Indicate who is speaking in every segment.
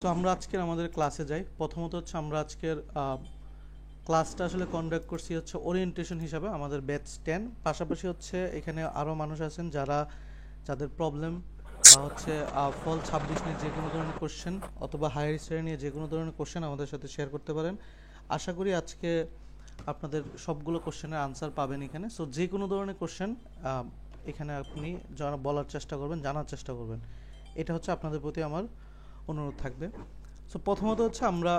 Speaker 1: তো আমরা আজকের আমাদের ক্লাসে যাই। প্রথমত হচ্ছে আমরা আজকের ক্লাসটা আসলে কন্ডাক্ট করছি হচ্ছে ওরিয়েন্টেশন হিসাবে আমাদের ব্যাচ 10। পাশাপাশি হচ্ছে এখানে আরও মানুষ আছেন যাদের প্রবলেম বা হচ্ছে ফল 26 নিয়ে যে কোনো ধরনের কোশ্চেন অথবা হায়ার স্টাডি নিয়ে যে কোনো ধরনের কোশ্চেন আমাদের সাথে শেয়ার করতে পারেন। আশা করি আজকে আপনাদের সবগুলো কোশ্চেনের আনসার পাবেন এখানে। সো যে কোনো ধরনের কোশ্চেন এখানে আপনি বলার চেষ্টা করবেন, জানার চেষ্টা করবেন। এটা হচ্ছে আপনাদের প্রতি আমার অনুরোধ থাকবে। সো প্রথমত হচ্ছে আমরা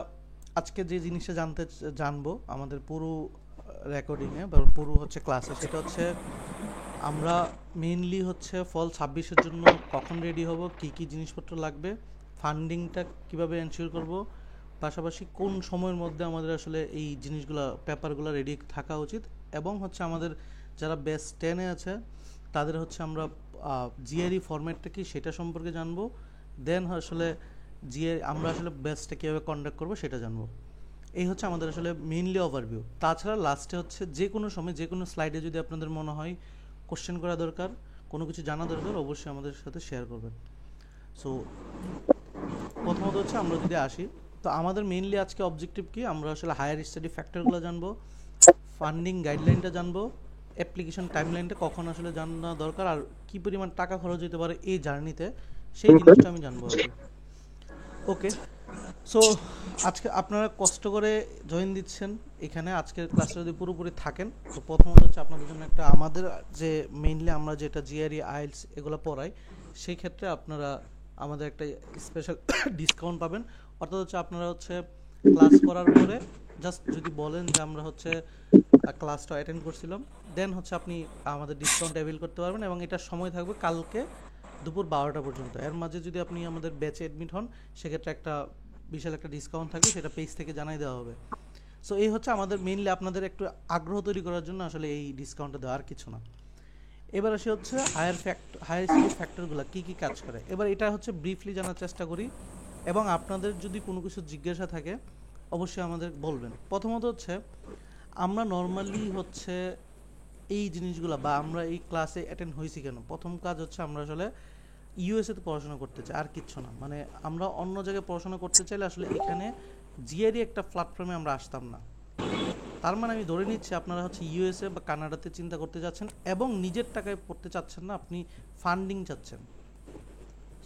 Speaker 1: আজকে যে জিনিসটা জানবো আমাদের পুরো রেকর্ডিংয়ে বা পুরো হচ্ছে ক্লাসে, সেটা হচ্ছে আমরা মেইনলি হচ্ছে ফল 26-এর জন্য কখন রেডি হব, কি কি জিনিসপত্র লাগবে, ফান্ডিংটা কিভাবে এনশিওর করব, পাশাপাশি কোন সময়ের মধ্যে আমাদের আসলে এই জিনিসগুলো পেপারগুলো রেডি থাকা উচিত, এবং হচ্ছে আমাদের যারা বেস 10-এ আছে তাদের হচ্ছে আমরা জিআরই ফরম্যাটটা কি সেটা সম্পর্কে জানবো। দেন আসলে আমরা আসলে ব্যাচটা কীভাবে কন্ডাক্ট করবো সেটা জানবো। এই হচ্ছে আমাদের আসলে মেইনলি ওভারভিউ। তাছাড়া লাস্টে হচ্ছে যে কোনো সময় যে কোনো স্লাইডে যদি আপনাদের মনে হয় কোশ্চেন করা দরকার, কোনো কিছু জানা দরকার, অবশ্যই আমাদের সাথে শেয়ার করবেন। সো প্রথমত হচ্ছে আমরা যদি আসি, তো আমাদের মেইনলি আজকে অবজেক্টিভ কি, আমরা আসলে হায়ার স্টাডি ফ্যাক্টরগুলো জানবো, ফান্ডিং গাইডলাইনটা জানবো, অ্যাপ্লিকেশন টাইমলাইনটা কখন আসলে জানা দরকার, আর কী পরিমাণ টাকা খরচ হতে পারে এই জার্নিতে, সেই জিনিসটা আমি জানবো আর কি। ওকে, সো আজকে আপনারা কষ্ট করে জয়েন দিচ্ছেন এখানে, আজকের ক্লাসটা যদি পুরোপুরি থাকেন, তো প্রথমত হচ্ছে আপনাদের জন্য একটা আমাদের যে মেইনলি আমরা যেটা জিআরই আইএলটিএস এগুলো পড়াই, সেই ক্ষেত্রে আপনারা আমাদের একটা স্পেশাল ডিসকাউন্ট পাবেন। অর্থাৎ হচ্ছে আপনারা হচ্ছে ক্লাস করার পরে জাস্ট যদি বলেন যে আমরা হচ্ছে ক্লাসটা অ্যাটেন্ড করছিলাম, দেন হচ্ছে আপনি আমাদের ডিসকাউন্ট অ্যাভেল করতে পারবেন, এবং এটার সময় থাকবে কালকে দুপুর 12টা পর্যন্ত। এর মাঝে যদি আপনি আমাদের ব্যাচে অ্যাডমিট হন, সেক্ষেত্রে একটা বিশাল একটা ডিসকাউন্ট থাকবে, সেটা পেজ থেকে জানাই দেওয়া হবে। সো এই হচ্ছে আমাদের মেইনলি আপনাদের একটু আগ্রহ তৈরি করার জন্য আসলে এই ডিসকাউন্টটা দেওয়া, আর কিছু না। এবার আসে হচ্ছে হায়ার স্টাডি ফ্যাক্টরগুলো কী কী কাজ করে। এবার এটা হচ্ছে ব্রিফলি জানার চেষ্টা করি, এবং আপনাদের যদি কোনো কিছু জিজ্ঞাসা থাকে অবশ্যই আমাদের বলবেন। প্রথমত হচ্ছে আমরা নর্মালি হচ্ছে এই জিনিসগুলো বা আমরা এই ক্লাসে অ্যাটেন্ড হয়েছি কেন, প্রথম কাজ হচ্ছে আমরা আসলে ইউএসএতে পড়াশোনা করতে চাই, আর কিচ্ছু না। মানে আমরা অন্য জায়গায় পড়াশোনা করতে চাইলে আসলে এখানে জিআরই একটা প্ল্যাটফর্মে আমরা আসতাম না। তার মানে আমি ধরে নিচ্ছি আপনারা হচ্ছে ইউএসএ বা কানাডাতে চিন্তা করতে যাচ্ছেন, এবং নিজের টাকায় পড়তে চাচ্ছেন না, আপনি ফান্ডিং চাচ্ছেন।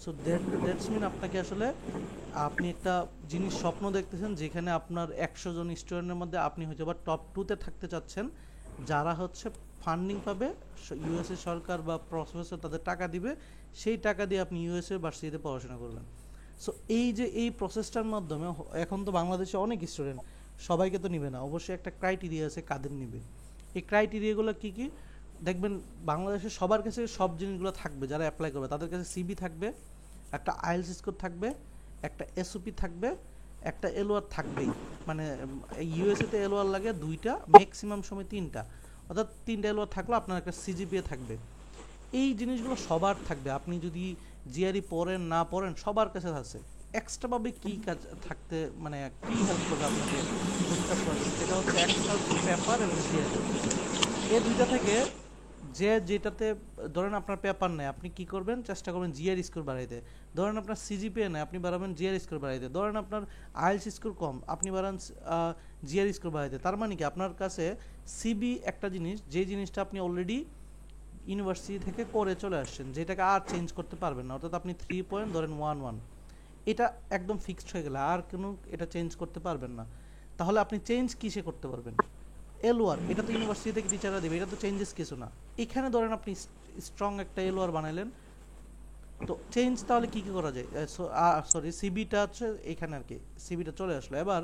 Speaker 1: সো দ্যাটস মিন আপনাকে আসলে আপনি একটা জিনিস স্বপ্ন দেখতেছেন, যেখানে আপনার 100 জন স্টুডেন্টের মধ্যে আপনি হয়তো বা টপ 2-তে থাকতে চাচ্ছেন, যারা হচ্ছে ফান্ডিং পাবে, ইউএসএ সরকার বা প্রফেসর তাদের টাকা দিবে, সেই টাকা দিয়ে আপনি ইউএসএ ভার্সিটিতে পড়াশোনা করবেন। সো এই যে এই প্রসেসটার মাধ্যমে এখন তো বাংলাদেশে অনেক স্টুডেন্ট, সবাইকে তো নিবে না, অবশ্যই একটা ক্রাইটেরিয়া আছে কাদের নিবে। এই ক্রাইটেরিয়াগুলো কী কী দেখবেন, বাংলাদেশের সবার কাছে সব জিনিসগুলো থাকবে। যারা অ্যাপ্লাই করবে তাদের কাছে সিবি থাকবে, একটা আইএলটিএস স্কোর থাকবে, একটা এসওপি থাকবে, একটা এলওআর থাকবেই। মানে ইউএসএতে এলওআর লাগে 2টা, ম্যাক্সিমাম সময় 3টা, অর্থাৎ 3টা এলওআর থাকলে আপনার একটা সিজিপিএ থাকবে। এই জিনিসগুলো সবার থাকবে, আপনি যদি জিআরই পড়েন না পড়েন সবার কাছে আছে। এক্সট্রাভাবে কী কাজ থাকতে মানে কী হেল্প করবে আপনাকে বুস্টার করার জন্য, সেটা হচ্ছে এক্সট্রা হচ্ছে পেপার এবং জিআরই। এই দুইটা থেকে যেটাতে ধরেন আপনার পেপার নেই, আপনি কি করবেন, চেষ্টা করবেন জিআর স্কোর বাড়াইতে। ধরেন আপনার সিজিপিএ নেই, আপনি বাড়াবেন জিআর স্কোর বাড়াইতে। ধরেন আপনার আইএলটিএস স্কোর কম, আপনি বাড়ান জিআর স্কোর বাড়াইতে। তার মানে কি আপনার কাছে সিবি একটা জিনিস, যে জিনিসটা আপনি অলরেডি ইউনিভার্সিটি থেকে করে চলে আসছেন, যেটাকে আর চেঞ্জ করতে পারবেন না। অর্থাৎ আপনি 3 পয়েন্ট ধরেন 1-1, এটা একদম ফিক্সড হয়ে গেলে আর কোনো এটা চেঞ্জ করতে পারবেন না। তাহলে আপনি চেঞ্জ কিসে করতে পারবেন? এলওয়ার, এটা তো ইউনিভার্সিটি থেকে টিচাররা দেবে, এটা তো চেঞ্জেস কিছু না। এখানে ধরেন আপনি স্ট্রং একটা এলওয়ার বানাইলেন, তো চেঞ্জ তাহলে কী কী করা যায়? সরি, সিবিটা হচ্ছে এখানে আর কি, সিবিটা চলে আসলো। এবার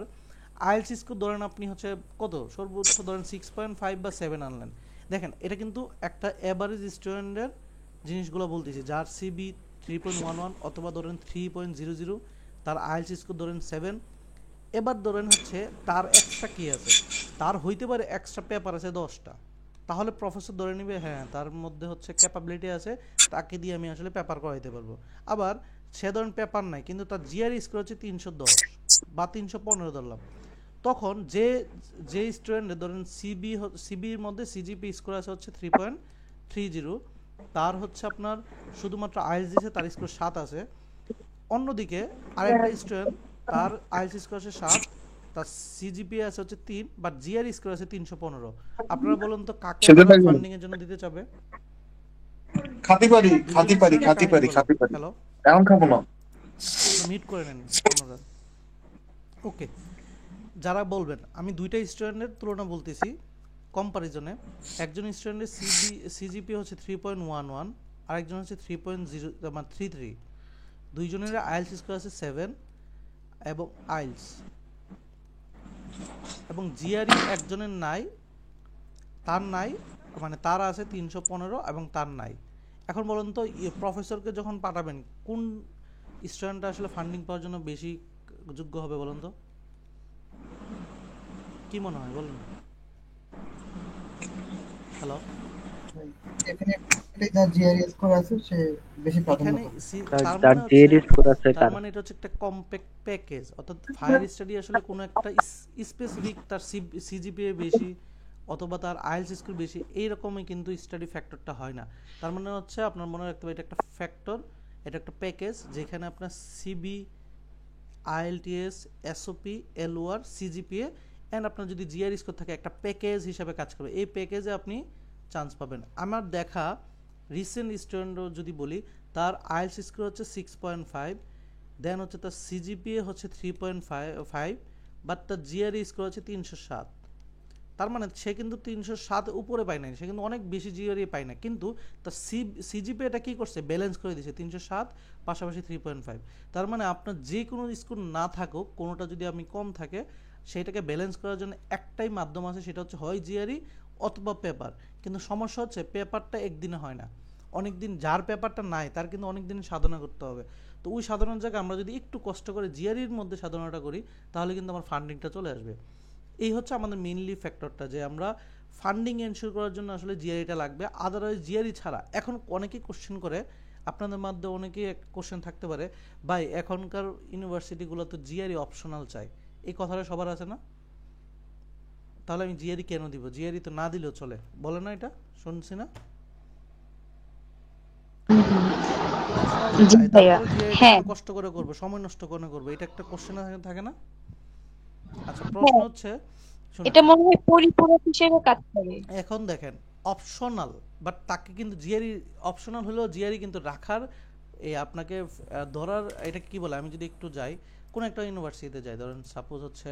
Speaker 1: আইএলটিএস স্কোর ধরেন আপনি হচ্ছে কত, সর্বোচ্চ ধরেন 6.5 বা 7 আনলেন। দেখেন এটা কিন্তু একটা অ্যাভারেজ স্টুডেন্টের জিনিসগুলো বলতেছি, যার সিবি 3.11 অথবা ধরেন 3.00, তার আইএলটিএস স্কোর ধরেন 7। এবার ধরেন হচ্ছে তার এক্সট্রা কী আছে, তার হইতে পারে এক্সট্রা পেপার আছে 10টা, তাহলে প্রফেসর ধরে নিবে হ্যাঁ তার মধ্যে হচ্ছে ক্যাপাবিলিটি আছে, তাকে দিয়ে আমি আসলে পেপার করাইতে পারবো। আবার সে ধরেন পেপার নাই, কিন্তু তার জিআরই স্কোর হচ্ছে 310 বা 315 ধরলাম, তখন যে স্টুডেন্টের ধরেন সিবির মধ্যে সিজিপি স্কোর আছে হচ্ছে 3.30, তার হচ্ছে আপনার শুধুমাত্র আইএলটিএস দিয়েছে, তার স্কোর 7 আছে, অন্যদিকে আরেকটা স্টুডেন্ট তার আইএলটিএস স্কোর আছে 7, তার সিজিপিএ আছে হচ্ছে 3, বাট জিআরই স্কোর আছে 315। আপনারা বলুন তো কাকে
Speaker 2: সেটা
Speaker 1: তারা
Speaker 2: থাকবে না।
Speaker 1: ফান্ডিং এর জন্য দিতে চাবে?
Speaker 2: খাতি পারি খাতি
Speaker 1: দুইজন
Speaker 2: পারি
Speaker 1: স্টুডেন্ট
Speaker 2: খাতি
Speaker 1: কাহিনী
Speaker 2: পারি
Speaker 1: বলেন।
Speaker 2: খাতি পারি।
Speaker 1: হ্যালো,
Speaker 2: এখন খাবো না।
Speaker 1: একটু মিট করে নেন অন্যরা। ওকে, যারা বলবেন, আমি দুইটা স্টুডেন্টের তুলনা বলতেছি কম্পারিজনে। একজন স্টুডেন্টের সিজিপি হচ্ছে 3.11, আরেকজন হচ্ছে 3.0 মানে 33। দুইজনের আইএলস স্কোর আছে 7 এবং আইলস, এবং জিআরই একজনের নাই, তার নাই, মানে তার আছে 315 এবং তার নাই। এখন বলুন তো প্রফেসরকে যখন পাঠাবেন কোন স্টুডেন্টটা আসলে ফান্ডিং পাওয়ার জন্য বেশি যোগ্য হবে বলুন তো? কি মনে হয় বলুন? হ্যালো,
Speaker 3: ডেফিনেটলি যার জিআরই স্কোর আছে সে বেশি প্রাধান্য
Speaker 1: এখানে
Speaker 3: পাবে।
Speaker 1: তার
Speaker 4: যার
Speaker 1: মানে হচ্ছে,
Speaker 4: জিএডি স্কোর আছে
Speaker 1: তার
Speaker 4: তার।
Speaker 1: মানে এটা হচ্ছে একটা কম্প্যাক্ট প্যাকেজ, অর্থাৎ ফায়ার স্টাডি আসলে কোনো একটা স্পেসিফিক তার সিজিপিএ বেশি অথবা তার আইএলস স্কোর বেশি এইরকমই কিন্তু স্টাডি ফ্যাক্টরটা হয় না। তার মানে হচ্ছে আপনার মনে রাখতে হবে এটা একটা ফ্যাক্টর, এটা একটা প্যাকেজ যেখানে আপনার CV, IELTS, SOP, LOR, CGPA and আপনার যদি জিআর স্কোর থাকে একটা প্যাকেজ হিসাবে কাজ করবে। এই প্যাকেজে আপনি চান্স পাবেন। আমার দেখা রিসেন্ট স্টুডেন্টও যদি বলি, তার আইএলস স্কোর হচ্ছে 6.5, দেন হচ্ছে তার সিজিপিএ হচ্ছে 3.5, বাট তার জিআরই স্কোর হচ্ছে 307। তার মানে সে কিন্তু 307 উপরে পায় নাই, সে কিন্তু অনেক বেশি জিআরই পায় না, কিন্তু তার সিজিপিএটা কী করছে, ব্যালেন্স করে দিয়েছে 307 পাশাপাশি 3.5। তার মানে আপনার যে কোনো স্কোর না থাকুক, কোনোটা যদি আমি কম থাকে, সেইটাকে ব্যালেন্স করার জন্য একটাই মাধ্যম আছে, সেটা হচ্ছে হয় জিআরই অথবা পেপার। কিন্তু সমস্যা হচ্ছে পেপারটা একদিনে হয় না, অনেক দিন, যার পেপারটা নাই তার কিন্তু অনেক দিন সাধনা করতে হবে। তো ওই সাধনার জায়গায় আমরা যদি একটু কষ্ট করে জিআরইর মধ্যে সাধনাটা করি, তাহলে কিন্তু আমার ফান্ডিংটা চলে আসবে। এই হচ্ছে আমাদের মেইনলি ফ্যাক্টরটা, যে আমরা ফান্ডিং এনশিওর করার জন্য আসলে জিআরইটা লাগবে। আদারওয়াইজ জিআরই ছাড়া, এখন অনেকেই কোশ্চেন করে, আপনাদের মধ্যে অনেকেই কোশ্চেন থাকতে পারে, ভাই এখনকার ইউনিভার্সিটিগুলো তো জিআরই অপশনাল চাই, এই কথাটা সবার আছে না? তাহলে আমি জিআরই কেন দিব? জিআরই তো না দিলেও চলে, বলে না? এটা শুনছি না? অপশনাল তো
Speaker 5: জি
Speaker 1: চাই,
Speaker 5: ভাইয়া,
Speaker 1: তারপরে জিআরইটা
Speaker 5: হ্যাঁ
Speaker 1: কেন কষ্ট করে করবো, সময় নষ্ট করে করবো? এটা একটা কোশ্চেন থাকে না? আচ্ছা, প্রশ্ন
Speaker 5: হ্যাঁ,
Speaker 1: হচ্ছে, শুনেন,
Speaker 5: এটা মনে হয় পরিপূরক হিসেবে কাজ করে।
Speaker 1: এখন দেখেন অপশনাল, বাট তাকে কিন্তু জিআরই অপশনাল হলেও জিআরই কিন্তু রাখার, এই আপনাকে ধরার, এটা কি বলে, আমি যদি একটু যাই কোন একটা ইউনিভার্সিটিতে যাই, ধরেন সাপোজ হচ্ছে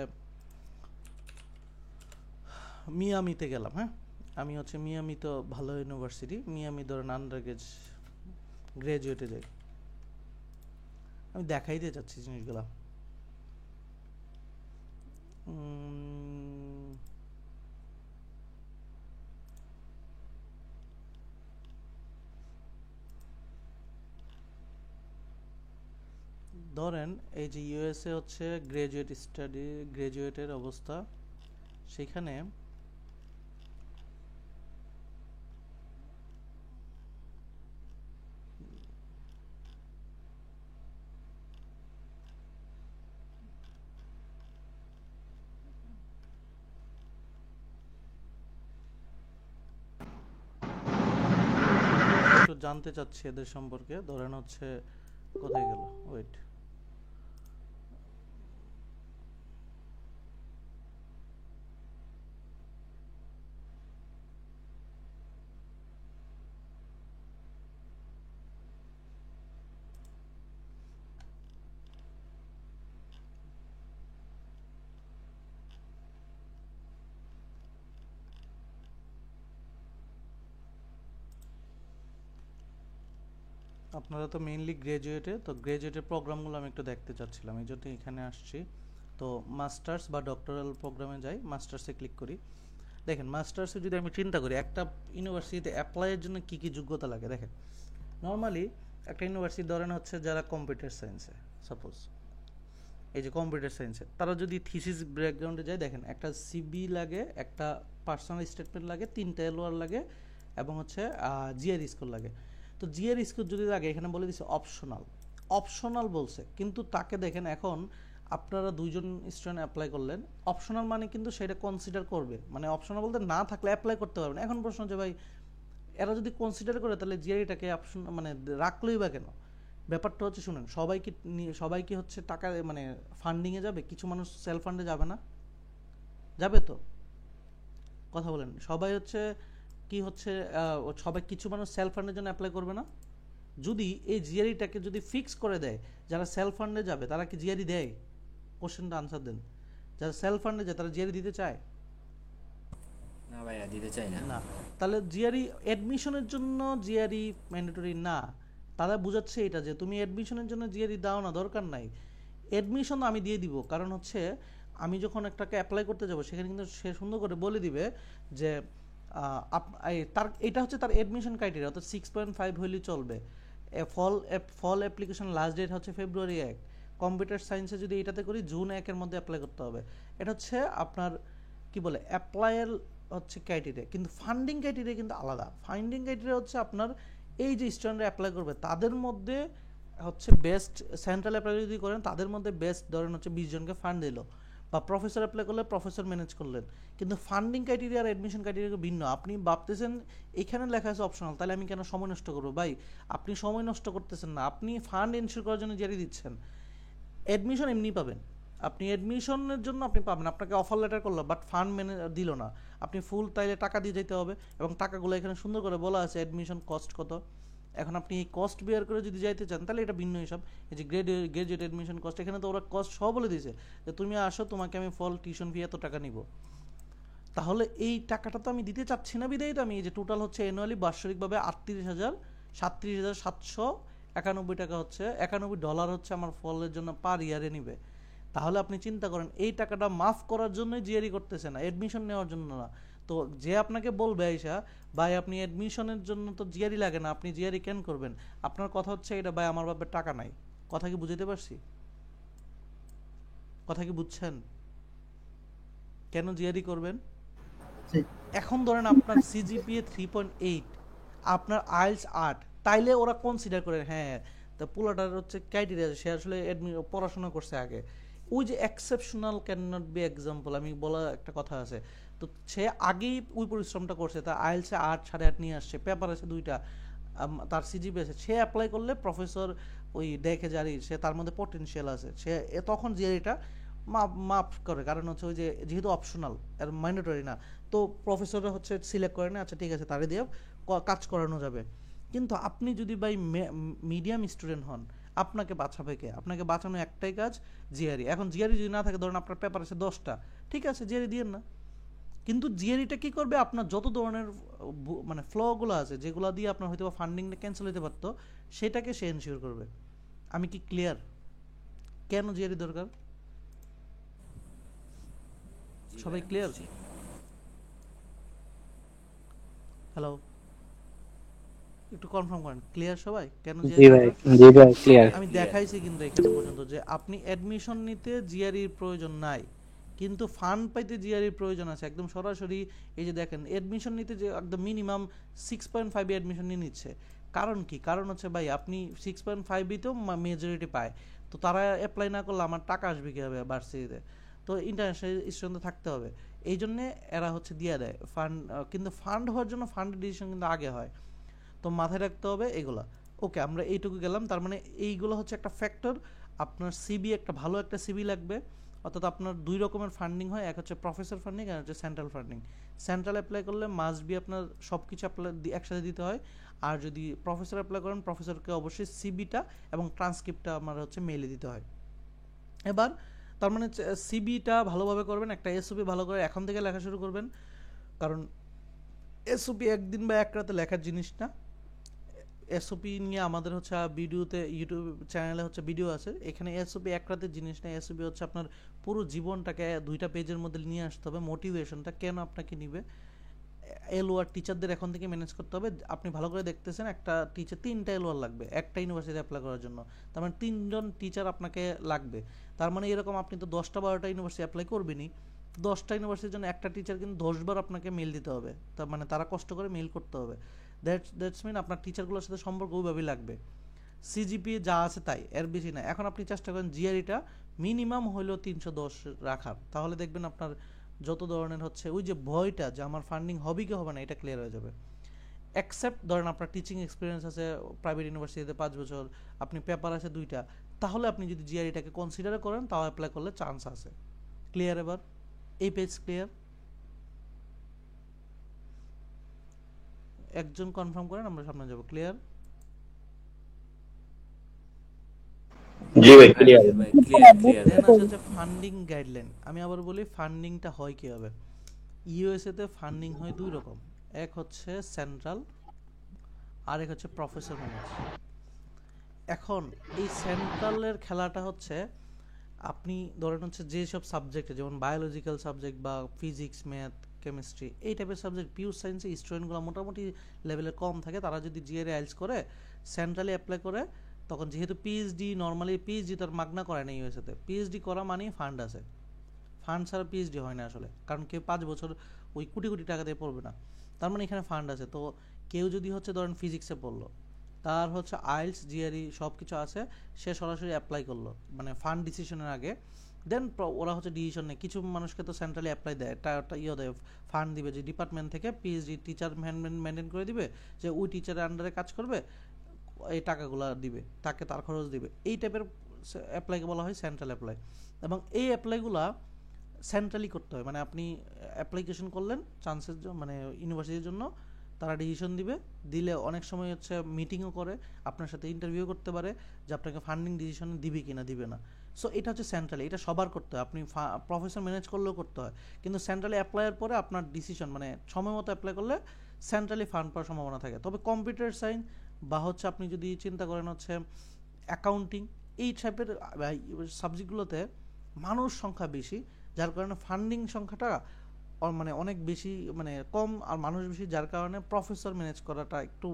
Speaker 1: মিয়ামিতে গেলাম, হ্যাঁ, আমি হচ্ছে মিয়ামি তো ভালো ইউনিভার্সিটি, মিয়ামি ধরেন আন্ডার গ্রাজুয়েটে যাই, আমি দেখাইতে চাচ্ছি জিনিসগুলা। ধরেন এই যে ইউএসএ হচ্ছে গ্রাজুয়েটের অবস্থা, সেখানে একটু জানতে চাচ্ছি এদের সম্পর্কে। ধরেন হচ্ছে কোথায় গেল, ওয়েট, আপনারা তো মেইনলি গ্রাজুয়েটে, তো গ্রাজুয়েটের প্রোগ্রামগুলো আমি একটু দেখতে চাচ্ছিলাম, এই জন্য এখানে আসছি। তো মাস্টার্স বা ডক্টরাল প্রোগ্রামে যাই, মাস্টার্সে ক্লিক করি। দেখেন মাস্টার্সে যদি আমি চিন্তা করি একটা ইউনিভার্সিটিতে অ্যাপ্লাইয়ের জন্য কী কী যোগ্যতা লাগে, দেখেন নর্মালি একটা ইউনিভার্সিটি ধরেন হচ্ছে যারা কম্পিউটার সায়েন্সে, সাপোজ এই যে কম্পিউটার সায়েন্সে, তারা যদি থিসিস ব্যাকগ্রাউন্ডে যায়, দেখেন একটা সিবি লাগে, একটা পার্সোনাল স্টেটমেন্ট লাগে, 3টা এলওআর লাগে, এবং হচ্ছে জিআর স্কোর লাগে। তো জিআর স্কোর যদি লাগে, এখানে বলে দিচ্ছে অপশনাল, অপশনাল বলছে, কিন্তু তাকে দেখেন এখন আপনারা দুইজন স্টুডেন্ট অ্যাপ্লাই করলেন, অপশনাল মানে কিন্তু সেটা কনসিডার করবে, মানে অপশনাল বলতে না থাকলে অ্যাপ্লাই করতে পারবেন। এখন প্রশ্ন হচ্ছে ভাই এরা যদি কনসিডার করে তাহলে জিআরইটাকে অপশন মানে রাখলোই বা কেন? ব্যাপারটা হচ্ছে শুনেন, সবাই কি হচ্ছে টাকা মানে ফান্ডিংয়ে যাবে? কিছু মানুষ সেলফ ফান্ডে যাবে না? যাবে তো? কথা বলেন, সবাই হচ্ছে কি হচ্ছে সবাই কিছু মানুষ সেলফ ফান্ডের জন্য অ্যাপ্লাই করবে না? যদি এই জিআরইটাকে যদি ফিক্স করে দেয়, যারা সেলফ ফান্ডে যাবে তারা কি জিআরই দেয়? কোশ্চেনটা আনসার দেন। যারা সেলফ ফান্ডে যায় তারা জিআরই দিতে চায়
Speaker 4: না ভাইয়া, দিতে চাই না।
Speaker 1: না? তাহলে জিআরই অ্যাডমিশনের জন্য জিআরই ম্যান্ডেটরি না। তারা বুঝাচ্ছে এটা যে তুমি অ্যাডমিশনের জন্য জিআরই দাও না, দরকার নাই। অ্যাডমিশন আমি দিয়ে দিব, কারণ হচ্ছে আমি যখন একটাকে অ্যাপ্লাই করতে যাব সেখানে কিন্তু সে সুন্দর করে বলে দিবে যে তার এটা হচ্ছে তার অ্যাডমিশন ক্রাইটেরিয়া, অর্থাৎ 6.5 হইলেই চলবে। ফল অ্যাপ্লিকেশন লাস্ট ডেট হচ্ছে ফেব্রুয়ারি 1। কম্পিউটার সায়েন্সে যদি এটাতে করি জুন 1-এর মধ্যে অ্যাপ্লাই করতে হবে। এটা হচ্ছে আপনার কি বলে অ্যাপ্লাইয়ের হচ্ছে ক্রাইটেরিয়া, কিন্তু ফান্ডিং ক্রাইটেরিয়া কিন্তু আলাদা। ফান্ডিং ক্রাইটেরিয়া হচ্ছে আপনার এই যে স্টুডেন্টরা অ্যাপ্লাই করবে তাদের মধ্যে হচ্ছে বেস্ট, সেন্ট্রাল অ্যাপ্লাই যদি করেন তাদের মধ্যে বেস্ট ধরেন হচ্ছে 20 জনকে ফান্ড দিল, বা প্রফেসর অ্যাপ্লাই করলে প্রফেসর ম্যানেজ করলেন। কিন্তু ফান্ডিং ক্রাইটেরিয়া আর অ্যাডমিশন ক্রাইটেরিয়া ভিন্ন। আপনি ভাবতেছেন এখানে লেখা আছে অপশনাল, তাহলে আমি কেন সময় নষ্ট করবো? ভাই আপনি সময় নষ্ট করতেছেন না, আপনি ফান্ড এনশিওর করার জন্য জারি দিচ্ছেন। অ্যাডমিশন এমনি পাবেন, আপনি অ্যাডমিশনের জন্য আপনি পাবেন, আপনাকে অফার লেটার করলো বাট ফান্ড মেনে দিল না, আপনি ফুল তাইলে টাকা দিয়ে যেতে হবে। এবং টাকাগুলো এখানে সুন্দর করে বলা আছে অ্যাডমিশন কস্ট কত। এখন আপনি এই কস্ট বেয়ার করে যদি যাইতে চান তাহলে এটা ভিন্ন হিসাব। এই যে গ্রাজুয়েট অ্যাডমিশন কস্ট, এখানে তো ওরা কস্ট সব বলে দিয়েছে যে তুমি আসো, তোমাকে আমি ফল টিউশন ফি এত টাকা নিব। তাহলে এই টাকাটা তো আমি দিতে চাচ্ছি না, বিদায়ী তো আমি এই যে টোটাল হচ্ছে অ্যানুয়ালি বাৎসরিকভাবে 37,791 টাকা হচ্ছে, $91 হচ্ছে আমার ফলের জন্য পার ইয়ারে নিবে। তাহলে আপনি চিন্তা করেন এই টাকাটা মাফ করার জন্যই জিআরই করতেছে না, অ্যাডমিশন নেওয়ার জন্য না। তো যে আপনাকে বলবে আইসা ভাই আপনি অ্যাডমিশনের জন্য তো জিআরই লাগে না, আপনি জিআরই কেন করবেন? আপনার কথা হচ্ছে এটা ভাই আমার বাপের টাকা নাই। কথা কি বুঝাতে পারছি? কথা কি বুঝছেন? কেন জিআরই করবেন?
Speaker 3: ঠিক।
Speaker 1: এখন ধরেন আপনার সিজিপিএ 3.8, আপনার আইএলটিএস 8, তাইলে ওরা কনসিডার করে হ্যাঁ তা পোলাটার হচ্ছে ক্রাইটেরিয়া সে আসলে পড়াশোনা করছে আগে। ওই যে exceptional cannot be example আমি বলা একটা কথা আছে, তো সে আগেই ওই পরিশ্রমটা করছে, তার আইএলটিএসে 8, 8.5 নিয়ে আসছে, পেপার আছে 2টা, তার সিজিপি আছে, সে অ্যাপ্লাই করলে প্রফেসর ওই দেখে জারি সে তার মধ্যে পটেনশিয়াল আছে, সে তখন যে এটা মাফ করে, কারণ হচ্ছে ওই যে যেহেতু অপশনাল আর ম্যান্ডেটরি না, তো প্রফেসররা হচ্ছে সিলেক্ট করে না, আচ্ছা ঠিক আছে তারে দিয়ে কাজ করানো যাবে। কিন্তু আপনি যদি ভাই মিডিয়াম স্টুডেন্ট হন, আপনাকে বাঁচাবে কে? আপনাকে বাঁচানো একটাই কাজ, জিআরই। এখন জিআরই যদি না থাকে, ধরুন আপনার পেপার আছে 10টা, ঠিক আছে জিআরই দিয়েন না, কিন্তু জিআরইটা কি করবে আপনার যত ধরনের মানে ফ্লগুলো আছে যেগুলো দিয়ে আপনার হয়তো ফান্ডিংটা ক্যান্সেল হতে পারতো সেটাকে সে এনশিওর করবে। আমি কি ক্লিয়ার কেন জিআরই দরকার? সবাই ক্লিয়ার? হ্যালো, একটু কনফার্ম করেন ক্লিয়ার সবাই কেন
Speaker 6: জি ভাই, জি ভাই ক্লিয়ার।
Speaker 1: আমি দেখাইছি কিন্তু এখানে পর্যন্ত যে আপনি অ্যাডমিশন নিতে জিআরইর প্রয়োজন নাই, কিন্তু ফান্ড পাইতে জিআরইর প্রয়োজন আছে একদম সরাসরি। এই যে দেখেন অ্যাডমিশন নিতে যে একদম মিনিমাম 6.5 এ অ্যাডমিশন নিয়ে নিচ্ছে। কারণ কি? কারণ হচ্ছে ভাই আপনি 6.5তেও মেজরিটি পায়, তো তারা অ্যাপ্লাই না করলে আমার টাকা আসবে কীভাবে ভার্সিটিতে? তো ইন্টারন্যাশনাল স্টুডেন্ট থাকতে হবে, এই জন্যে এরা হচ্ছে দিয়ে দেয় ফান্ড। কিন্তু ফান্ড হওয়ার জন্য ফান্ডের ডিসিশন কিন্তু আগে হয়, তো মাথায় রাখতে হবে এগুলা। ওকে, আমরা এইটুকু গেলাম। তার মানে এইগুলো হচ্ছে একটা ফ্যাক্টর। আপনার সিবি একটা ভালো একটা সিবি লাগবে, অর্থাৎ আপনার 2 রকমের ফান্ডিং হয়, এক হচ্ছে প্রফেসর ফান্ডিং আর হচ্ছে সেন্ট্রাল ফান্ডিং। সেন্ট্রাল অ্যাপ্লাই করলে মাস্ট বি আপনার সব কিছু একসাথে দিতে হয়, আর যদি প্রফেসর অ্যাপ্লাই করেন প্রফেসরকে অবশ্যই সিবিটা এবং ট্রান্সক্রিপ্টটা আমার হচ্ছে মেইলে দিতে হয়। এবার তার মানে সিবিটা ভালোভাবে করবেন, একটা এসওপি ভালো করে এখন থেকে লেখা শুরু করবেন, কারণ এসওপি একদিন বা এক রাতে লেখার জিনিস না। এসওপি নিয়ে আমাদের হচ্ছে ভিডিওতে ইউটিউব চ্যানেলে হচ্ছে ভিডিও আছে, এখানে এসওপি এক রাতের জিনিস না। এসওপি হচ্ছে আপনার পুরো জীবনটাকে 2টা পেজের মধ্যে নিয়ে আসতে হবে, মোটিভেশনটা কেন আপনাকে নিবে, এলওয়ার টিচারদের এখন থেকে ম্যানেজ করতে হবে। আপনি ভালো করে দেখতেছেন একটা টিচার 3টা এলওয়ার লাগবে একটা ইউনিভার্সিটি অ্যাপ্লাই করার জন্য, তার মানে 3 জন টিচার আপনাকে লাগবে। তার মানে এরকম আপনি তো 10টা 12টা ইউনিভার্সিটি অ্যাপ্লাই করবেনই, 10টা ইউনিভার্সিটির জন্য একটা টিচার কিন্তু 10 বার আপনাকে মেল দিতে হবে, তার মানে তারা কষ্ট করে মেল করতে হবে। দ্যাটস মিন আপনার টিচারগুলোর সাথে সম্পর্ক ওইভাবেই লাগবে। সিজিপিএ যা আছে তাই, এর বেশি না। এখন আপনি চেষ্টা করেন জিআরইটা মিনিমাম হলেও 310 রাখার, তাহলে দেখবেন আপনার যত ধরনের হচ্ছে ওই যে ভয়টা যে আমার ফান্ডিং হবে কি হবে না এটা ক্লিয়ার হয়ে যাবে। অ্যাকসেপ্ট ধরেন আপনার টিচিং এক্সপিরিয়েন্স আছে প্রাইভেট ইউনিভার্সিটিতে 5 বছর, আপনি পেপার আছে 2টা, তাহলে আপনি যদি জিআরইটাকে কনসিডার করেন তাও অ্যাপ্লাই করলে চান্স আছে। ক্লিয়ার? এবার এই পেজ ক্লিয়ার? একজন কনফার্ম করেন, আমরা সামনে যাব। ক্লিয়ার?
Speaker 6: জি ভাই ক্লিয়ার।
Speaker 4: ভাই ক্লিয়ার ক্লিয়ার।
Speaker 1: দেন আছে হচ্ছে ফান্ডিং গাইডলাইন। আমি আবার বলি ফান্ডিংটা হয় কিভাবে। ইউএসএ তে ফান্ডিং হয় 2 রকম, এক হচ্ছে সেন্ট্রাল আর এক হচ্ছে প্রফেসর ম্যানেজ। এখন এই সেন্ট্রালের খেলাটা হচ্ছে আপনি ধরেন হচ্ছে যেসব সাবজেক্টে, যেমন বায়োলজিক্যাল সাবজেক্ট বা ফিজিক্স, ম্যাথ, কেমিস্ট্রি, এই টাইপের সাবজেক্ট পিওর সায়েন্সে স্টুডেন্টগুলো মোটামুটি লেভেলে কম থাকে, তারা যদি জিআরই আইএলটিএস করে সেন্ট্রালি অ্যাপ্লাই করে, তখন যেহেতু পিএইচডি, নর্মালি পিএইচডি তার মাগনা করে না ইউএসএতে, পিএইচডি করা মানেই ফান্ড আছে, ফান্ড ছাড়া পিএইচডি হয় না আসলে, কারণ কেউ 5 বছর ওই কোটি কোটি টাকা দিয়ে পড়বে না, তার মানে এখানে ফান্ড আছে। তো কেউ যদি হচ্ছে ধরেন ফিজিক্সে পড়লো, তার হচ্ছে আইএলটিএস জিআরই সব কিছু আছে, সে সরাসরি অ্যাপ্লাই করলো মানে ফান্ড ডিসিশনের আগে, দেন ওরা হচ্ছে ডিসিশন নেয়। কিছু মানুষকে তো সেন্ট্রালি অ্যাপ্লাই দেয়, ইয়ে দেয়, ফান্ড দিবে যে ডিপার্টমেন্ট থেকে পিএইচডি টিচার মেনটেন করে দিবে, যে ওই টিচারের আন্ডারে কাজ করবে, এই টাকাগুলো দিবে, তাকে তার খরচ দিবে, এই টাইপের অ্যাপ্লাইকে বলা হয় সেন্ট্রাল অ্যাপ্লাই। এবং এই অ্যাপ্লাইগুলা সেন্ট্রালি করতে হয়, মানে আপনি অ্যাপ্লিকেশন করলেন চান্সের মানে ইউনিভার্সিটির জন্য, তারা ডিসিশন দিবে, দিলে অনেক সময় হচ্ছে মিটিংও করে, আপনার সাথে ইন্টারভিউ করতে পারে যে আপনাকে ফান্ডিং ডিসিশন দিবে কিনা দিবে না। সো এটা হচ্ছে সেন্ট্রালি, এটা সবার করতে হয়, আপনি প্রফেসর ম্যানেজ করলেও করতে হয়, কিন্তু সেন্ট্রালি অ্যাপ্লাইয়ের পরে আপনার ডিসিশন মানে সময় মতো অ্যাপ্লাই করলে সেন্ট্রালি ফান্ড পাওয়ার সম্ভাবনা থাকে। তবে কম্পিউটার সায়েন্স বা হচ্ছে আপনি যদি চিন্তা করেন হচ্ছে অ্যাকাউন্টিং, এই টাইপের সাবজেক্টগুলোতে মানুষ সংখ্যা বেশি, যার কারণে ফান্ডিং সংখ্যাটা মানে অনেক বেশি, মানে কম আর মানুষ বেশি, যার কারণে প্রফেসর ম্যানেজ করাটা একটু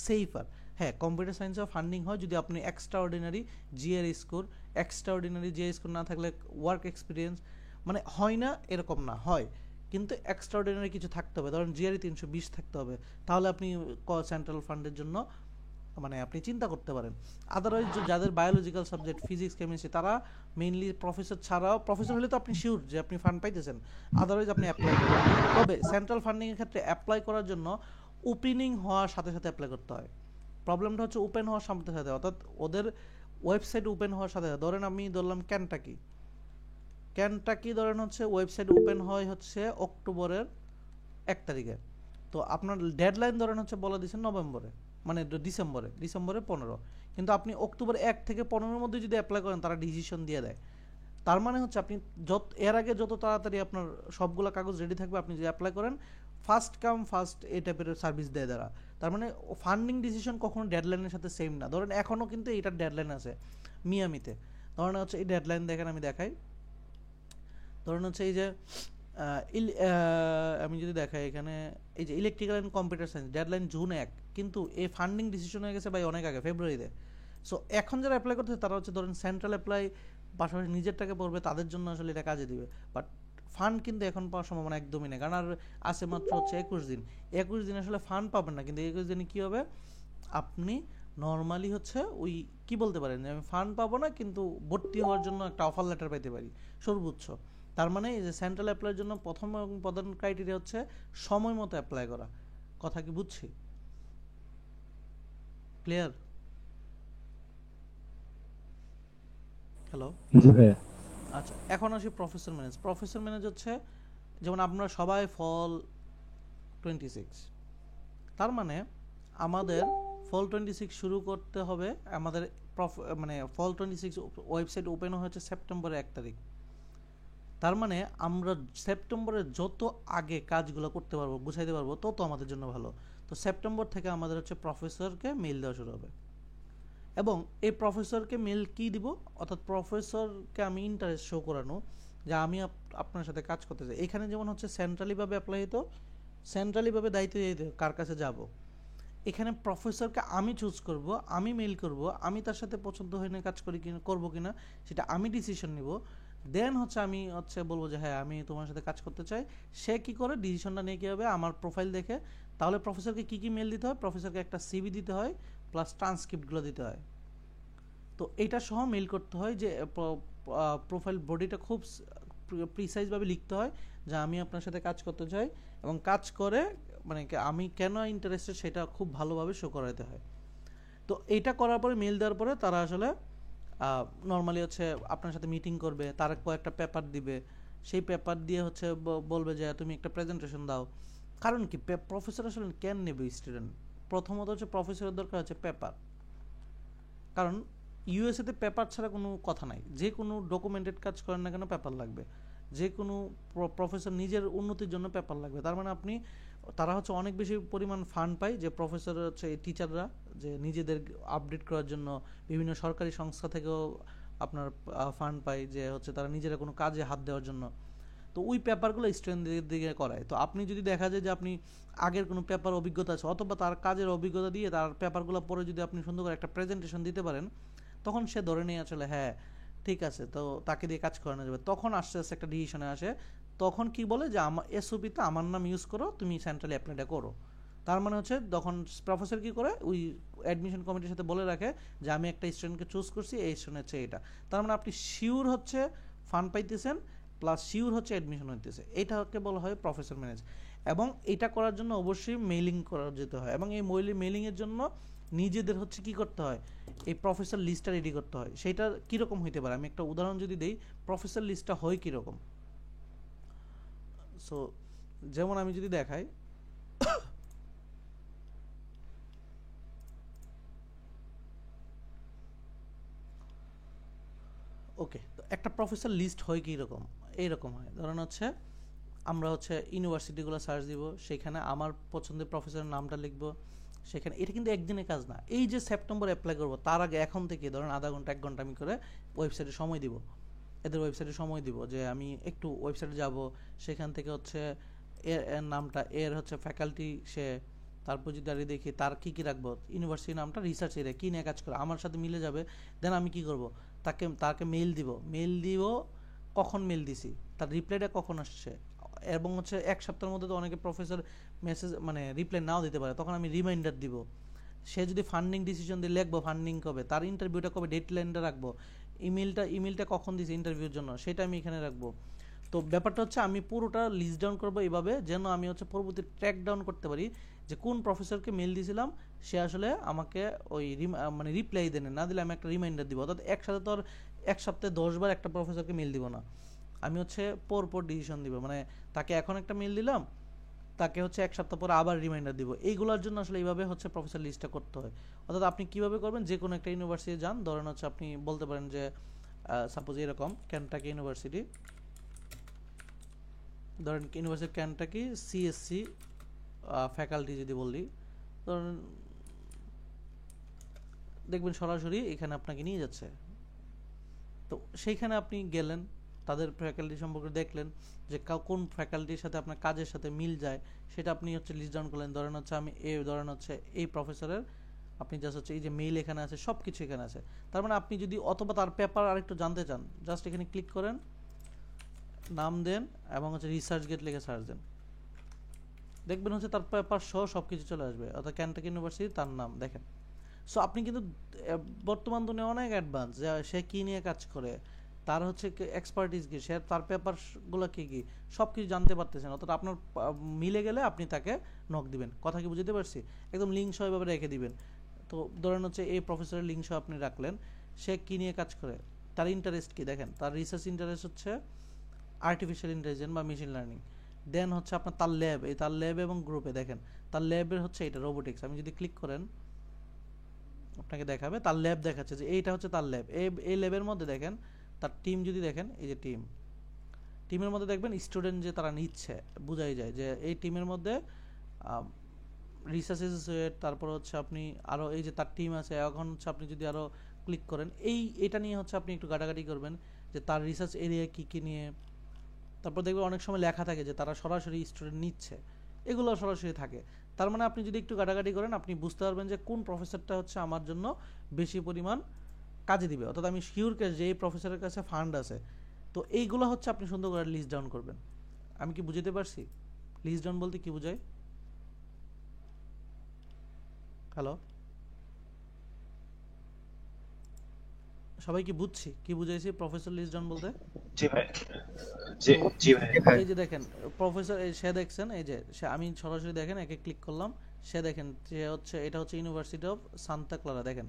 Speaker 1: সেফার। হ্যাঁ, কম্পিউটার সায়েন্সেও ফান্ডিং হয় যদি আপনি extra ordinary GRE score, extra ordinary GRE score না থাকলে ওয়ার্ক এক্সপিরিয়েন্স, মানে হয় না এরকম না, হয়, কিন্তু এক্সট্রা অর্ডিনারি কিছু থাকতে হবে, ধরেন জিআরই 320 থাকতে হবে, তাহলে আপনি সেন্ট্রাল ফান্ডের জন্য মানে আপনি চিন্তা করতে পারেন। আদারওয়াইজ যাদের বায়োলজিক্যাল সাবজেক্ট, ফিজিক্স, কেমিস্ট্রি, তারা মেইনলি প্রফেসর ছাড়াও, প্রফেসর হলে তো আপনি শিওর যে আপনি ফান্ড পাইতেছেন, আদারওয়াইজ আপনি অ্যাপ্লাই করবেন। তবে সেন্ট্রাল ফান্ডিংয়ের ক্ষেত্রে অ্যাপ্লাই করার জন্য ওপেনিং হওয়ার সাথে সাথে অ্যাপ্লাই করতে হয়। প্রবলেমটা হচ্ছে ওপেন হওয়ার সাথে সাথে, অর্থাৎ ওদের ওয়েবসাইট ওপেন হওয়ার সাথে সাথে, ধরেন আমি ধরলাম ক্যানটাকি ধরেন হচ্ছে ওয়েবসাইট ওপেন হয় হচ্ছে অক্টোবরের 1 তারিখে, তো আপনার ডেডলাইন ধরেন হচ্ছে বলে দিয়েছেন নভেম্বরে, মানে ডিসেম্বরে 15, কিন্তু আপনি অক্টোবর 1 থেকে 15-এর মধ্যে যদি অ্যাপ্লাই করেন তারা ডিসিশন দিয়ে দেয়। তার মানে হচ্ছে আপনি এর আগে যত তাড়াতাড়ি আপনার সবগুলো কাগজ রেডি থাকবে, আপনি যদি অ্যাপ্লাই করেন, ফার্স্ট কাম ফার্স্ট এই টাইপের সার্ভিস দেয় তারা। তার মানে ফান্ডিং ডিসিশন কখনো ডেডলাইনের সাথে সেম না। ধরেন এখনও কিন্তু এটার ডেডলাইন আছে মিয়ামিতে, ধরেন হচ্ছে এই ডেডলাইন দেখেন, আমি দেখাই, ধরেন হচ্ছে এই যে আমি যদি দেখাই এখানে, এই যে electrical and computer science deadline June 1, কিন্তু এই ফান্ডিং ডিসিশন হয়ে গেছে ভাই অনেক আগে, ফেব্রুয়ারিতে। সো এখন যারা অ্যাপ্লাই করতেছে তারা হচ্ছে ধরেন সেন্ট্রাল অ্যাপ্লাই পাশাপাশি নিজের টাকা পড়বে, তাদের জন্য আসলে এটা কাজে দিবে, বাট ফান্ড কিন্তু এখন পাওয়ার সম্ভাবনা একদমই নেই, কারণ আর আছে মাত্র হচ্ছে 21 দিন। 21 দিন আসলে ফান্ড পাবেন না, কিন্তু 21 দিনে কী হবে, আপনি নর্মালি হচ্ছে ওই কি বলতে পারেন যে আমি ফান্ড পাবো না, কিন্তু ভর্তি হওয়ার জন্য একটা অফার লেটার পাইতে পারি সর্বোচ্চ। তার মানে এই যে সেন্ট্রাল অ্যাপ্লাইয়ের জন্য প্রথম এবং প্রধান ক্রাইটেরিয়া হচ্ছে সময় মতো অ্যাপ্লাই করা। কথা কি বুঝছি? ক্লিয়ার? হ্যালো,
Speaker 6: জি ভাই।
Speaker 1: আচ্ছা, এখন আসি প্রফেসর ম্যানেজ। প্রফেসর ম্যানেজ হচ্ছে যেমন আপনারা সবাই ফল 26, তার মানে আমাদের ফল 26 শুরু করতে হবে, আমাদের মানে ফল 26 ওয়েবসাইট ওপেন হয়েছে সেপ্টেম্বরের 1 তারিখ। তার মানে আমরা সেপ্টেম্বরের যত আগে কাজগুলো করতে পারবো, গুছাইতে পারবো, তত আমাদের জন্য ভালো। তো সেপ্টেম্বর থেকে আমাদের হচ্ছে প্রফেসরকে মেইল দেওয়া শুরু হবে, এবং এই প্রফেসরকে মেইল কি দিব, অর্থাৎ প্রফেসরকে আমি ইন্টারেস্ট শো করানো যে আমি আপনার সাথে কাজ করতে চাই। এখানে যেমন হচ্ছে সেন্ট্রালিভাবে অ্যাপ্লাই হতো, সেন্ট্রালিভাবে দায়িত্ব দিতে কার কাছে যাব, এখানে প্রফেসরকে আমি চুজ করব, আমি মেইল করব, আমি তার সাথে পছন্দ হয়ে কাজ করি কিনা, করবো কিনা সেটা আমি ডিসিশন নিব। দেন হচ্ছে আমি হচ্ছে বলবো যে হ্যাঁ আমি তোমার সাথে কাজ করতে চাই। সে কি করে ডিসিশনটা নিয়ে কী হবে, আমার প্রোফাইল দেখে। তাহলে প্রফেসরকে কী কী মেল দিতে হয়, প্রফেসরকে একটা সিভি দিতে হয়, প্লাস ট্রান্সক্রিপ্টগুলো দিতে হয়। তো এইটা সহ মেল করতে হয়, যে প্রোফাইল বডিটা খুব প্রিসাইজভাবে লিখতে হয় যে আমি আপনার সাথে কাজ করতে চাই, এবং কাজ করে মানে আমি কেন ইন্টারেস্টেড সেটা খুব ভালোভাবে শো করাতে হয়। তো এইটা করার পরে মেল দেওয়ার পরে তারা আসলে নর্মালি হচ্ছে আপনার সাথে মিটিং করবে, তারা কয়েকটা পেপার দিবে, সেই পেপার দিয়ে হচ্ছে বলবে যে তুমি একটা প্রেজেন্টেশন দাও। কারণ কি প্রফেসর আসলে কেন নেবে স্টুডেন্ট? প্রথমত হচ্ছে প্রফেসরের দরকার হচ্ছে পেপার, কারণ ইউএসএতে পেপার ছাড়া কোনো কথা নাই। যে কোনো ডকুমেন্টেড কাজ করেন না কেন পেপার লাগবে, যে কোনো প্রফেসর নিজের উন্নতির জন্য পেপার লাগবে। তার মানে তারা হচ্ছে অনেক বেশি পরিমাণ ফান্ড পায়, যে প্রফেসর হচ্ছে এই টিচাররা যে নিজেদের আপডেট করার জন্য বিভিন্ন সরকারি সংস্থা থেকেও আপনার ফান্ড পায়, যে হচ্ছে তারা নিজেরা কোনো কাজে হাত দেওয়ার জন্য। তো ওই পেপারগুলো স্টুডেন্টদের দিকে করায়। তো আপনি যদি দেখা যায় যে আপনি আগের কোনো পেপার অভিজ্ঞতা আছে, অথবা তার কাজের অভিজ্ঞতা দিয়ে তার পেপারগুলো পরে যদি আপনি সুন্দর করে একটা প্রেজেন্টেশন দিতে পারেন, তখন সে ধরে নিয়ে আসলে হ্যাঁ ঠিক আছে, তো তাকে দিয়ে কাজ করানো যাবে। তখন আস্তে আস্তে একটা ডিসিশনে আসে। তখন কি বলে যে আমার এসওপিতে আমার নাম ইউজ করো, তুমি সেন্ট্রালি অ্যাপ্লাইটা করো। তার মানে হচ্ছে তখন প্রফেসর কি করে, ওই অ্যাডমিশন কমিটির সাথে বলে রাখে যে আমি একটা স্টুডেন্টকে চুজ করছি, এই স্টুডেন্ট হচ্ছে এটা। তার মানে আপনি শিওর হচ্ছে ফান্ড পাইতেছেন, প্লাস শিওর হচ্ছে অ্যাডমিশন হইতেছে। এটাকে বলা হয় প্রফেসর ম্যানেজ। এবং এটা করার জন্য অবশ্যই মেইলিং করা যেতে হয়, এবং এই মেইলিংয়ের জন্য নিজেদের হচ্ছে কি করতে হয়, এই প্রফেসর লিস্টটা রেডি করতে হয়। সেটা কীরকম হইতে পারে, আমি একটা উদাহরণ যদি দিই, প্রফেসর লিস্টটা হয় কীরকম। সো যেমন আমি যদি দেখাই, ওকে, তো একটা প্রফেসর লিস্ট হয় কীরকম, এইরকম হয়। ধরেন হচ্ছে আমরা হচ্ছে ইউনিভার্সিটিগুলো সার্চ দিব, সেখানে আমার পছন্দের প্রফেসরের নামটা লিখবো সেখানে। এটা কিন্তু একদিনের কাজ না। এই যে সেপ্টেম্বর অ্যাপ্লাই করবো তার আগে এখন থেকে ধরেন আধা ঘন্টা 1 ঘন্টা আমি করে ওয়েবসাইটে সময় দিব, এদের ওয়েবসাইটে সময় দিব, যে আমি একটু ওয়েবসাইটে যাব, সেখান থেকে হচ্ছে এর নামটা, এর হচ্ছে ফ্যাকাল্টি সে, তারপর যদি আর দেখি তার কী কী রাখবো, ইউনিভার্সিটির নামটা, রিসার্চ এরিয়া কী নিয়ে কাজ করে আমার সাথে মিলে যাবে। দেন আমি কি করব, তাকে মেইল দিব, কখন মেইল দিছি, তার রিপ্লাইটা কখন আসছে। এবং হচ্ছে 1 সপ্তাহের মধ্যে তো অনেকে প্রফেসর মেসেজ মানে রিপ্লাই নাও দিতে পারে, তখন আমি রিমাইন্ডার দিব। সে যদি ফান্ডিং ডিসিশন দিয়ে লিখবো ফান্ডিং কবে, তার ইন্টারভিউটা কবে, ডেডলাইনটা রাখবো, ইমেলটা কখন দিয়েছি ইন্টারভিউর জন্য সেটা আমি এখানে রাখবো। তো ব্যাপারটা হচ্ছে আমি পুরোটা লিস্ট ডাউন করবো এইভাবে, যেন আমি হচ্ছে পরবর্তী ট্র্যাক ডাউন করতে পারি যে কোন প্রফেসরকে মেল দিয়েছিলাম, সে আসলে আমাকে ওই মানে রিপ্লাই দেন না দিলে আমি একটা রিমাইন্ডার দিব। অর্থাৎ একসাথে তো আর 1 সপ্তাহে 10 বার একটা প্রফেসরকে মেল দিব না, আমি হচ্ছে পরপর ডিসিশন দিব। মানে তাকে এখন একটা মেল দিলাম, তাকে হচ্ছে 1 সপ্তাহ পরে আবার রিমাইন্ডার দিব। এইগুলোর জন্য আসলে এইভাবে হচ্ছে প্রফেসর লিস্টটা করতে হয়। অর্থাৎ আপনি কীভাবে করবেন, যে কোনো একটা ইউনিভার্সিটি যান, ধরেন হচ্ছে আপনি বলতে পারেন যে সাপোজ এরকম কেনটাকি ইউনিভার্সিটি, ধরেন ইউনিভার্সিটি কেনটাকি সিএসসি ফ্যাকাল্টি যদি বলি, ধরেন দেখবেন সরাসরি এখানে আপনাকে নিয়ে যাচ্ছে। তো সেইখানে আপনি গেলেন, তাদের ফ্যাকাল্টি সম্পর্কে দেখলেন যে কোন ফ্যাকাল্টির সাথে আপনার কাজের সাথে মিল যায়, সেটা আপনি হচ্ছে লিস্ট ডাউন করলেন। ধরেন হচ্ছে আমি ধরেন হচ্ছে এই প্রফেসরের আপনি জাস্ট হচ্ছে এই যে মেইল এখানে আছে, সব কিছু এখানে আছে। তার মানে আপনি যদি অথবা তার পেপার আরেকটু জানতে চান, জাস্ট এখানে ক্লিক করেন, নাম দেন এবং হচ্ছে রিসার্চ গেট লিখে সার্চ দেন, দেখবেন হচ্ছে তার পেপার সহ সব কিছু চলে আসবে। অর্থাৎ কেনটাকি ইউনিভার্সিটি তার নাম দেখেন। সো আপনি কিন্তু বর্তমান দুনিয়া অনেক অ্যাডভান্স, যে সে কী নিয়ে কাজ করে, তার হচ্ছে এক্সপার্টিস কী, সে তার পেপারগুলো কী কী সব কিছু জানতে পারতেছেন। অর্থাৎ আপনার মিলে গেলে আপনি তাকে নক দিবেন। কথা কি বুঝতে পারছি? একদম লিঙ্ক সহ এভাবে রেখে দিবেন। তো ধরেন হচ্ছে এই প্রফেসরের লিঙ্ক সহ আপনি রাখলেন, সে কী নিয়ে কাজ করে, তার ইন্টারেস্ট কী দেখেন, তার রিসার্চ ইন্টারেস্ট হচ্ছে আর্টিফিশিয়াল ইন্টেলিজেন্স বা মেশিন লার্নিং। দেন হচ্ছে আপনার তার ল্যাব, এই তার ল্যাব এবং গ্রুপে দেখেন তার ল্যাবের হচ্ছে এটা রোবোটিক্স। আমি যদি ক্লিক করেন আপনাকে দেখাবে তার ল্যাব দেখাচ্ছে যে এইটা হচ্ছে তার ল্যাব। এই ল্যাবের মধ্যে দেখেন তার টিম যদি দেখেন, এই যে টিমের মধ্যে দেখবেন স্টুডেন্ট যে তারা নিচ্ছে, বোঝাই যায় যে এই টিমের মধ্যে রিসার্চ অ্যাসোসিয়েট, তারপর হচ্ছে আপনি আরও এই যে তার টিম আছে। এখন হচ্ছে আপনি যদি আরও ক্লিক করেন, এটা নিয়ে হচ্ছে আপনি একটু ঘাটাঘাটি করবেন যে তার রিসার্চ এরিয়া কী কী নিয়ে। তারপর দেখবেন অনেক সময় লেখা থাকে যে তারা সরাসরি স্টুডেন্ট নিচ্ছে, এগুলো সরাসরি থাকে। তার মানে আপনি যদি একটু ঘাটাঘাটি করেন, আপনি বুঝতে পারবেন যে কোন প্রফেসরটা হচ্ছে আমার জন্য বেশি পরিমাণ কাজে দিবে। অর্থাৎ আমি শিওর যে এই প্রফেসরের কাছে ফান্ড আছে। তো এইগুলো হচ্ছে আপনি সুন্দর করে লিস্ট ডাউন করবেন। আমি কি বুঝতে পারছি? লিস্ট ডাউন বলতে কি বোঝায়? হ্যালো, সবাই কি বুঝছি কি বুঝাইছি প্রফেসর লিস্ট ডাউন বলতে?
Speaker 6: जी भाई जी जी भाई
Speaker 1: এই যে দেখেন প্রফেসর সে দেখছেন, এই যে সে, আমি সরাসরি দেখেন একে ক্লিক করলাম, সে দেখেন সে হচ্ছে, এটা হচ্ছে ইউনিভার্সিটি অফ সান্তা ক্লারা। দেখেন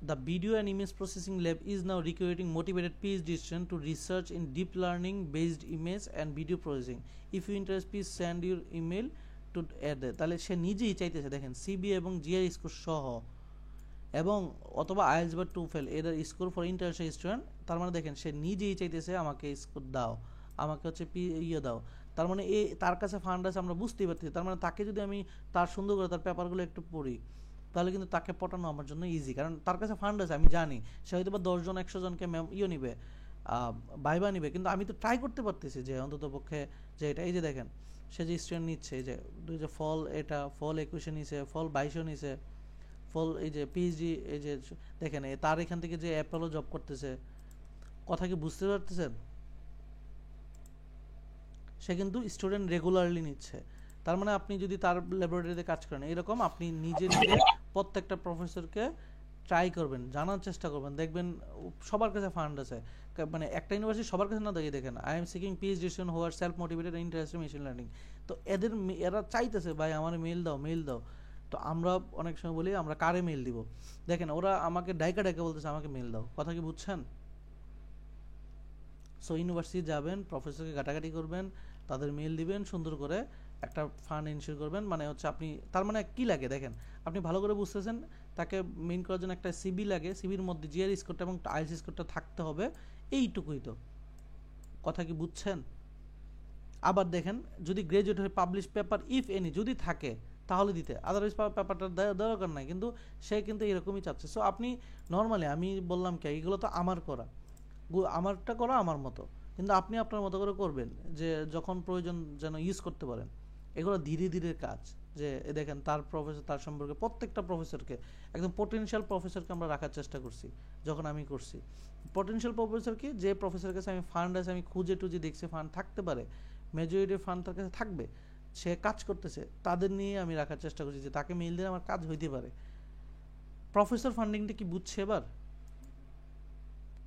Speaker 1: the video and image processing lab is now recruiting motivated PhD students to research in deep learning based image and video processing. If you interest, please send your email to add. তাহলে সে নিজেই চাইতেছে, দেখেন CB এবং GR score সহ, এবং অথবা IELTS বা TOEFL এদের স্কোর ফর ইন্টারন্যাশনাল স্টুডেন্ট। তার মানে দেখেন সে নিজেই চাইতেছে আমাকে স্কোর দাও, আমাকে হচ্ছে দাও। তার মানে তার কাছে ফান্ড আছে, আমরা বুঝতেই পারতেছি। তার মানে তাকে যদি আমি তার সুন্দর করে তার পেপারগুলো একটু পড়ি, তাহলে কিন্তু তাকে পটানো আমার জন্য ইজি, কারণ তার কাছে ফান্ড আছে, আমি জানি সে হয়তো বা 10 জন 100 জনকে নিবে, ভাইবা নিবে, কিন্তু আমি তো ট্রাই করতে পারতেছি যে অন্তত পক্ষে যে এটা, এই যে দেখেন সে যে স্টুডেন্ট নিচ্ছে, এই যে ফল, এটা ফল 21 নিছে, ফল 22 নিছে, ফল এই যে পিএইচডি, এই যে দেখেন তার এখান থেকে যে অ্যাপেলও জব করতেছে। কথা কি বুঝতে পারতেছেন? সে কিন্তু স্টুডেন্ট রেগুলারলি নিচ্ছে। তার মানে আপনি যদি তার ল্যাবরেটরিতে কাজ করেন, এরকম আপনি নিজে নিজে প্রত্যেকটা প্রফেসরকে ট্রাই করবেন, জানার চেষ্টা করবেন, দেখবেন সবার কাছে ফান্ড আছে। মানে একটা ইউনিভার্সিটি সবার কাছে না দেখে, দেখেন I am seeking PhD student who are self motivated and interested in machine learning. তো এরা চাইতেছে ভাই আমার মেইল দাও। তো আমরা অনেক সময় বলি আমরা কারে মেইল দিব, দেখেন ওরা আমাকে ডাইকা বলতেছে আমাকে মেইল দাও। কথা কি বুঝছেন? সো ইউনিভার্সিটি যাবেন, প্রফেসরকে ঘাটাঘাটি করবেন, তাদের মেইল দিবেন, সুন্দর করে একটা ফান্ড ইনশিওর করবেন। মানে হচ্ছে আপনি, তার মানে কি লাগে দেখেন, আপনি ভালো করে বুঝতেছেন, তাকে মেইন করার জন্য একটা সিবি লাগে, সিবির মধ্যে জিআর স্কোরটা এবং আইএলটিএস স্কোরটা থাকতে হবে, এইটুকুই তো। কথা কি বুঝছেন? আবার দেখেন যদি গ্রাজুয়েট হয়ে পাবলিশ পেপার ইফ এনি যদি থাকে তাহলে দিতে, আদারওয়াইজ পেপারটা দরকার নাই, কিন্তু সে কিন্তু এরকমই চাচ্ছে। সো আপনি নর্মালি, আমি বললাম কি এগুলো তো আমারটা করা আমার মতো, কিন্তু আপনি আপনার মতো করে করবেন, যে যখন প্রয়োজন যেন ইউজ করতে পারেন। এগুলো ধীরে ধীরে কাজ। যে দেখেন তার প্রফেসর, তার সম্পর্কে প্রত্যেকটা প্রফেসরকে, একদম পোটেনশিয়াল প্রফেসরকে আমরা রাখার চেষ্টা করছি। যখন আমি করছি পোটেনশিয়াল প্রফেসর কি, যে প্রফেসরের কাছে আমি ফান্ড আছে, আমি খুঁজে টুজে দেখছি ফান্ড থাকতে পারে, মেজরিটি ফান্ড তার কাছে থাকবে, সে কাজ করতেছে, তাদের নিয়ে আমি রাখার চেষ্টা করছি, যে তাকে মেইল দিলে আমার কাজ হইতে পারে। প্রফেসর ফান্ডিংটা কি বুঝছে এবার?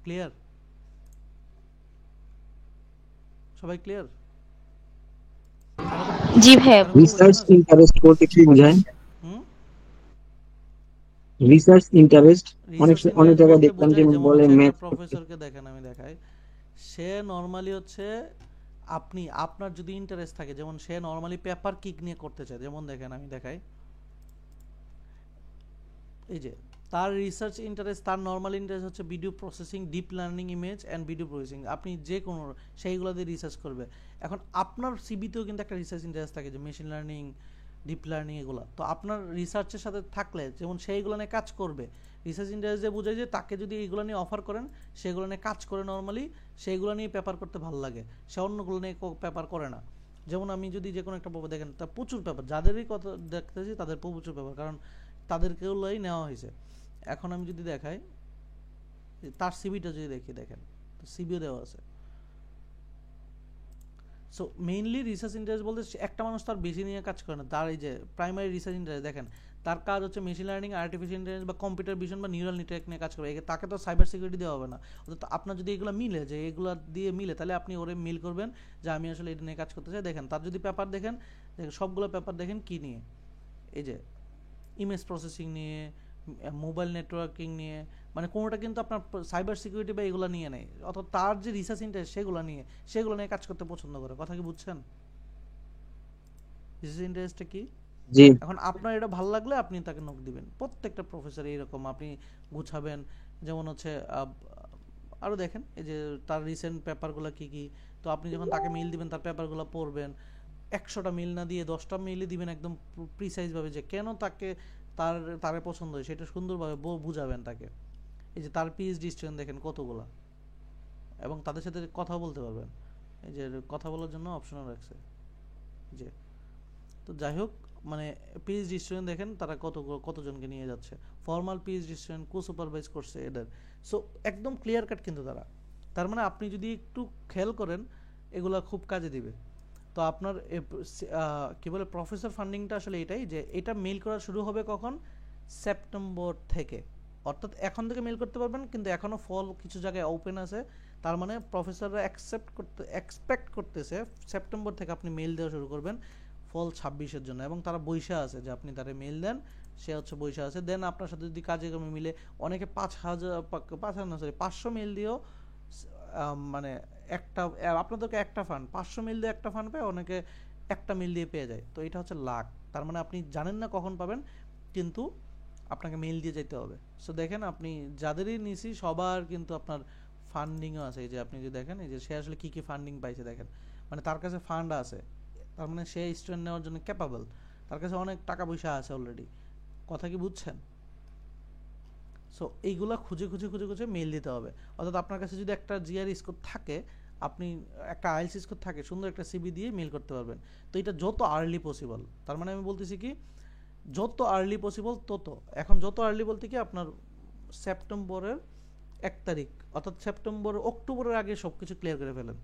Speaker 1: ক্লিয়ার? সবাই ক্লিয়ার?
Speaker 5: জি ভাইয়া।
Speaker 7: রিসার্চ ইন্টারেস্ট বলতে কি বোঝায়? রিসার্চ ইন্টারেস্ট অনেক জায়গায় দেখলাম যে বলে ম্যাথ
Speaker 1: প্রফেসরকে দেখেন, আমি দেখাই, সে নরমালি হচ্ছে আপনার যদি ইন্টারেস্ট থাকে, যেমন সে নরমালি পেপার কিক নিয়ে করতে চায়, যেমন দেখেন আমি দেখাই, এই যে তার রিসার্চ ইন্টারেস্ট, তার নরমাল ইন্টারেস্ট হচ্ছে video processing, deep learning image and video processing. আপনি যে কোনো সেইগুলো দিয়ে রিসার্চ করবে। এখন আপনার সিবিতেও কিন্তু একটা রিসার্চ ইন্টারেস্ট থাকে, যে মেশিন লার্নিং, ডিপ লার্নিং, এগুলো তো আপনার রিসার্চের সাথে থাকলে যেমন সেইগুলো নিয়ে কাজ করবে। রিসার্চ ইন্টারেস্ট যে বোঝায় যে তাকে যদি এইগুলো নিয়ে অফার করেন, সেগুলো নিয়ে কাজ করে নর্মালি, সেইগুলো নিয়ে পেপার করতে ভালো লাগে, সে অন্যগুলো নিয়ে পেপার করে না। যেমন আমি যদি যে কোনো একটা পেপার দেখেন, তা প্রচুর পেপার, যাদেরই কথা দেখতেছি তাদের প্রচুর পেপার, কারণ তাদেরকেগুলোই নেওয়া হয়েছে। এখন আমি যদি দেখাই তার সিবিটা যদি দেখেন, সিবিও দেওয়া আছে। সো মেইনলি রিসার্চ ইন্টারেস্ট বলতে একটা মানুষ তার বেশি নিয়ে কাজ করে না, তার এই যে প্রাইমারি রিসার্চ ইন্টারেস্ট দেখেন, তার কাজ হচ্ছে মেশিন লার্নিং, আর্টিফিশিয়াল ইন্টেলিজেন্স বা কম্পিউটার ভিশন বা নিউরাল নেটওয়ার্ক নিয়ে কাজ করবে। তাকে তো সাইবার সিকিউরিটি দেওয়া হবে না। অর্থাৎ আপনার যদি এগুলো মিলে, যে এগুলো দিয়ে মিলে, তাহলে আপনি ওরে মেল করবেন যে আমি আসলে এটা নিয়ে কাজ করতে চাই। দেখেন তার যদি পেপার দেখেন, সবগুলো পেপার দেখেন কি নিয়ে, এই যে ইমেজ প্রসেসিং নিয়ে, মোবাইল নেটওয়ার্কিং নিয়ে, মানে কোনোটা কিন্তু আপনার সাইবার সিকিউরিটি বা এগুলো নিয়ে নেই। অর্থাৎ তার যে রিসার্চ ইন্টারেস্ট সেগুলো নিয়ে কাজ করতে পছন্দ করে। কথা কি বুঝছেন? রিসার্চ ইন্টারেস্টটা কি?
Speaker 7: জি।
Speaker 1: এখন আপনার এটা ভালো লাগলে আপনি তাকে নক দিবেন। প্রত্যেকটা প্রফেসর এইরকম আপনি গুছাবেন। যেমন হচ্ছে আরও দেখেন এই যে তার রিসেন্ট পেপারগুলো কি কি, তো আপনি যখন তাকে মেইল দিবেন তার পেপারগুলো পড়বেন। 100টা মেইল না দিয়ে 10টা মেইলই দিবেন, একদম প্রিসাইজভাবে, যে কেন তারে পছন্দ হয় সেটা সুন্দরভাবে বুঝাবেন তাকে। এই যে তার পিএইচডি স্টুডেন্ট দেখেন কতগুলা, এবং তাদের সাথে কথা বলতে পারবেন, এই যে কথা বলার জন্য অপশনও রাখছে। যে তো যাই হোক, মানে পিএইচডি স্টুডেন্ট দেখেন তারা কতজনকে নিয়ে যাচ্ছে, ফর্মাল পিএইচডি স্টুডেন্ট সুপারভাইজ করছে এদের। সো একদম ক্লিয়ার কাট কিন্তু তার মানে আপনি যদি একটু খেয়াল করেন এগুলা খুব কাজে দিবে। তো আপনার কি বলে প্রফেসর ফান্ডিংটা আসলে এটাই, যে এটা মেইল করা শুরু হবে কখন? সেপ্টেম্বর থেকে, অর্থাৎ এখন থেকে মেল করতে পারবেন, কিন্তু এখনো ফল কিছু জায়গায় ওপেন আছে। তার মানে প্রফেসররা এক্সপেক্ট করতেছে সেপ্টেম্বর থেকে আপনি মেল দেওয়া শুরু করবেন ফল 26-এর জন্য, এবং তারা বইসা আছে যে আপনি তারে মেল দেন, সে হচ্ছে বইসা আছে। দেন আপনার সাথে যদি কাজে কর্মে মিলে, অনেকে 5,000 না সরি 500 মেল দিয়েও মানে একটা আপনাদেরকে একটা ফান্ড 500 মিল দিয়ে একটা ফান্ড পায়, অনেকে একটা মিল দিয়ে পেয়ে যায়। তো এটা হচ্ছে লাক। তার মানে আপনি জানেন না কখন পাবেন, কিন্তু আপনাকে মেল দিয়ে যেতে হবে। সো দেখেন আপনি যাদেরই নিছি সবার কিন্তু আপনার ফান্ডিংও আছে। এই যে আপনি যদি দেখেন এই যে সে আসলে কী কী ফান্ডিং পাইছে দেখেন, মানে তার কাছে ফান্ড আছে, তার মানে সে স্টুডেন্ট নেওয়ার জন্য ক্যাপাবল, তার কাছে অনেক টাকা পয়সা আছে অলরেডি। কথা কি বুঝছেন? সো এইগুলা খুঁজে খুঁজে খুঁজে খুঁজে মেল দিতে হবে। অর্থাৎ আপনার কাছে যদি একটা জিআর স্কোর থাকে, আপনি একটা আইএলস স্কোর থাকে, সুন্দর একটা সিবি দিয়ে মেল করতে পারবেন। তো এটা যত আর্লি পসিবল, তার মানে আমি বলতেছি কি যত আর্লি পসিবল তত। এখন যত আর্লি বলতে কি আপনার সেপ্টেম্বরের 1 তারিখ, অর্থাৎ অক্টোবরের আগে সবকিছু ক্লিয়ার করে ফেলেন।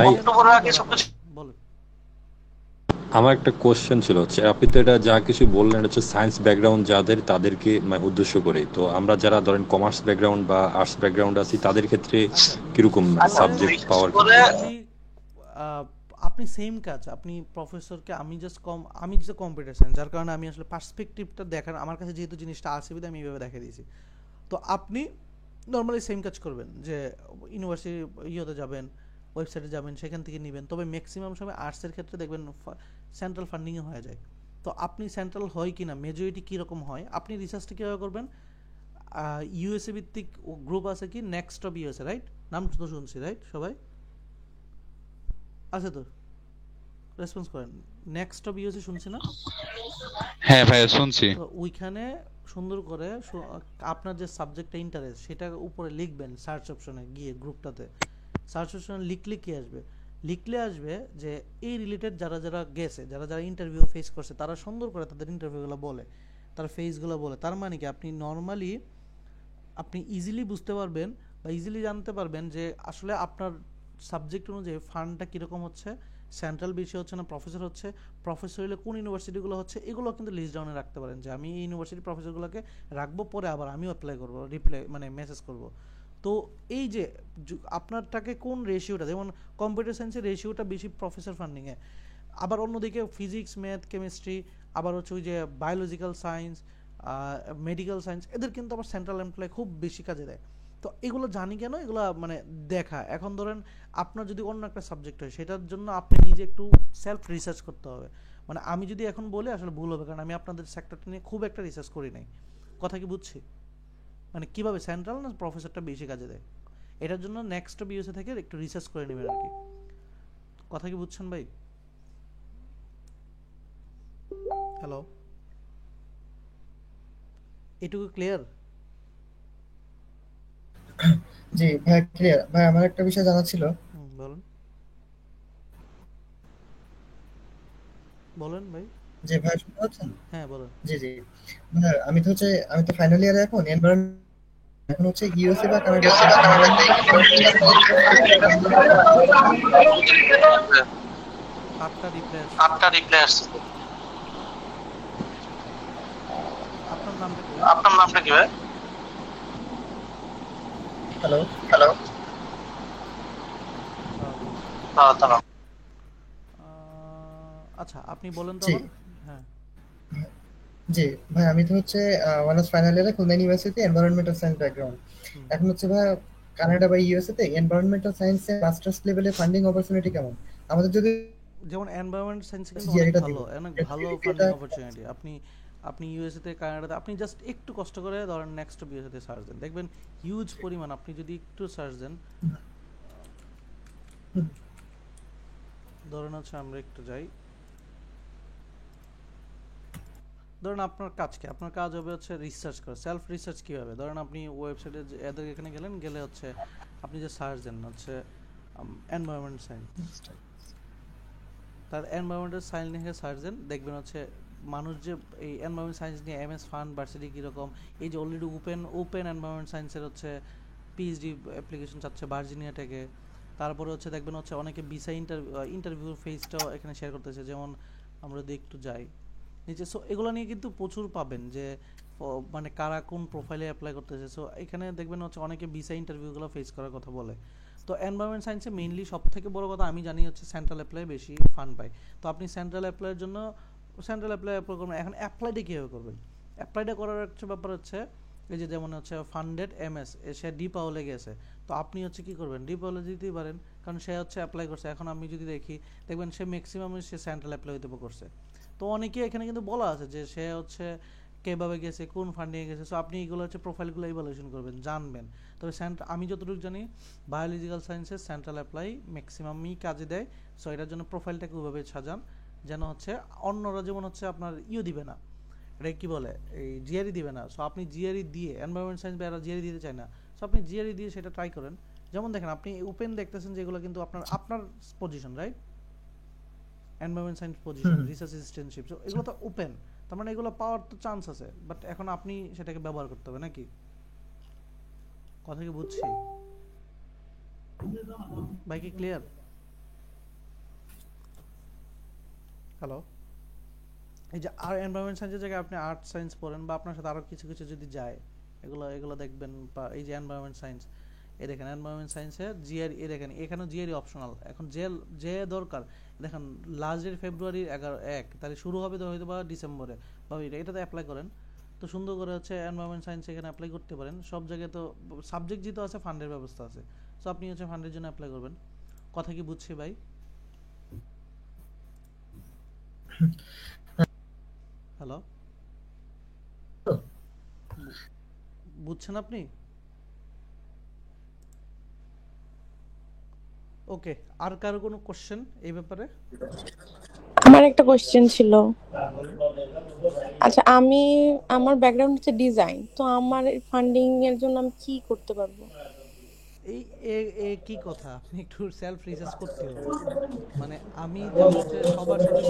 Speaker 1: অক্টোবরের আগে সবকিছু বলেন।
Speaker 8: আমার একটা কোশ্চেন ছিল হচ্ছে, আপনি তো এটা যা কিছু বললেন হচ্ছে সায়েন্স ব্যাকগ্রাউন্ড যাদের তাদেরকে উদ্দেশ্য করে, তো আমরা যারা ধরেন কমার্স ব্যাকগ্রাউন্ড বা আর্টস ব্যাকগ্রাউন্ড আছি তাদের ক্ষেত্রে কিরকম সাবজেক্ট পাওয়ার?
Speaker 1: আপনি সেম কাজ, আপনি প্রফেসরকে আমি যে কম্পিউটার সায়েন্স, যার কারণে আমি আসলে পার্সপেক্টিভটা দেখার আমার কাছে যেহেতু জিনিসটা আছে বিধে আমি এইভাবে দেখিয়ে দিয়েছি। তো আপনি নর্মালি সেম কাজ করবেন, যে ইউনিভার্সিটি ইয়েতে যাবেন, ওয়েবসাইটে যাবেন, সেখান থেকে নেবেন। তবে ম্যাক্সিমাম সময় আর্টসের ক্ষেত্রে দেখবেন সেন্ট্রাল ফান্ডিংয়ে হয়ে যায়। তো আপনি সেন্ট্রাল হয় কি না, মেজরিটি কীরকম হয়, আপনি রিসার্চটা কীভাবে করবেন? ইউএসএ ভিত্তিক গ্রুপ আছে কি, নেক্সট অফ ইউএসএ, রাইট? নাম তো শুনছি, রাইট? সবাই আছে তো? রেসপন্স করেন। নেক্সট অফ ইউএসএ শুনছি না?
Speaker 9: হ্যাঁ ভাইয়া শুনছি।
Speaker 1: তো ওইখানে সুন্দর করে আপনার যে সাবজেক্টটা ইন্টারেস্ট সেটা উপরে লিখবেন, সার্চ অপশনে গিয়ে গ্রুপটাতে সার্চ অপশনে লিখলে কি আসবে? লিখলে আসবে যে এই রিলেটেড যারা যারা গেছে, যারা যারা ইন্টারভিউ ফেস করছে, তারা সুন্দর করে তাদের ইন্টারভিউগুলো বলে, তার ফেসগুলো বলে। তার মানে কি আপনি নর্মালি আপনি ইজিলি বুঝতে পারবেন বা ইজিলি জানতে পারবেন যে আসলে আপনার সাবজেক্ট অনুযায়ী ফান্ডটা কীরকম হচ্ছে, সেন্ট্রাল বেশি হচ্ছে না প্রফেসর হচ্ছে, প্রফেসর হলে কোন ইউনিভার্সিটিগুলো হচ্ছে, এগুলো কিন্তু লিস্ট ডাউনে রাখতে পারেন যে আমি এই ইউনিভার্সিটি প্রফেসরগুলোকে রাখবো, পরে আবার আমিও অ্যাপ্লাই করবো, মেসেজ করব। তো এই যে আপনারটাকে কোন রেশিওটা, যেমন কম্পিউটার সায়েন্সের রেশিওটা বেশি প্রফেসর ফান্ডিংয়ে, আবার অন্যদিকে ফিজিক্স, ম্যাথ, কেমিস্ট্রি, আবার হচ্ছে ওই যে বায়োলজিক্যাল সায়েন্স, মেডিকেল সায়েন্স, এদের কিন্তু আবার সেন্ট্রাল এমপ্লয় খুব বেশি কাজে দেয়। তো এগুলো জানি কেন, এগুলো মানে দেখা। এখন ধরেন আপনার যদি অন্য একটা সাবজেক্ট হয়, সেটার জন্য আপনি নিজে একটু সেলফ রিসার্চ করতে হবে। মানে আমি যদি এখন বলি আসলে ভুল হবে, কারণ আমি আপনাদের সেক্টরটা নিয়ে খুব একটা রিসার্চ করি নাই। কথা কি বুঝছি? মানে কিভাবে সেন্ট্রাল না প্রফেসরটা বেশি কাজে দেয়, এটার জন্য নেক্সট বিএসএ থেকে একটু রিসার্চ করে নেবেন আর কি। কথা কি বুঝছেন ভাই? হ্যালো, এটুকু ক্লিয়ার?
Speaker 3: জি ভাই ক্লিয়ার। ভাই আমার একটা বিষয় জানা ছিল।
Speaker 1: বলেন বলেন ভাই।
Speaker 3: জি ভাই শুনতে পাচ্ছেন?
Speaker 1: হ্যাঁ বলেন।
Speaker 3: জি জি ভাই, আমি তো ফাইনাল ইয়ারে এখন এনভায়রনমেন্ট, এখন হচ্ছে ইউএসএ বা কানাডা।
Speaker 1: আপনার রিপ্লাই আসছে। আপনার নামটা কি ভাই?
Speaker 3: হ্যালো।
Speaker 1: আচ্ছা আপনি বলেন তো
Speaker 3: জি
Speaker 1: আবার। হ্যাঁ
Speaker 3: জি ভাই, আমি তো হচ্ছে অনার্স ফাইনাল ইয়ারে Khulna university environmental science background. এখন হচ্ছে ভাই কানাডা বা ইউএসএ তে এনভায়রনমেন্টাল সায়েন্সে মাস্টার্স লেভেলে ফান্ডিং অপরচুনিটি কেমন? আমাদের যদি
Speaker 1: যেমন এনভায়রনমেন্ট সায়েন্স কিন্তু
Speaker 3: জিআর
Speaker 1: অনেক
Speaker 3: এটা
Speaker 1: ভালো,
Speaker 3: দিব
Speaker 1: অনেক ভালো ফান্ডিং অপরচুনিটি। আপনি ইউএসএ তে, কানাডাতে আপনি জাস্ট একটু কষ্ট করে ধরেন নেক্সট বিএসএ তে সার্চ দেন, দেখবেন হিউজ পরিমাণ। আপনি যদি একটু সার্চ দেন, ধরেন হচ্ছে আমরা একটু যাই, ধরেন আপনার কাজ কি, আপনার কাজ হবে হচ্ছে রিসার্চ করা, সেলফ রিসার্চ কীভাবে। ধরেন আপনি ওয়েবসাইটে এদের এখানে গেলে হচ্ছে আপনি যে সার্চ দেন হচ্ছে এনভায়রনমেন্ট সায়েন্স, তার এনভায়রনমেন্টাল সায়েন্স নিয়ে সার্চ দেন, দেখবেন হচ্ছে মানুষ যে এই এনভায়রনমেন্ট সায়েন্স নিয়ে এমএস ফান্ড ভার্সিটি কীরকম, এই যে অলরেডি ওপেন এনভায়রনমেন্ট সায়েন্সের হচ্ছে পিএইচডি অ্যাপ্লিকেশন চাচ্ছে ভার্জিনিয়া থেকে। তারপরে হচ্ছে দেখবেন হচ্ছে অনেকে ভিসা ইন্টারভিউ ফেজটাও এখানে শেয়ার করতেছে। যেমন আমরা যদি একটু যাই, নিচে। সো এগুলো নিয়ে কিন্তু প্রচুর পাবেন যে মানে কারা কোন প্রোফাইলে অ্যাপ্লাই করতেছে। সো এখানে দেখবেন হচ্ছে অনেকে ভিসা ইন্টারভিউগুলো ফেস করার কথা বলে। তো এনভায়রনমেন্ট সায়েন্সে মেইনলি সব থেকে বড় কথা আমি জানি হচ্ছে সেন্ট্রাল অ্যাপ্লাই বেশি ফান পায়। তো আপনি সেন্ট্রাল অ্যাপ্লাইয়ের জন্য সেন্ট্রাল অ্যাপ্লাই করবেন। এখন অ্যাপ্লাইটা কীভাবে করবেন? অ্যাপ্লাইটা করার একটা ব্যাপার হচ্ছে এই যে যেমন হচ্ছে ফান্ডেড এমএস সে ডি পাওলে গেছে, তো আপনি হচ্ছে কী করবেন, ডি পাওলে দিতেই পারেন, কারণ সে হচ্ছে অ্যাপ্লাই করছে। এখন আমি যদি দেখি দেখবেন সে ম্যাক্সিমাম সে সেন্ট্রাল অ্যাপ্লাই হইতে করছে। তো অনেকে এখানে কিন্তু বলা আছে যে সে হচ্ছে কীভাবে গেছে, কোন ফান্ডিংয়ে গেছে। সো আপনি এগুলো হচ্ছে প্রোফাইলগুলো ইভ্যালুয়েশন করবেন, জানবেন। তবে আমি যতটুকু জানি বায়োলজিক্যাল সায়েন্সের সেন্ট্রাল অ্যাপ্লাই ম্যাক্সিমামই কাজে দেয়। সো এটার জন্য প্রোফাইলটাকে ওইভাবে সাজান যেন হচ্ছে অন্যরা যেমন হচ্ছে আপনার দিবে না, এটা কী বলে এই জিআরই দিবে না। সো আপনি জিআরই দিয়ে এনভায়রনমেন্ট সায়েন্স বা এরা জিআরই দিতে চায় না, সো আপনি জিআরই দিয়ে সেটা ট্রাই করেন। যেমন দেখেন আপনি ওপেন দেখতেছেন যেগুলো কিন্তু আপনার position, right? Environment science position, research assistantship, so এগুলো তো ওপেন, তার মানে এগুলো পাওয়ার তো চান্স আছে। বাট এখন আপনি সেটাকে ব্যবহার করতে হবে নাকি? কথা কি বুঝছি ভাই? কি ক্লিয়ার? হ্যালো, এই যে আর এনভায়রনমেন্ট সায়েন্সের জায়গায় আপনি আর্ট সায়েন্স পড়েন বা আপনার সাথে আরও কিছু কিছু যদি যায়, এগুলো দেখবেন। বা এই যে এনভায়রনমেন্ট সায়েন্স, এই দেখেন এনভায়রনমেন্ট সায়েন্সে জিআরই, এই দেখেন এখানেও জিআরই অপশনাল। এখন যে দরকার দেখেন লাস্ট ডেট ফেব্রুয়ারি 1 তাহলে শুরু হবে তো হয়তো বা ডিসেম্বরে বা এটাতে অ্যাপ্লাই করেন। তো সুন্দর করে হচ্ছে এনভায়রনমেন্ট সায়েন্স এখানে অ্যাপ্লাই করতে পারেন। সব জায়গায় তো সাবজেক্ট যেহেতু আছে ফান্ডের ব্যবস্থা আছে, সো আপনি হচ্ছে ফান্ডের জন্য অ্যাপ্লাই করবেন। কথা কি বুঝছি ভাই? হ্যালো, বুঝছেন আপনি? ওকে, আর কারো কোনো কোশ্চেন এই ব্যাপারে?
Speaker 5: আমার একটা কোশ্চেন ছিল।
Speaker 1: বলুন।
Speaker 5: আচ্ছা, আমার ব্যাকগ্রাউন্ড হচ্ছে ডিজাইন, তো আমার ফান্ডিং এর জন্য আমি কি করতে পারবো?
Speaker 1: এই কি কথা, আপনি একটু সেলফ রিসার্চ করতে হবে। মানে আমি যেমন হচ্ছে সবার সাথে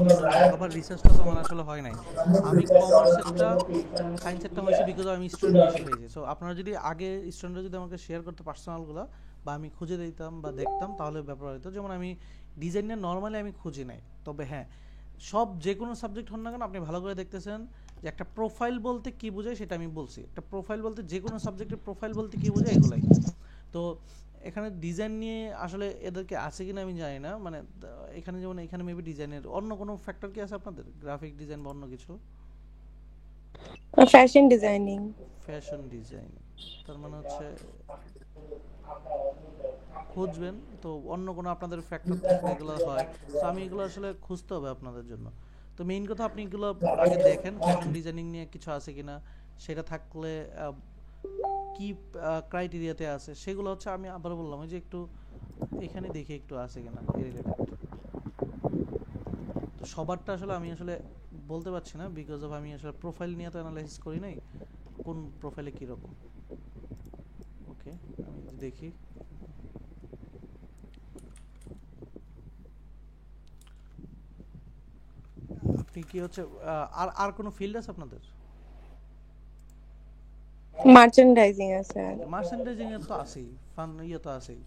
Speaker 1: সবার রিসার্চটা তো আমার আসলে হয় নাই। আমি কমার্সেরটা সায়েন্সেরটা হয়েছে বিকজ আমি স্টুডেন্ট বেশি পেয়েছি। সো আপনারা যদি আগে স্টুডেন্টরা যদি আমাকে শেয়ার করতে পার্সোনালগুলো বা আমি খুঁজে দিতাম বা দেখতাম তাহলে ব্যাপার হতো। যেমন আমি ডিজাইনের নর্মালি আমি খুঁজি নাই, তবে হ্যাঁ যে কোনো সাবজেক্ট হন না কেন আপনি ভালো করে দেখতেছেন যে একটা প্রোফাইল বলতে কি বোঝায় সেটা আমি বলছি। একটা প্রোফাইল বলতে যে কোনো সাবজেক্টের প্রোফাইল বলতে কি বোঝায় এগুলাই। তো এখানে ডিজাইন নিয়ে আসলে এদেরকে আছে কিনা আমি জানি না। মানে এখানে যেমন এখানে মেবি ডিজাইনের অন্য কোনো ফ্যাক্টর কি আছে আপনাদের, গ্রাফিক ডিজাইন বা অন্য কিছু?
Speaker 5: Fashion designing.
Speaker 1: ফ্যাশন ডিজাইন, তার মানে হচ্ছে খুঁজবেন তো অন্য কোনো আপনাদের ফ্যাক্টর থাকলে এগুলো হয়। তো আমি এগুলো আসলে খুঁজতে হবে আপনাদের জন্য। তো মেইন কথা আপনি এগুলো আগে দেখেন ফ্যাশন ডিজাইনিং নিয়ে কিছু আছে কিনা, সেটা থাকলে কি ক্রাইটেরিয়াতে আছে সেগুলো হচ্ছে আমি আবার বললাম ওই যে একটু এখানে দেখি একটু আছে কিনা এই রিলেটেড। তো সবারটা আসলে আমি আসলে বলতে পারছি না বিকজ অফ আমি আসলে প্রোফাইল নিয়ে তো অ্যানালাইসিস করি নাই কোন প্রোফাইলে কীরকম। ওকে, আমি দেখি। আপনি কি হচ্ছে আর কোনো ফিল্ড আছে আপনাদের?
Speaker 5: মার্চেন্ডাইজিং আছে।
Speaker 1: মার্চেন্ডাইজিং এর তো আছেই, ফান তো আছেই।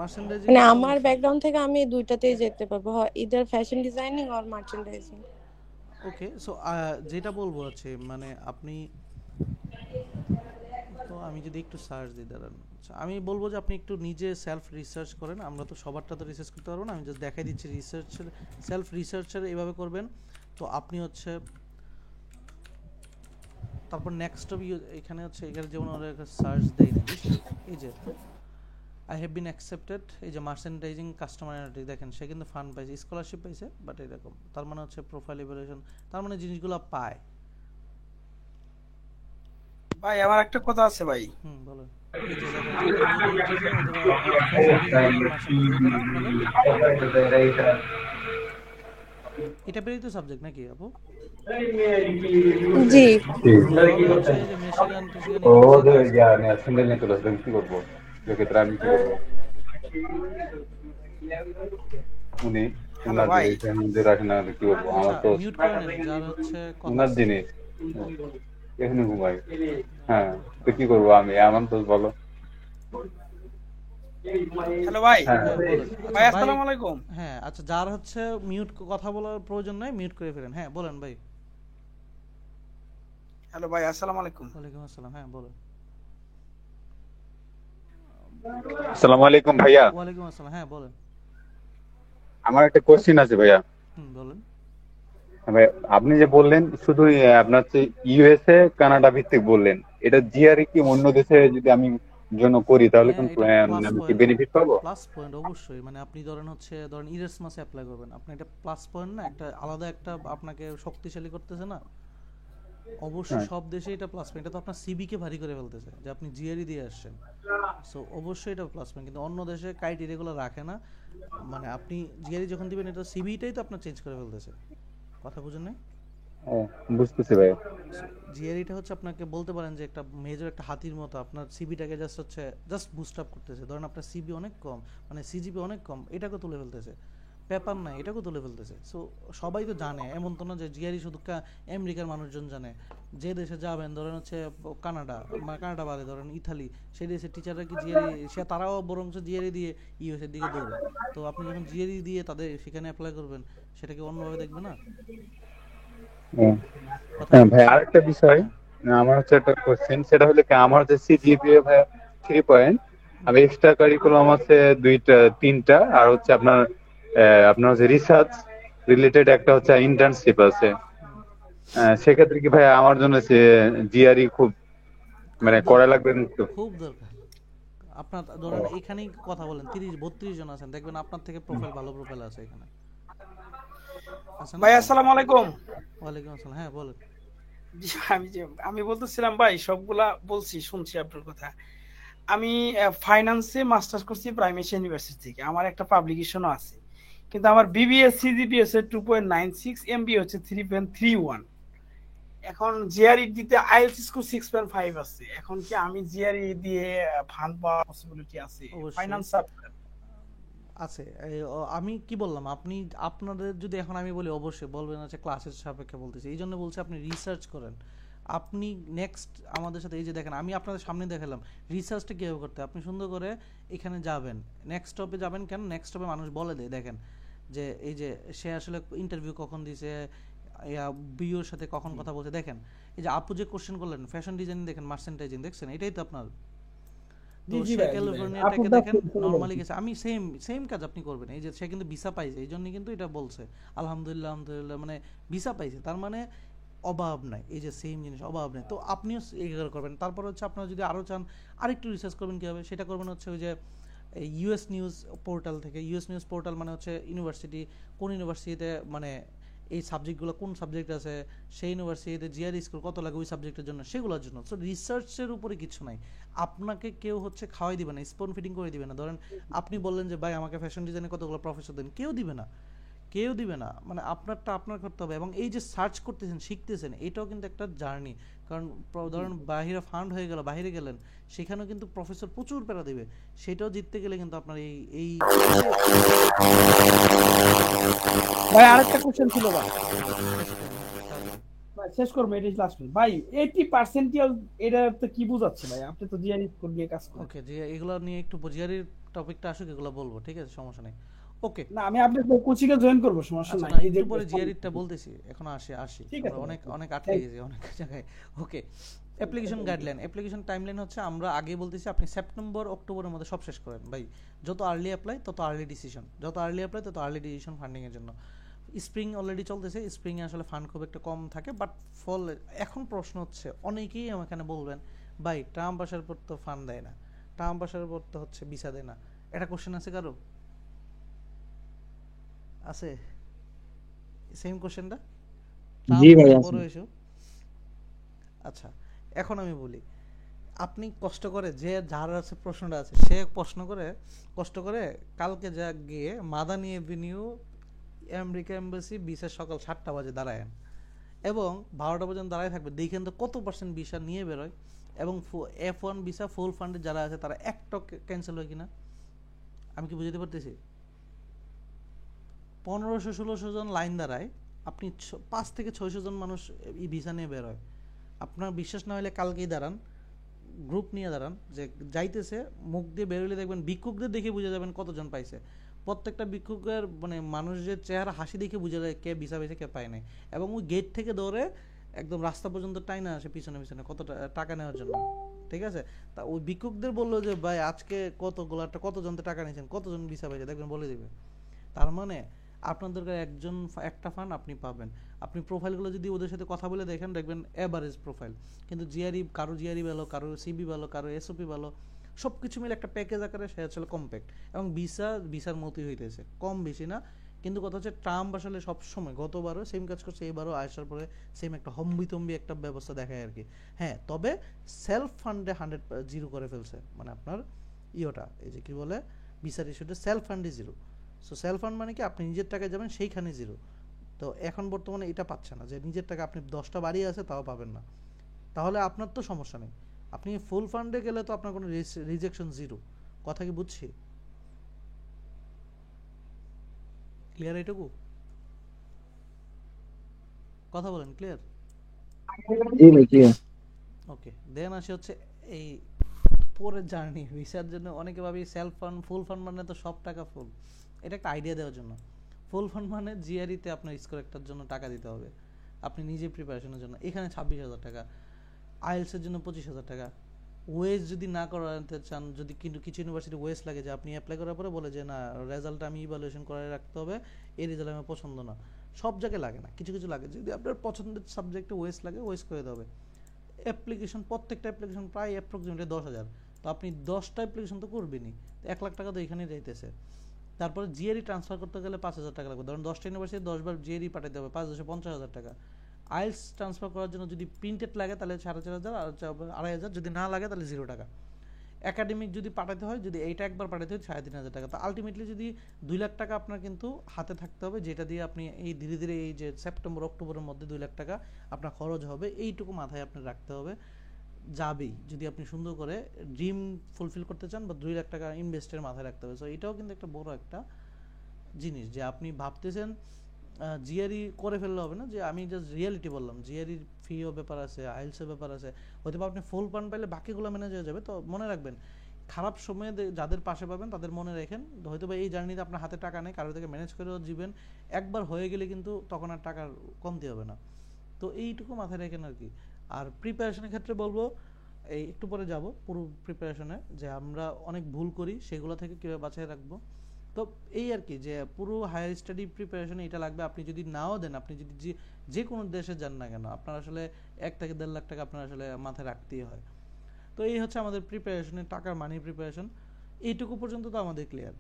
Speaker 1: মার্চেন্ডাইজিং
Speaker 5: মানে আমার ব্যাকগ্রাউন্ড থেকে আমি দুইটাতেই যেতে পারবো, either fashion designing or merchandising.
Speaker 1: Okay, so যেটা বলবো আছে মানে আপনি তো আমি যদি একটু সার্চ দিই দাঁড়ান, আমি বলবো যে আপনি একটু নিজে সেলফ রিসার্চ করেন। আমরা তো সবারটা তো রিসার্চ করতে পারবো না, আমি জাস্ট দেখাই দিচ্ছি রিসার্চের সেলফ রিসার্চের এইভাবে করবেন। তো আপনি হচ্ছে তারপর নেক্সট এখানে হচ্ছে এখানে যেমন সার্চ দেই না, এই যে আই হ্যাভ বিন অ্যাকসেপ্টেড, এই যে মার্চেন্ডাইজিং কাস্টমার অ্যানালিটিক্স দেখেন সে কিন্তু ফান্ড পাইছে, স্কলারশিপ পাইছে, বাট এরকম তার মানে হচ্ছে প্রোফাইল ইভ্যালুয়েশন, তার মানে জিনিসগুলো পায়।
Speaker 10: ভাই আমার একটা কথা আছে ভাই।
Speaker 1: বলেন। এটা পেরেই তো সাবজেক্ট নাকি আপু?
Speaker 5: জি
Speaker 2: উনি কি বলবো, আমার তো ওনার জিনিস এখানে ঘুমাই। হ্যাঁ, তো কি করবো আমি, এমন তো বলো।
Speaker 10: হ্যালো ভাই।
Speaker 2: হ্যাঁ
Speaker 1: হ্যাঁ বলেন।
Speaker 10: ভাই
Speaker 1: আচ্ছা ভাই,
Speaker 10: আসসালামু আলাইকুম।
Speaker 1: হ্যাঁ আচ্ছা, যার হচ্ছে মিউট কথা বলার প্রয়োজন নাই মিউট করে ফেলেন। হ্যাঁ বলেন ভাই।
Speaker 10: হ্যালো ভাই আসসালামু আলাইকুম।
Speaker 1: ওয়ালাইকুম আসসালাম, হ্যাঁ বলেন।
Speaker 2: আসসালামু আলাইকুম ভাইয়া।
Speaker 1: ওয়ালাইকুম আসসালাম, হ্যাঁ বলেন।
Speaker 2: আমার একটা কোশ্চিন আছে ভাইয়া।
Speaker 1: বলেন।
Speaker 2: ভাই আপনি যে বললেন শুধু আপনার হচ্ছে ইউএসএ কানাডা ভিত্তিক বললেন, এটা জিআরই কি অন্য দেশে যদি আমি জন্য করি তাহলে
Speaker 1: হ্যাঁ
Speaker 2: কোন
Speaker 1: এটা প্লাস
Speaker 2: আমি কি
Speaker 1: পয়েন্ট,
Speaker 2: বেনিফিট পাবো?
Speaker 1: প্লাস পয়েন্ট অবশ্যই। মানে আপনি ধরেন ইরেসমাসে অ্যাপ্লাই করবেন, আপনি এটা প্লাস পয়েন্ট না, একটা আলাদা একটা আপনাকে শক্তিশালী করতেছে না। অবশ্যই
Speaker 2: হ্যাঁ
Speaker 1: সব দেশে এটা প্লাস পয়েন্ট, এটা তো আপনার সিবি কে ভারী করে ফেলতেছে যে আপনি জিআরই দিয়ে আসছেন। সো অবশ্যই এটা প্লাস পয়েন্ট, কিন্তু অন্য দেশে ক্রাইটেরিয়াগুলো রাখে না। মানে আপনি জিআরই যখন দিবেন এটা সিবিটাই তো আপনার চেঞ্জ করে ফেলতেছে। কথা বুঝেন নাই?
Speaker 2: ও, বুঝতেছি ভাইয়া।
Speaker 1: জিআরইটা হচ্ছে আপনাকে বলতে পারেন যে একটা মেজর একটা হাতির মতো আপনার সিবিটাকে জাস্ট বুস্ট আপ করতেছে। ধরেন আপনার সিবি অনেক কম, মানে সিজিপি অনেক কম, এটাকে তুলে ফেলতেছে। পেপার নাই, এটাকে তুলে ফেলতেছে। সো সবাই তো জানে, এমন তো না যে জিআরই শুধু আমেরিকার মানুষজন জানে। যে দেশে যাবেন ধরেন হচ্ছে কানাডা বাদে ধরেন ইতালি, সেই দেশের টিচাররা কি জিআরই, তারাও বরঞ্চ জিআরই দিয়ে ইউএস এর দিকে দৌড়ে। তো আপনি যখন জিআরই দিয়ে তাদের সেখানে অ্যাপ্লাই করবেন, সেটাকে অন্যভাবে দেখবে না।
Speaker 2: হুম।
Speaker 1: কথা
Speaker 2: হ্যাঁ ভাই,
Speaker 1: বুঝছেন?
Speaker 2: আরেকটা বিষয়
Speaker 1: হ্যাঁ
Speaker 2: আমার হচ্ছে একটা কোশ্চেন, সেটা হলো কি আমার হচ্ছে সিজিপিএ ভাই 3 পয়েন্ট, আমি এক্সট্রা কারিকুলাম আছে তিনটা, আর হচ্ছে আপনার হচ্ছে রিসার্চ রিলেটেড একটা হচ্ছে ইন্টার্নশিপ আছে। সেক্ষেত্রে কি ভাই আমার জন্য জিআরই খুব
Speaker 1: খুব
Speaker 2: করা
Speaker 1: দরকার,
Speaker 2: লাগবে তো?
Speaker 1: খুব দরকার। আপনার ধরেন এখানেই কথা বলেন 30-32 জন আছেন, দেখবেন আপনার থেকে প্রোফাইল, ভালো প্রোফাইল আছে এখানে, আছে না?
Speaker 10: ভাই আসসালামু আলাইকুম।
Speaker 1: ওয়ালাইকুম আসসালাম, হ্যাঁ বলেন।
Speaker 10: জি, আমি বলতেছিলাম ভাই, সবগুলা বলছি, শুনছি আপনার কথা। আমি ফাইন্যান্সে মাস্টার্স করছি প্রাইম এশিয়া ইউনিভার্সিটি থেকে, আমার একটা পাবলিকেশনও আছে। কিন্তু আমার বিবিএ সিজিপি হচ্ছে 2.96, এমবিএ হচ্ছে 3.31। এখন জিআরই দিতে আইএলটিএস স্কোর 6.5 আছে। এখন কি আমি জিআরই দিয়ে ফান্ড পাওয়ার পসিবিলিটি আছে?
Speaker 1: অবশ্যই
Speaker 10: ফাইন্যান্স
Speaker 1: আছে। আমি কি বললাম, আপনাদের যদি এখন আমি বলি অবশ্যই বলবেন হচ্ছে ক্লাসের সাপেক্ষে বলতেছি, এই জন্য বলছি আপনি রিসার্চ করেন। আপনি নেক্সট আমাদের সাথে এই যে দেখেন আমি আপনাদের সামনে দেখালাম রিসার্চটা কীভাবে করতে। আপনি সুন্দর করে এখানে যাবেন, নেক্সট স্টপে যাবেন। কেন নেক্সট স্টপে মানুষ বলে দেয়, দেখেন যে এই যে সে আসলে ইন্টারভিউ কখন দিছে, বিওর সাথে কখন কথা বলছে। দেখেন এই যে আপু যে কোশ্চেন করলেন ফ্যাশন ডিজাইনিং, দেখেন মার্চেন্টাইজিং, দেখছেন এটাই তো আপনার। তো সে ক্যালিফোর্নিয়াটাকে দেখেন নরমালি গেছে, আমি সেম কাজ আপনি করবেন। এই যে সে কিন্তু ভিসা পাইছে, এই জন্য কিন্তু এটা বলছে আলহামদুলিল্লাহ আলহামদুলিল্লাহ, মানে ভিসা পাইছে, তার মানে অভাব নাই। এই যে সেম জিনিস অভাব নেই, তো আপনিও এগুলো করবেন। তারপর হচ্ছে আপনারা যদি আরও চান আরেকটু রিসার্চ করবেন কীভাবে, সেটা করবেন হচ্ছে ওই যে ইউএস নিউজ পোর্টাল থেকে। ইউএস নিউজ পোর্টাল মানে হচ্ছে ইউনিভার্সিটি, কোন ইউনিভার্সিটিতে মানে এই সাবজেক্টগুলো কোন সাবজেক্ট আছে, সেই ইউনিভার্সিটিতে জিআরই স্কোর কত লাগে ওই সাবজেক্টের জন্য, সেগুলোর জন্য। সো রিসার্চের উপরে কিছু নাই, আপনাকে কেউ হচ্ছে খাওয়াই দিবে না, স্পন ফিডিং করে দিবে না। ধরেন আপনি বললেন যে ভাই আমাকে ফ্যাশন ডিজাইনে কতগুলো প্রফেসর দেন, কেউ দিবে না, কেউ দিবে না। মানে আপনারটা আপনার করতে হবে। এবং এই যে সার্চ করতেছেন শিখতেছেন, এটাও কিন্তু একটা জার্নি। কারণ ধরেন বাহিরে ফান্ড হয়ে গেল, বাইরে গেলেন, সেখানেও কিন্তু প্রফেসর প্রচুর প্যারা দিবে, সেটাও জিততে গেলে কিন্তু আপনার এই
Speaker 10: ভাই আরেকটা কোশ্চেন ছিল ভাই, শেষ করবো, এটাই লাস্ট ভাই। 80% এটা তো কি বুঝাচ্ছে ভাই? আপনি তো জিআরই স্কোর দিয়ে কাজ করেন।
Speaker 1: ওকে, যে এগুলো নিয়ে একটু জিআরইর টপিকটা আসুক, এগুলো বলবো, ঠিক আছে, সমস্যা নেই। ওকে
Speaker 10: না আমি আপনার কোচিং এ জয়েন করব, সমস্যা
Speaker 1: আচ্ছা
Speaker 10: নাই।
Speaker 1: না,
Speaker 10: এই যে
Speaker 1: একটু পরে জিআরইটা বলতেছি, এখন আসি
Speaker 10: ঠিক আছে,
Speaker 1: আমরা অনেক আটকে গেছি অনেক জায়গায়। ওকে, অ্যাপ্লিকেশন গাইডলাইন, অ্যাপ্লিকেশন টাইমলাইন হচ্ছে আমরা আগে বলতেছি আপনি সেপ্টেম্বর অক্টোবরের মধ্যে সব শেষ করেন ভাই। যত আর্লি অ্যাপ্লাই তত আর্লি ডিসিশন, যত আর্লি অ্যাপ্লাই তত আর্লি ডিসিশন ফান্ডিং এর জন্য। স্প্রিং অলরেডি চলতেছে, স্প্রিংয়ে আসলে ফান্ড খুব একটা কম থাকে, বাট ফল এখন প্রশ্ন হচ্ছে অনেকেই এখানে বলবেন ভাই ট্রাম্প আসার পর তো ফান্ড দেয় না, ট্রাম্প আসার পর তো হচ্ছে ভিসা দেয় না। এটা কোশ্চেন আছে কারো? আছে সেম কোশ্চেনটা?
Speaker 7: জি ভাই আছে।
Speaker 1: বড় ইস্যু। আচ্ছা এখন আমি বলি, আপনি কষ্ট করে যে যার আছে প্রশ্নটা আছে, সে কষ্ট করে কালকে যা গিয়ে মাদানি এভিনিউ আমেরিকা এম্বাসি বিশেষ সকাল 7টা বাজে দাঁড়ায়, এবং 12টা পর্যন্ত দাঁড়ায় থাকবে। দেখেন তো কত % ভিসা নিয়ে বেরোয়, এবং F1 ভিসা ফুল ফান্ডে যারা আছে তারা একটা ক্যান্সেল হয় কিনা, আমি কি বুঝতে পারতেছি? 1500-1600 জন লাইন দাঁড়ায়, আপনি 5 থেকে 600 জন মানুষ এই ভিসা নিয়ে বেরোয়। আপনার বিশ্বাস না হলে কালকেই দাঁড়ান, গ্রুপ নিয়ে দাঁড়ান যে যাইতেছে, মুখ দিয়ে বেরোলে দেখবেন ভিক্ষুকদের দেখে বুঝে যাবেন কতজন পাইছে। প্রত্যেকটা ভিক্ষুকের মানে মানুষের চেহারা হাসি দেখে বুঝে যায় কে ভিসা পাইছে কে পায় নাই, এবং ওই গেট থেকে দৌড়ে একদম রাস্তা পর্যন্ত টাইনা আসে পিছনে পিছনে কত টাকা নেওয়ার জন্য, ঠিক আছে। তা ওই ভিক্ষুকদের বললো যে ভাই আজকে কতজনতে টাকা নিয়েছেন, কতজন ভিসা পাইছে, দেখবেন বলে দিবে। তার মানে আপনার দরকার একটা ফান্ড আপনি পাবেন। আপনি প্রোফাইলগুলো যদি ওদের সাথে কথা বলে দেখেন দেখবেন অ্যাভারেজ প্রোফাইল, কিন্তু কারো জিআরই ভালো, কারো সিবি ভালো, কারো এসওপি ভালো, সব কিছু মিলে একটা প্যাকেজ আকারে সে আসলে কম্প্যাক্ট, এবং ভিসার মতোই হইতেছে, কম বেশি না। কিন্তু কথা হচ্ছে ট্রাম্প আসলে সবসময় গতবারও সেম কাজ করছে, এবারও আসার পরে সেম একটা হম্বিতম্বি একটা ব্যবস্থা দেখায় আর কি। হ্যাঁ, তবে সেলফ ফান্ডে 100 করে ফেলছে, মানে আপনার ইয়েটা এই যে কি বলে ভিসার ইস্যুটা সেলফ ফান্ডে 0। সো সেলফ ফান্ড মানে কি আপনি নিজের টাকায় যাবেন সেইখানে 0। তো এখন বর্তমানে এটা পাচ্ছে না যে নিজের টাকা আপনি 10টা বাড়ি আছে তাও পাবেন না, তাহলে আপনার তো সমস্যা নেই। আপনি ফুল ফান্ডে গেলে তো আপনার কোনো রিজেকশন 0। কথা কি বুঝছি? ক্লিয়ার এটুকু? কথা বলেন, ক্লিয়ার?
Speaker 7: জি ভাই ক্লিয়ার।
Speaker 1: ওকে, দেন আসে হচ্ছে এই পরের জার্নি। ভিসার জন্য অনেকে ভাবি সেলফ ফান্ড ফুল ফান্ড মানে তো সব টাকা ফুল, এটা একটা আইডিয়া দেওয়ার জন্য। ফুল ফান্ড মানে জিআরইতে আপনার স্কোর একটার জন্য টাকা দিতে হবে, আপনি নিজে প্রিপারেশনের জন্য এখানে 26,000 টাকা, আইএলসের জন্য 25,000 টাকা। ওয়েস যদি না করাতে চান, যদি কিন্তু কিছু ইউনিভার্সিটি ওয়েস লাগে যে আপনি অ্যাপ্লাই করার পরে বলে যে না রেজাল্ট আমি ইভ্যালুয়েশন করে রাখতে হবে, এই রেজাল্ট আমার পছন্দ না, সব জায়গায় লাগে না, কিছু কিছু লাগে। যদি আপনার পছন্দের সাবজেক্টে ওয়েস লাগে, ওয়েস করে দেবে। অ্যাপ্লিকেশন প্রত্যেকটা অ্যাপ্লিকেশন প্রায় অ্যাপ্রক্সিমেটলি 10,000, তো আপনি 10টা অ্যাপ্লিকেশন তো করবেনই, তো 1 লাখ টাকা তো এখানেই যাইতেছে। তারপরে জিআরই ট্রান্সফার করতে গেলে 5,000 টাকা লাগবে, ধরুন 10টা ইউনিভার্সিটি 10 বার জিআরই পাঠাতে হবে, 5,50,000 টাকা। আইএলস ট্রান্সফার করার জন্য যদি প্রিন্টেড লাগে তাহলে 4,500, আর 2,500, যদি না লাগে তাহলে 0 টাকা। একাডেমিক যদি পাঠাতে হয়, যদি এইটা একবার পাঠাতে হয় 3,500 টাকা। তো আলটিমেটলি যদি 2 লাখ টাকা আপনার কিন্তু হাতে থাকতে হবে, যেটা দিয়ে আপনি এই ধীরে ধীরে এই যে সেপ্টেম্বর অক্টোবরের মধ্যে 2 লাখ টাকা আপনার খরচ হবে, এইটুকু মাথায় আপনি রাখতে হবে। যাবেই যদি আপনি সুন্দর করে ড্রিম ফুলফিল করতে চান, বা 2 লাখ টাকা ইনভেস্টের মাথায় রাখতে হবে। সো এটাও কিন্তু একটা বড় একটা জিনিস যে আপনি ভাবতেছেন জিআরই করে ফেললে হবে না, যে আমি জাস্ট রিয়েলিটি বললাম, জিআরইর ফিও ব্যাপার আছে, আইএলসের ব্যাপার আছে, হয়তো আপনি ফুল ফান্ড পাইলে বাকিগুলো ম্যানেজ হয়ে যাবে। তো মনে রাখবেন খারাপ সময়ে যাদের পাশে পাবেন তাদের মনে রাখেন, হয়তো বা এই জার্নিতে আপনার হাতে টাকা নেই, কারো থেকে ম্যানেজ করেও জীবেন, একবার হয়ে গেলে কিন্তু তখন আর টাকার কমতি হবে না। তো এইটুকু মাথায় রাখেন আর কি। আর প্রিপারেশনের ক্ষেত্রে বলবো, এই একটু পরে যাব পুরো প্রিপারেশনে, যে আমরা অনেক ভুল করি সেগুলো থেকে কীভাবে বাঁচিয়ে রাখবো। তো এই আর কি, যে পুরো হায়ার স্টাডি প্রিপারেশনে এটা লাগবে। আপনি যদি নাও দেন, আপনি যদি যে কোনো দেশে যান না কেন, আপনার আসলে 1 থেকে 1.5 লাখ টাকা আপনার আসলে মাথায় রাখতেই হয়। তো এই হচ্ছে আমাদের প্রিপারেশনের টাকার মানি প্রিপারেশন, এইটুকু পর্যন্ত তো আমাদের ক্লিয়ার।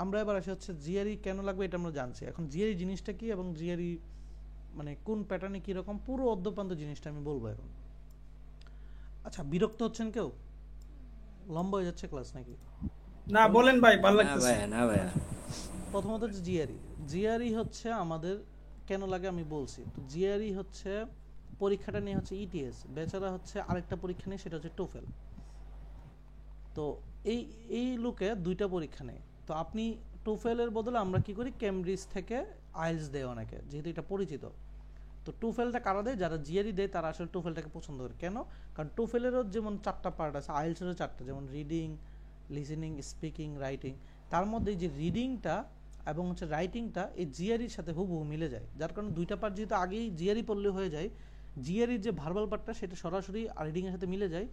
Speaker 1: আমরা এবার আসি হচ্ছে জিআরই কেন লাগবে, এটা আমরা জানছি। এখন জিআরই জিনিসটা কি এবং জিআরই মানে কোন প্যাটার্নে কীরকম, পুরো অদ্যপান্ত জিনিসটা আমি বলবো এখন। আচ্ছা, বিরক্ত হচ্ছেন কেউ? লম্বা হয়ে যাচ্ছে ক্লাস নাকি?
Speaker 10: না বলেন ভাই, ভালো লাগতেছে।
Speaker 4: না ভাই।
Speaker 1: প্রথমত হচ্ছে জিআরই হচ্ছে আমাদের কেন লাগে আমি বলছি। তো জিআরই হচ্ছে পরীক্ষাটা নিয়ে হচ্ছে ইটিএস, বেচারা হচ্ছে আরেকটা পরীক্ষা নেই, সেটা হচ্ছে টোফেল। তো এই লোকে 2টা পরীক্ষা নেই। তো আপনি টোফেলের বদলে আমরা কি করি, ক্যামব্রিজ থেকে আইএলস দেয় অনেকে, যেহেতু এটা পরিচিত। তো টোফেলটা কারা দেয়, যারা জিআরই দেয় তারা আসলে টোফেলটাকে পছন্দ করে। কেন? কারণ টোফেলেরও যেমন 4টা পার্ট আছে, আইএলসেরও 4টা, যেমন রিডিং, লিসেনিং, স্পিকিং, রাইটিং। তার মধ্যে যে রিডিংটা এবং হচ্ছে রাইটিংটা এই জিআরইর সাথে হুবহু মিলে যায়, যার কারণে 2টা পার্ট যেহেতু আগেই জিআরই পড়লে হয়ে যায়, জিআরইর যে ভার্বাল পার্টটা সেটা সরাসরি রিডিংয়ের সাথে মিলে যায়।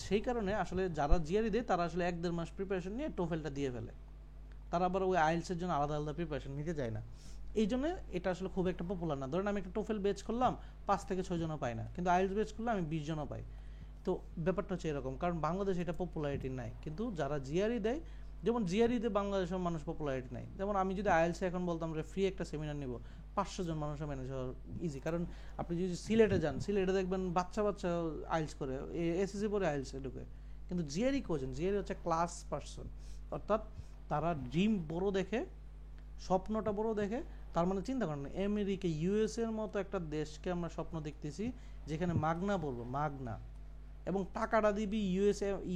Speaker 1: সেই কারণে আসলে যারা জিআরই দেয় তারা আসলে 1-1.5 মাস প্রিপারেশন নিয়ে টোফেলটা দিয়ে ফেলে, তারা আবার ওই আইএলসের জন্য আলাদা আলাদা প্রিপারেশন নিতে যায় না। এই জন্য এটা আসলে খুব একটা পপুলার না। ধরেন আমি একটা টোফেল বেচ করলাম, 5 থেকে 6 জনও পাই না, কিন্তু আইএলস বেচ করলে আমি 20 জনও পাই। তো ব্যাপারটা হচ্ছে এরকম, কারণ বাংলাদেশে এটা পপুলারিটি নাই। কিন্তু যারা জিআরই দেয়, যেমন জিআরইতে বাংলাদেশের মানুষ পপুলারিটি নাই। যেমন আমি যদি আইএলসে এখন বলতাম যে ফ্রি একটা সেমিনার নিব, 500 জন মানুষের ম্যানেজ হওয়া ইজি। কারণ আপনি যদি সিলেটে যান, সিলেটে দেখবেন বাচ্চা আইএলস করে, এসএসসি পরে আইএলসে ঢুকে। কিন্তু জিআরই কোজন, জিআরই হচ্ছে ক্লাস পার্সন, অর্থাৎ তারা ড্রিম বড় দেখে, স্বপ্নটা বড় দেখে। তার মানে চিন্তা করেন, আমেরিকা ইউএসএ এর মতো একটা দেশকে আমরা স্বপ্ন দেখতেছি যেখানে মাগনা পড়বো, মাগনা, এবং টাকাটা দিবি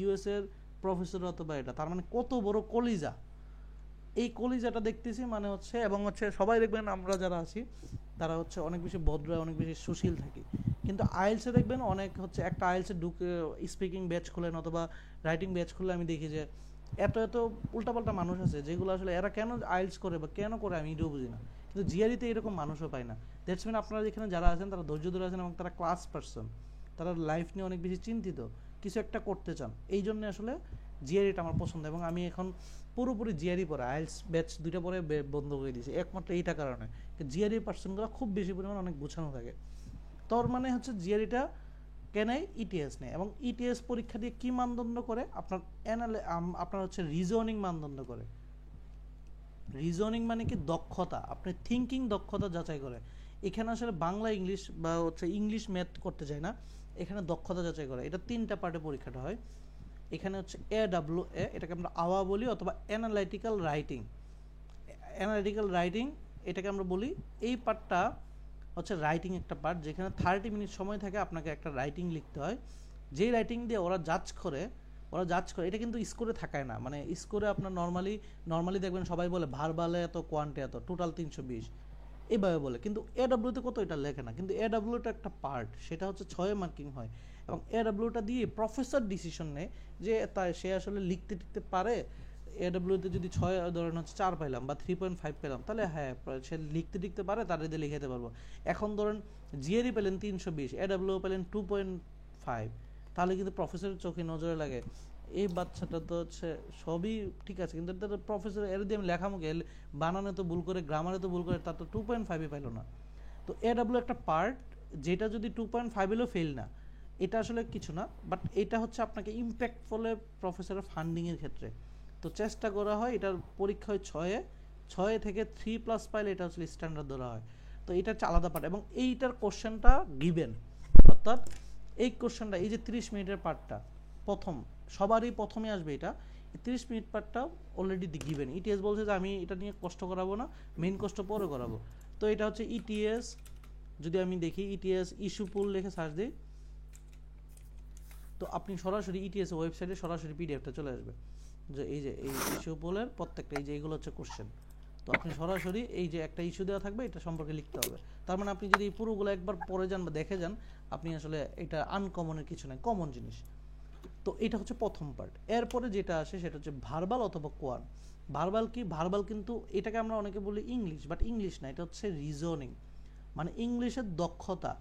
Speaker 1: ইউএসএর প্রফেসর অথবা এটা। তার মানে কত বড় কলিজা, এই কলিজাটা দেখতেছি মানে হচ্ছে। এবং হচ্ছে সবাই দেখবেন আমরা যারা আছি তারা হচ্ছে অনেক বেশি ভদ্র, অনেক বেশি সুশীল থাকি, কিন্তু আইএলসে দেখবেন অনেক হচ্ছে একটা আইএলসে ঢুকে স্পিকিং ব্যাচ খুলেন অথবা রাইটিং ব্যাচ খুললে আমি দেখি যে এত এত উল্টাপাল্টা মানুষ আছে যেগুলো আসলে এরা কেন আইএলস করে বা কেন করে আমি এটাও বুঝি না, কিন্তু জিআরইতে এরকম মানুষও পাই না। দ্যাটস মিন আপনারা যেখানে যারা আছেন তারা ধৈর্য ধরে আছেন এবং তারা ক্লাস পারসন, তারা লাইফ নিয়ে অনেক বেশি চিন্তিত, কিছু একটা করতে চান, এই জন্য আসলে জিআরইটা আমার পছন্দ। এবং আমি এখন পুরোপুরি জিআরই পরে আইএলস ব্যাচ 2টা পরে বন্ধ করে দিয়েছি একমাত্র এইটা কারণে, জিআরই পার্সনগুলো খুব বেশি পরিমাণ অনেক গোছানো থাকে। তোর মানে হচ্ছে জিআরইটা কেন ইটিএস নেই, এবং ইটিএস পরীক্ষা দিয়ে কি মানদণ্ড করে আপনার আপনার হচ্ছে রিজনিং মানদণ্ড করে। রিজনিং মানে কি দক্ষতা, আপনি থিঙ্কিং দক্ষতা যাচাই করে। এখানে আসলে বাংলা ইংলিশ বা হচ্ছে ইংলিশ ম্যাথ করতে চায় না, এখানে দক্ষতা যাচাই করে। এটা 3টা পার্টে পরীক্ষাটা হয়। এখানে হচ্ছে AWA, এটাকে আমরা আওয়া বলি, অথবা অ্যানালাইটিক্যাল রাইটিং। অ্যানালাইটিক্যাল রাইটিং এটাকে আমরা বলি। এই পার্টটা হচ্ছে রাইটিং একটা পার্ট, যেখানে 30 মিনিট সময় থাকে, আপনাকে একটা রাইটিং লিখতে হয়। যেই রাইটিং দিয়ে ওরা জাজ করে, এটা কিন্তু স্কোরে থাকায় না, মানে স্কোরে আপনার নর্মালি দেখবেন সবাই বলে ভার্বালে এত, কোয়ান্টে এত, টোটাল 320 এইভাবে বলে, কিন্তু এডাব্লিউতে কত এটা লেখে না। কিন্তু এডাব্লিউটা একটা পার্ট, সেটা হচ্ছে 6 মার্কিং হয়, এবং এডাব্লিউটা দিয়ে প্রফেসর ডিসিশন নেয় যে সে আসলে লিখতে পারে। এডাব্লিউতে যদি 6 ধরেন হচ্ছে 4 পাইলাম বা 3.5 পেলাম, তাহলে হ্যাঁ সে লিখতে পারে, তার দিয়ে লিখাতে পারবো। এখন ধরেন জিআরই পেলেন 320, এডাব্লিউ পেলেন 2.5, তাহলে কিন্তু প্রফেসরের চোখে নজরে লাগে এই বাচ্চাটা তো হচ্ছে সবই ঠিক আছে, কিন্তু এটা তো প্রফেসর এর দিয়ে আমি লেখামুখে বানানে তো ভুল করে, গ্রামারে তো ভুল করে, তার তো 2.5 পাইলো না। তো এডাব্লিউ একটা পার্ট, যেটা যদি 2.5 হলেও ফেল না, এটা আসলে কিছু না, বাট এটা হচ্ছে আপনাকে ইম্প্যাক্ট ফলে প্রফেসরের ফান্ডিংয়ের ক্ষেত্রে। তো চেষ্টা করা হয়, এটার পরীক্ষা হয় 6 থেকে 3+ পাইলে এটা হচ্ছে স্ট্যান্ডার্ড ধরা হয়। তো এটা হচ্ছে আলাদা পার্ট, এবং এইটার কোশ্চেনটা গিভেন, অর্থাৎ এই কোশ্চেনটা, এই যে 30 মিনিটের পার্টটা সবারই প্রথমে আসবে, এটা 30 মিনিট পার্টটা অলরেডি গিভেন। ইটিএস বলছে যে আমি এটা নিয়ে কষ্ট করাবো না, মেইন কষ্ট পরে করাবো। তো এটা হচ্ছে ইটিএস, যদি আমি দেখি ইটিএস ইস্যু পুল লিখে সার্চ দিই, তো আপনি সরাসরি ইটিএস ওয়েবসাইটে সরাসরি পিডিএফটা চলে আসবে, যে এই ইস্যু পুলের প্রত্যেকটা, এই যে এইগুলো হচ্ছে কোশ্চেন। তো আপনি সরাসরি এই যে একটা ইস্যু দেওয়া থাকবে, এটা সম্পর্কে লিখতে হবে। তার মানে আপনি যদি এই পুরোগুলো একবার পড়ে যান বা দেখে যান, আপনি আসলে এটা আনকমনের কিছু নাই, কমন জিনিস। তো এটা হচ্ছে প্রথম পার্ট। এরপরে যেটা আসে সেটা হচ্ছে ভার্বাল অথবা কোয়ান। ভার্বাল কি? ভার্বাল কিন্তু এটাকে আমরা অনেকে বলি ইংলিশ, বাট ইংলিশ না, এটা হচ্ছে রিজনিং, মানে ইংলিশের দক্ষতা।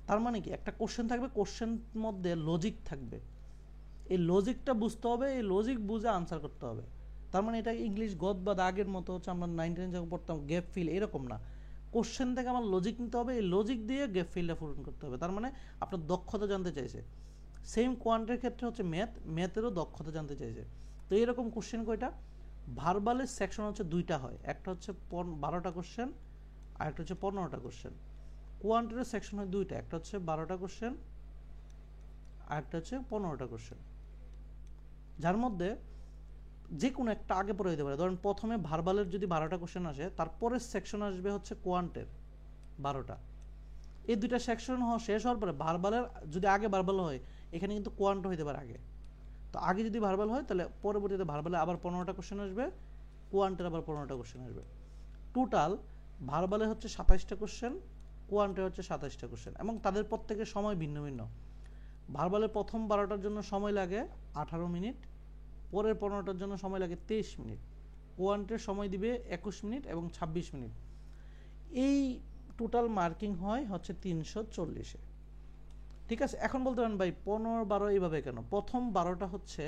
Speaker 1: তার মানে কি, একটা কোশ্চেন থাকবে, কোশ্চেন মধ্যে লজিক থাকবে, এই লজিকটা বুঝতে হবে, এই লজিক বুঝে আনসার করতে হবে। তার মানে এটা ইংলিশ গদ বা দাগের মতো হচ্ছে আমরা 9-10 যখন পড়তাম গ্যাপ ফিল, এরকম না। কোশ্চেন থেকে আমার লজিক নিতে হবে, এই লজিক দিয়ে গ্যাপ ফিলটা পূরণ করতে হবে। তার মানে আপনার দক্ষতা জানতে চাইছে। সেম কোয়ান্টের ক্ষেত্রে হচ্ছে ম্যাথেরও দক্ষতা জানতে চাইছে। তো এরকম কোশ্চেন কয়টা? ভার্বালের সেকশন হচ্ছে 2টা হয়, একটা হচ্ছে 12টা কোশ্চেন, আর একটা হচ্ছে 15টা কোশ্চেন। কোয়ান্টের সেকশন হয় 2টা, একটা হচ্ছে 12টা কোশ্চেন, আর একটা হচ্ছে 15টা কোশ্চেন, যার মধ্যে যে কোনো একটা আগে পড়ে দিতে পারে। ধরেন প্রথমে ভার্বালের যদি 12টা কোশ্চেন আসে, তারপরের সেকশন আসবে হচ্ছে কোয়ান্টের 12টা। এই 2টা সেকশন শেষ হওয়ার পরে ভার্বালের যদি আগে ভার্বাল হয়, এখানে কিন্তু কোয়ান্ট হইতে পারে আগে। তো আগে যদি ভার্বাল হয়, তাহলে পরবর্তীতে ভার্বালে আবার 15টা কোশ্চেন আসবে, কোয়ান্টের আবার 15টা কোশ্চেন আসবে। টোটাল ভার্বালে হচ্ছে 27টা কোশ্চেন, কোয়ান্টে হচ্ছে 27টা কোশ্চেন, এবং তাদের প্রত্যেকের সময় ভিন্ন ভিন্ন। ভার্বালের প্রথম 12টার জন্য সময় লাগে 18 মিনিট, পরের 15টার জন্য সময় লাগে 23 মিনিট, কোয়ান্টের সময় দিবে 21 মিনিট এবং 26 মিনিট। এই টোটাল মার্কিং হয় হচ্ছে 340-এ। ঠিক আছে, এখন বলতে পারেন ভাই 15-12 এইভাবে কেন? প্রথম 12টা হচ্ছে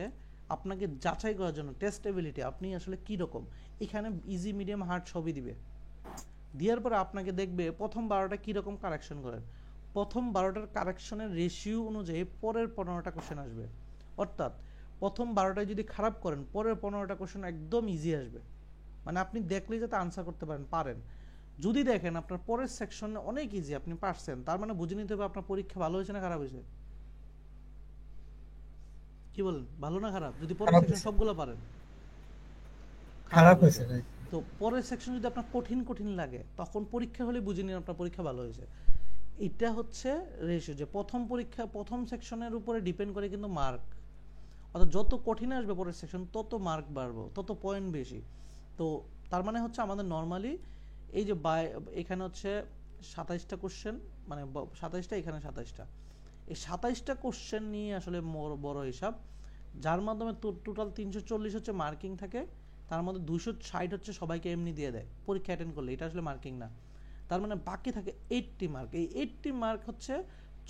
Speaker 1: আপনাকে যাচাই করার জন্য, টেস্ট এবিলিটি, আপনি আসলে কি রকম। এখানে ইজি, মিডিয়াম, হার্ড সবই দিবে। দেওয়ার পরে আপনাকে দেখবে প্রথম 12টা কীরকম কারেকশন করেন। প্রথম 12টার কারেকশনের রেশিও অনুযায়ী পরের 15টা কোশ্চেন আসবে। অর্থাৎ প্রথম 12টায় যদি খারাপ করেন, পরের 15টা কোশ্চেন একদম ইজি আসবে, মানে আপনি দেখলেই যাতে আনসার করতে পারেন। যদি দেখেন আপনার পরের সেকশনে অনেক ইজি, আপনি পারছেন, তার মানে বুঝে নিতে হবে আপনার পরীক্ষা ভালো হয়েছে না খারাপ হয়েছে। কি বলেন, ভালো না খারাপ? যদি পরের সেকশন সবগুলো পারেন,
Speaker 3: খারাপ হয়েছে।
Speaker 1: তো পরের সেকশন যদি আপনার কঠিন লাগে, তখন পরীক্ষা হলে বুঝে নিন আপনার পরীক্ষা ভালো হয়েছে। এটা হচ্ছে রেশিও, যে প্রথম সেকশনের উপরে ডিপেন্ড করে কিন্তু মার্ক। অর্থাৎ যত কঠিন আসবে পরের সেকশন, তত মার্ক বাড়বে, তত পয়েন্ট বেশি। তো তার মানে হচ্ছে আমাদের নর্মালি এই যে এখানে হচ্ছে 27টা কোশ্চেন, মানে 27টা, এখানে 27টা, এই 27টা কোশ্চেন নিয়ে আসলে বড় হিসাব, যার মাধ্যমে টোটাল 340 হচ্ছে মার্কিং থাকে, তার মধ্যে 260 হচ্ছে সবাইকে এমনি দিয়ে দেয় পরীক্ষা অ্যাটেন্ড করলে, এটা আসলে মার্কিং না। তার মানে বাকি থাকে 80 মার্ক। এই 80 মার্ক হচ্ছে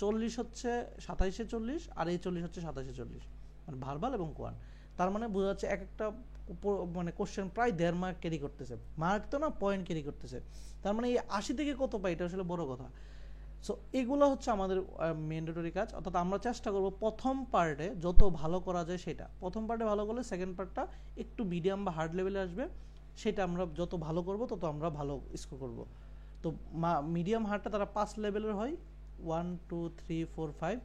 Speaker 1: 40 হচ্ছে 27-এ 40, আর এই 40 হচ্ছে 27-এ 40, মানে ভার্বাল এবং কোয়ান। তার মানে বোঝা যাচ্ছে এক একটা মানে কোশ্চেন প্রায় 1.5 মার্ক ক্যারি করতেছে, মার্ক তো না, পয়েন্ট ক্যারি করতেছে। তার মানে এই 80 থেকে কত পাই, এটা আসলে বড় কথা। সো এগুলো হচ্ছে আমাদের ম্যান্ডেটরি কাজ, অর্থাৎ আমরা চেষ্টা করব প্রথম পার্টে যত ভালো করা যায় সেটা, প্রথম পার্টে ভালো করলে সেকেন্ড পার্টটা একটু মিডিয়াম বা হার্ড লেভেলে আসবে, সেটা আমরা যত ভালো করব তত আমরা ভালো স্কোর করব। তো মিডিয়াম হার্ডটা তারা 5 লেভেলের হয়, 1 2 3 4 5।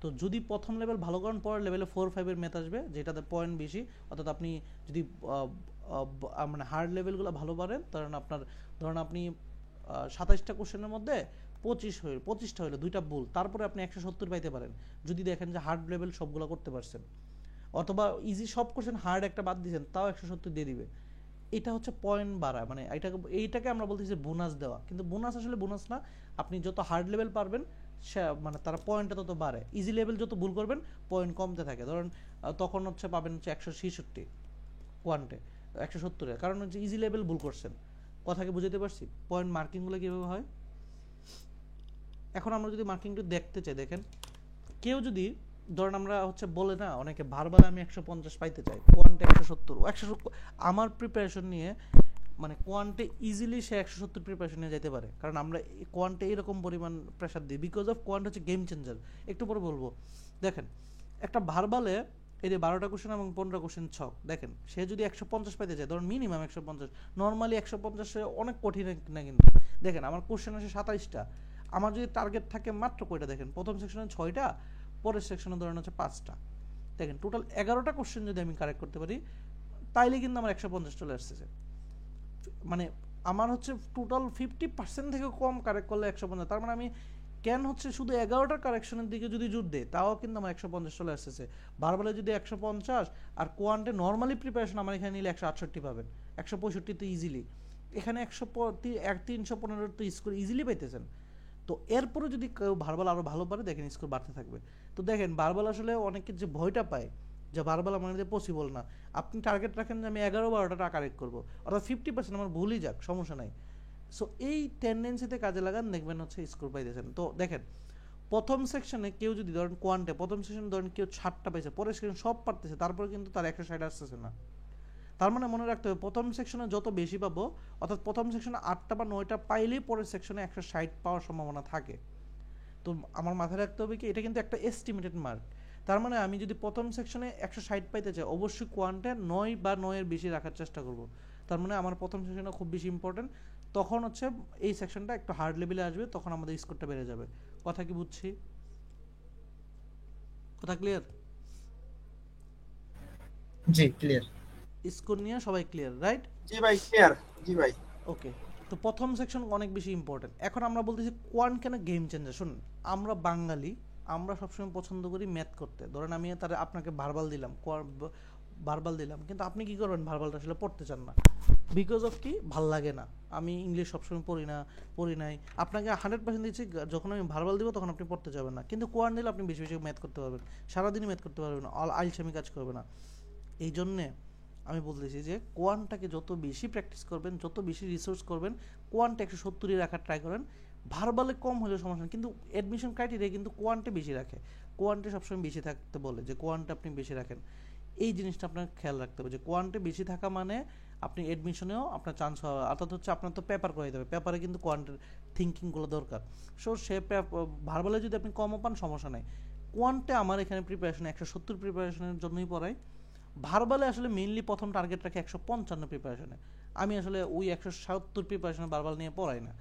Speaker 1: তো যদি প্রথম লেভেল ভালো করেন, পরের লেভেলে 4-5 ম্যাথ আসবে যেটাতে পয়েন্ট বেশি, অর্থাৎ আপনি যদি মানে হার্ড লেভেলগুলো ভালো পারেন, ধরেন আপনি 27টা কোশ্চেনের মধ্যে 25টা হইলো 2টা ভুল, তারপরে আপনি 170 পাইতে পারেন যদি দেখেন যে হার্ড লেভেল সবগুলো করতে পারছেন, অথবা ইজি সব কোশ্চেন হার্ড একটা বাদ দিয়েছেন তাও 170 দিয়ে দিবে। এটা হচ্ছে পয়েন্ট বাড়ায়, মানে এইটাকে আমরা বলতেছি বোনাস দেওয়া, কিন্তু বোনাস আসলে বোনাস না। আপনি যত হার্ড লেভেল পারবেন মানে তারা পয়েন্টটা তত বাড়ে, ইজি লেভেল যত ভুল করবেন পয়েন্ট কমতে থাকে। ধরেন তখন হচ্ছে পাবেন হচ্ছে 166 কোয়ান্টে, 170, কারণ হচ্ছে ইজি লেভেল ভুল করছেন। কথাকে বুঝাতে পারছি? পয়েন্ট মার্কিংগুলো কীভাবে হয়। এখন আমরা যদি মার্কিংটা দেখতে চাই, দেখেন কেউ যদি ধরেন আমরা হচ্ছে বলে না অনেকে ভার্বাল আমি 150 পাইতে চাই, কোয়ান্টে 170, আমার প্রিপারেশন নিয়ে মানে কোয়ান্টে ইজিলি সে 170 প্রিপারেশন নিয়ে যেতে পারে, কারণ আমরা কোয়ান্টে এরকম পরিমাণ প্রেশার দিই, বিকজ অফ কোয়ান্ট হচ্ছে গেম চেঞ্জার। একটু পরে বলবো। দেখেন একটা ভার্বালে এই যে 12টা কোশ্চেন এবং 15টা কোশ্চেন ছক, দেখেন সে যদি 150 পাইতে চায়, ধরুন মিনিমাম 150, নর্মালি 150 অনেক কঠিন না, কিন্তু দেখেন আমার কোশ্চেন আসে 27টা, আমার যদি টার্গেট থাকে মাত্র কয়টা, দেখেন প্রথম সেকশনে 6টা, পরের সেকশনে ধরেন হচ্ছে 5টা, দেখেন টোটাল 11টা কোশ্চেন যদি আমি কারেক্ট করতে পারি তাইলে কিন্তু আমার 150 চলে আসতেছে। মানে আমার হচ্ছে টোটাল 50% থেকে কম কারেক্ট করলে 150, তার মানে আমি কেন হচ্ছে শুধু 11টার কারেকশনের দিকে যদি জোর দেয় তাও কিন্তু আমার 150 চলে আসতেছে। বারবারে যদি 150, আর কোয়ান্টে নর্মালি প্রিপারেশন আমার এখানে নিলে 168 পাবেন, 165 তো ইজিলি, এখানে 315 তো স্কোর ইজিলি পাইতেছেন। তো এরপরে যদি কেউ ভার্বাল আরও ভালো পারে দেখেন স্কোর বাড়তে থাকবে। তো দেখেন ভার্বাল আসলে অনেকে যে ভয়টা পায় যে ভার্বাল আমাদের পসিবল না, আপনি টার্গেট রাখেন যে আমি 11-12টা কারেক্ট করবো, অর্থাৎ 50% আমার ভুলই যাক সমস্যা নাই। সো এই টেন্ডেন্সিতে কাজে লাগান, দেখবেন হচ্ছে স্কোর পাইতেছেন। তো দেখেন প্রথম সেকশনে কেউ যদি ধরেন কোয়ান্টে প্রথম সেকশনে ধরেন কেউ 60টা পাইছে, পরের সেকশন সব পারতেছে, তারপরে কিন্তু তার 160 আসতেছে না। তার মানে মনে রাখতে হবে প্রথম সেকশনে যত বেশি পাবো, অর্থাৎ প্রথম সেকশনে 8টা বা 9টা পাইলেই পরের সেকশনে 160 পাওয়ার সম্ভাবনা থাকে। তো আমার মাথায় রাখতে হবে কি এটা কিন্তু একটা এস্টিমেটেড মার্ক। তার মানে আমি যদি প্রথম সেকশনে 160 পাইতে চাই অবশ্যই কোয়ান্টে 9 বা 9-এর বেশি রাখার চেষ্টা করব। তার মানে আমার প্রথম সেকশনে খুব বেশি ইম্পর্টেন্ট, তখন হচ্ছে এই সেকশনটা একটু হার্ড লেভেলে আসবে, তখন আমাদের স্কোরটা বেড়ে যাবে। কথা কি বুঝছি? কথা ক্লিয়ার?
Speaker 3: জি ক্লিয়ার।
Speaker 1: স্কোর নিয়ে সবাই ক্লিয়ার, রাইট?
Speaker 10: জি ভাই ক্লিয়ার। জি ভাই
Speaker 1: ওকে। তো প্রথম সেকশন অনেক বেশি ইম্পর্টেন্ট। এখন আমরা বলতেছি কোয়ান্ট কেন গেম চেঞ্জার। শুনুন, আমরা বাঙালি, আমরা সবসময় পছন্দ করি ম্যাথ করতে। ধরেন আমি আপনাকে ভার্বাল দিলাম, কিন্তু আপনি কি করবেন, ভার্বালটা আসলে পড়তে চান না, বিকজ অফ কি ভাল লাগে না, আমি ইংলিশ সবসময় পড়ি নাই। আপনাকে 100% দিচ্ছি, যখন আমি ভার্বাল দিব তখন আপনি পড়তে যাবেন না, কিন্তু কোয়ান্ট দিলে আপনি বেশি বেশি ম্যাথ করতে পারবেন, সারাদিনই ম্যাথ করতে পারবেন, আলসেমি কাজ করবে না। এই জন্যে আমি বলতেছি যে কোয়ান্টটাকে যত বেশি প্র্যাকটিস করবেন, যত বেশি রিসোর্স করবেন, কোয়ান্টে 170 রাখার ট্রাই করেন। ভার্বালে কম হলেও সমস্যা নেই, কিন্তু অ্যাডমিশন ক্রাইটেরিয়া কিন্তু কোয়ান্টে বেশি রাখে, কোয়ান্টে সবসময় বেশি থাকতে বলে যে কোয়ান্টে আপনি বেশি রাখেন। এই জিনিসটা আপনার খেয়াল রাখতে হবে যে কোয়ান্টে বেশি থাকা মানে আপনি অ্যাডমিশনেও আপনার চান্স হওয়া, অর্থাৎ হচ্ছে আপনার তো পেপার করে দেবে, পেপারে কিন্তু কোয়ান্টের থিঙ্কিংগুলো দরকার। সো সে ভার্বালে যদি আপনি কমও পান সমস্যা নেই। কোয়ান্টে আমার এখানে প্রিপারেশন 170 প্রিপারেশনের জন্যই পড়াই। ভার্বালে আসলে মেইনলি প্রথম টার্গেট রাখে 155 প্রিপারেশনে, আমি আসলে ওই 170 প্রিপারেশনে ভার্বাল নিয়ে পড়াই না,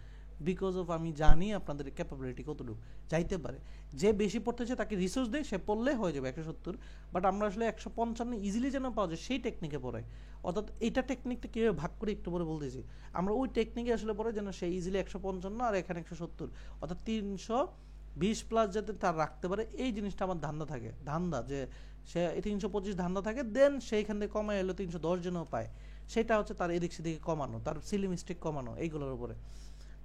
Speaker 1: বিকজ অফ আমি জানি আপনাদের ক্যাপাবিলিটি কতটুকু যাইতে পারে। যে বেশি পড়তেছে তাকে রিসোর্স দেয়, সে পড়লে হয়ে যাবে 170, বাট আমরা আসলে 155 ইজিলি যেন পাওয়া যায় সেই টেকনিকে পড়াই। অর্থাৎ এইটা টেকনিকটা কীভাবে ভাগ করে একটু পরে বলতেছি, আমরা ওই টেকনিকে আসলে পড়াই যেন সে ইজিলি 155 আর এখানে 170, অর্থাৎ 320 প্লাস যাতে তার রাখতে পারে, এই জিনিসটা আমার ধান্দা যে সে 325 ধান্দা থাকে, দেন সেইখান থেকে কমায় এলো 310 জনও পায়, সেটা হচ্ছে তার এদিক সেদিকে কমানো, তার সিলি মিস্টেক কমানো, এইগুলোর উপরে।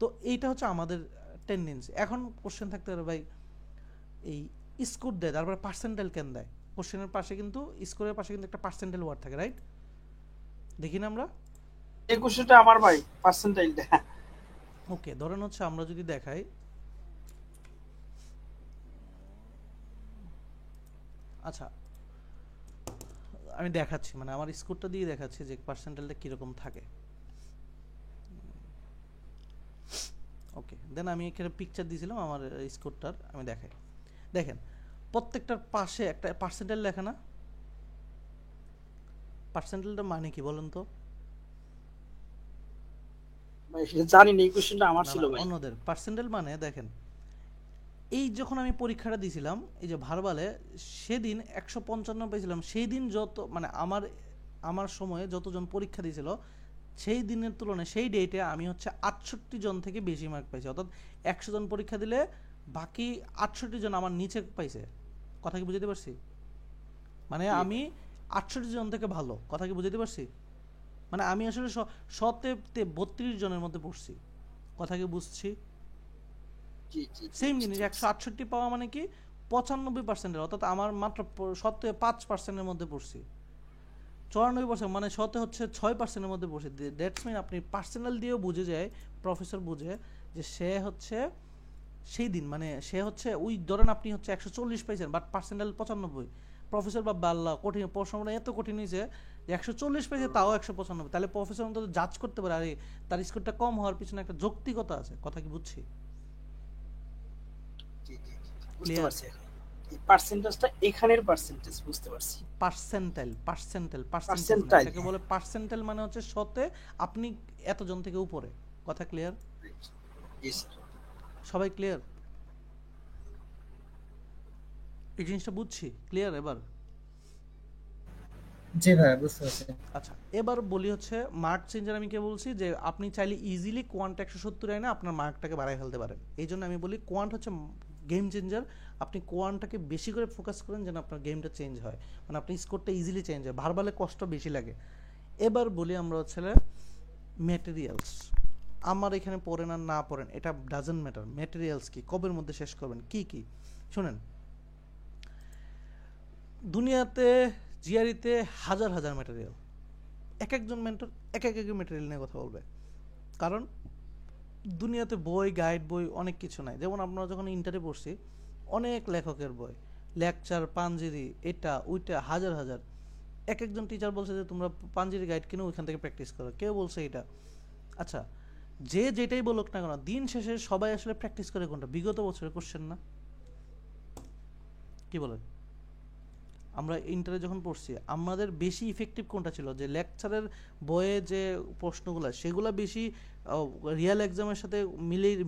Speaker 1: তো এইটা হচ্ছে আমাদের টেন্ডেন্সি। এখন কোশ্চেন থাকতে পারে ভাই এই স্কোর দেয় তারপরে পার্সেন্টাইল কেন দেয়? কোশ্চেনের পাশে কিন্তু স্কোরের পাশে কিন্তু একটা পার্সেন্টাইল ওয়ার্ড থাকে, রাইট? দেখি না আমরা
Speaker 10: এই কোশ্চেনটা আমার ভাই পার্সেন্টাইলটা।
Speaker 1: ওকে, ধরেন হচ্ছে আমরা যদি দেখাই, আচ্ছা আমি দেখাচ্ছি, মানে আমার স্কোরটা দিয়ে দেখাচ্ছি যে পার্সেন্টাইলটা কিরকম থাকে। ওকে, দেন আমি এখানে পিকচার দিয়েছিলাম আমার স্কোরটার, আমি দেখাই। দেখেন প্রত্যেকটার পাশে একটা পার্সেন্টাইল লেখা না? পার্সেন্টাইলটা মানে কি বলেন তো?
Speaker 10: ভাই সেটা জানি না, এই কোশ্চেনটা আমার ছিল ভাই।
Speaker 1: অন্যদের পার্সেন্টাইল মানে দেখেন, এই যখন আমি পরীক্ষাটা দিয়েছিলাম এই যে ভার্বালে, সেদিন 155 পেয়েছিলাম। সেই দিন যত মানে আমার সময়ে যতজন পরীক্ষা দিয়েছিল সেই দিনের তুলনায় সেই ডেটে আমি হচ্ছে 68 জন থেকে বেশি মার্ক পাইছি। অর্থাৎ 100 জন পরীক্ষা দিলে বাকি 68 জন আমার নিচে পাইছে। কথা কি বুঝতে পারছি? মানে আমি 68 জন থেকে ভালো। কথা কি বুঝতে পারছি? মানে আমি আসলে 32 জনের মধ্যে পড়ছি। কথা কি বুঝছি? সেম জিনিস 168 পাওয়া মানে কি 95%, অর্থাৎ আমার মাত্র 5%-এর মধ্যে পড়ছি। 94% মানে হচ্ছে 6%-এর মধ্যে পড়ছি। দ্যাটস মিন আপনি পার্সোনাল দিয়েও বুঝে যায়, প্রফেসর বুঝে যে সে হচ্ছে সেই দিন, মানে সে হচ্ছে ওই ধরেন আপনি হচ্ছে 140 পাইছেন বাট পার্সেন্টাইল 95, প্রফেসর বা আল্লাহ কঠিন প্রশ্নটা এত কঠিন হয়েছে যে 140 পেয়েছে তাও 195, তাহলে প্রফেসর অন্তত জাজ করতে পারে আরে তার স্কোরটা কম হওয়ার পিছনে একটা যৌক্তিকতা আছে। কথা কি বুঝছি?
Speaker 10: বুঝতে পারছি, এই পার্সেন্টেজটা এখানের পার্সেন্টেজ বুঝতে পারছি।
Speaker 1: পার্সেন্টাইল এটাকে বলে পার্সেন্টাইল, মানে হচ্ছে শতে আপনি এতজন থেকে উপরে। কথা ক্লিয়ার?
Speaker 10: জি স্যার।
Speaker 1: সবাই ক্লিয়ার? এই জিনিসটা বুঝছি ক্লিয়ার এবার?
Speaker 3: জি ভাই বুঝতে পারছি।
Speaker 1: আচ্ছা এবার বলি হচ্ছে মার্ক চেঞ্জার। আমি কে বলছি যে আপনি চাইলে ইজিলি কোয়ান্ট 170 এনে আপনার মার্কটাকে বাড়ায় ফেলতে পারেন। এই জন্য আমি বলি কোয়ান্ট হচ্ছে গেম চেঞ্জার। আপনি কোয়ান্টটাকে বেশি করে ফোকাস করেন যেন আপনার গেমটা চেঞ্জ হয়, মানে আপনি স্কোরটা ইজিলি চেঞ্জ হয়, ভার্বালে কষ্ট বেশি লাগে। এবার বলি আমরা হচ্ছে ম্যাটেরিয়ালস। আমার এখানে পড়েন আর না পড়েন এটা ডাজন্ট ম্যাটার। ম্যাটেরিয়ালস কি, কবের মধ্যে শেষ করবেন, কি কি শুনেন। দুনিয়াতে জিআরইতে হাজার হাজার ম্যাটেরিয়াল, এক একজন মেন্টর এক এক ম্যাটেরিয়াল নিয়ে কথা বলবে, কারণ দুনিয়াতে বই গাইড বই অনেক কিছু নাই। যেমন আমরা যখন ইন্টারে পড়ছি অনেক লেখকের বই, লেকচার, পাঞ্জেরি, এটা ওইটা হাজার হাজার। এক একজন টিচার বলছে যে তোমরা পাঞ্জেরি গাইড কিনে ওইখান থেকে প্র্যাকটিস করো, কেউ বলছে এটা। আচ্ছা যে যেটাই বলুক না কেন দিন শেষে সবাই আসলে প্র্যাকটিস করে কোনটা? বিগত বছরের কোশ্চেন না? কি বলেন? আমরা ইন্টারে যখন পড়ছি আমাদের বেশি ইফেক্টিভ কোনটা ছিল? যে লেকচারের বইয়ে যে প্রশ্নগুলো সেগুলো বেশি রিয়েল এক্সামের সাথে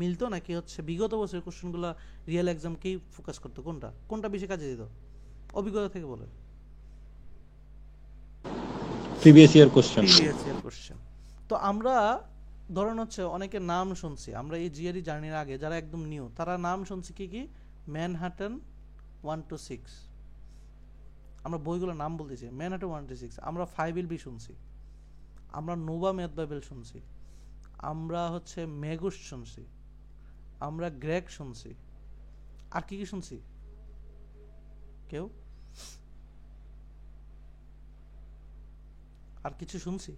Speaker 1: মিলতো, নাকি হচ্ছে বিগত বছরের কোশ্চেনগুলো রিয়েল এক্সামকেই ফোকাস করতো? কোনটা বেশি কাজে দিত? অভিজ্ঞতা থেকে বলে।
Speaker 8: Previous year question.
Speaker 1: তো আমরা ধরেন হচ্ছে অনেকের নাম শুনছি আমরা এই জিআরই জার্নির আগে, যারা একদম নিউ তারা নাম শুনছি কি কি, ম্যানহাটন 1 to 6, আমরা বইগুলোর নাম বলতেছি, ম্যানহাটন 1 to 6। আমরা 5LB শুনছি, আমরা নোভা ম্যাথ বাইবেল শুনছি, আমরা হচ্ছে মেগুস শুনছি, আমরা গ্রেগ শুনছি, আর কি কি শুনছি? কেউ আর কিছু শুনছি?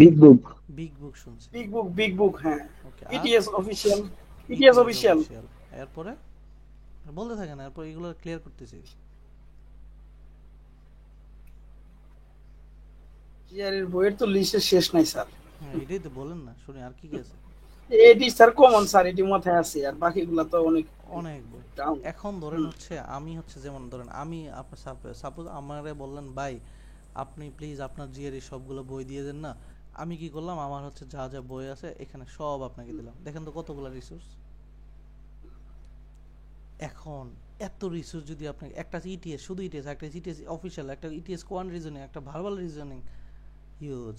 Speaker 7: বিগ বুক
Speaker 1: শুনছি,
Speaker 10: বিগ বুক হ্যাঁ।
Speaker 1: ওকে,
Speaker 10: ইটিএস অফিশিয়াল।
Speaker 1: এরপরে বলতে থাকে না, এরপর এগুলো ক্লিয়ার করতেছি।
Speaker 10: জিআরের বইয়ের তো লিস্টের শেষ নাই স্যার।
Speaker 1: হ্যাঁ এটাই তো বলেন না, শুনি আর কি কি আছে।
Speaker 10: এডি স্যার কমন স্যার, এডি মাথায় আছে, আর বাকিগুলো তো অনেক
Speaker 1: বই। এখন ধরেন হচ্ছে আমি হচ্ছে যেমন ধরেন আমি আপনার সাপোজ আমারে বললেন ভাই আপনি প্লিজ আপনার জিআরই সবগুলো বই দিয়ে দেন না, আমি কি করলাম আমার হচ্ছে যা যা বই আছে এখানে সব আপনাকে দিলাম। দেখেন তো কতগুলো রিসোর্স। এখন এত রিসোর্স যদি আপনাকে একটা ইটিএস, শুধু ইটিএস, একটা ইটিএস অফিশিয়াল, একটা ইটিএস কোয়ান্ট রিজনিং, একটা ভার্বাল রিজনিং হিউজ,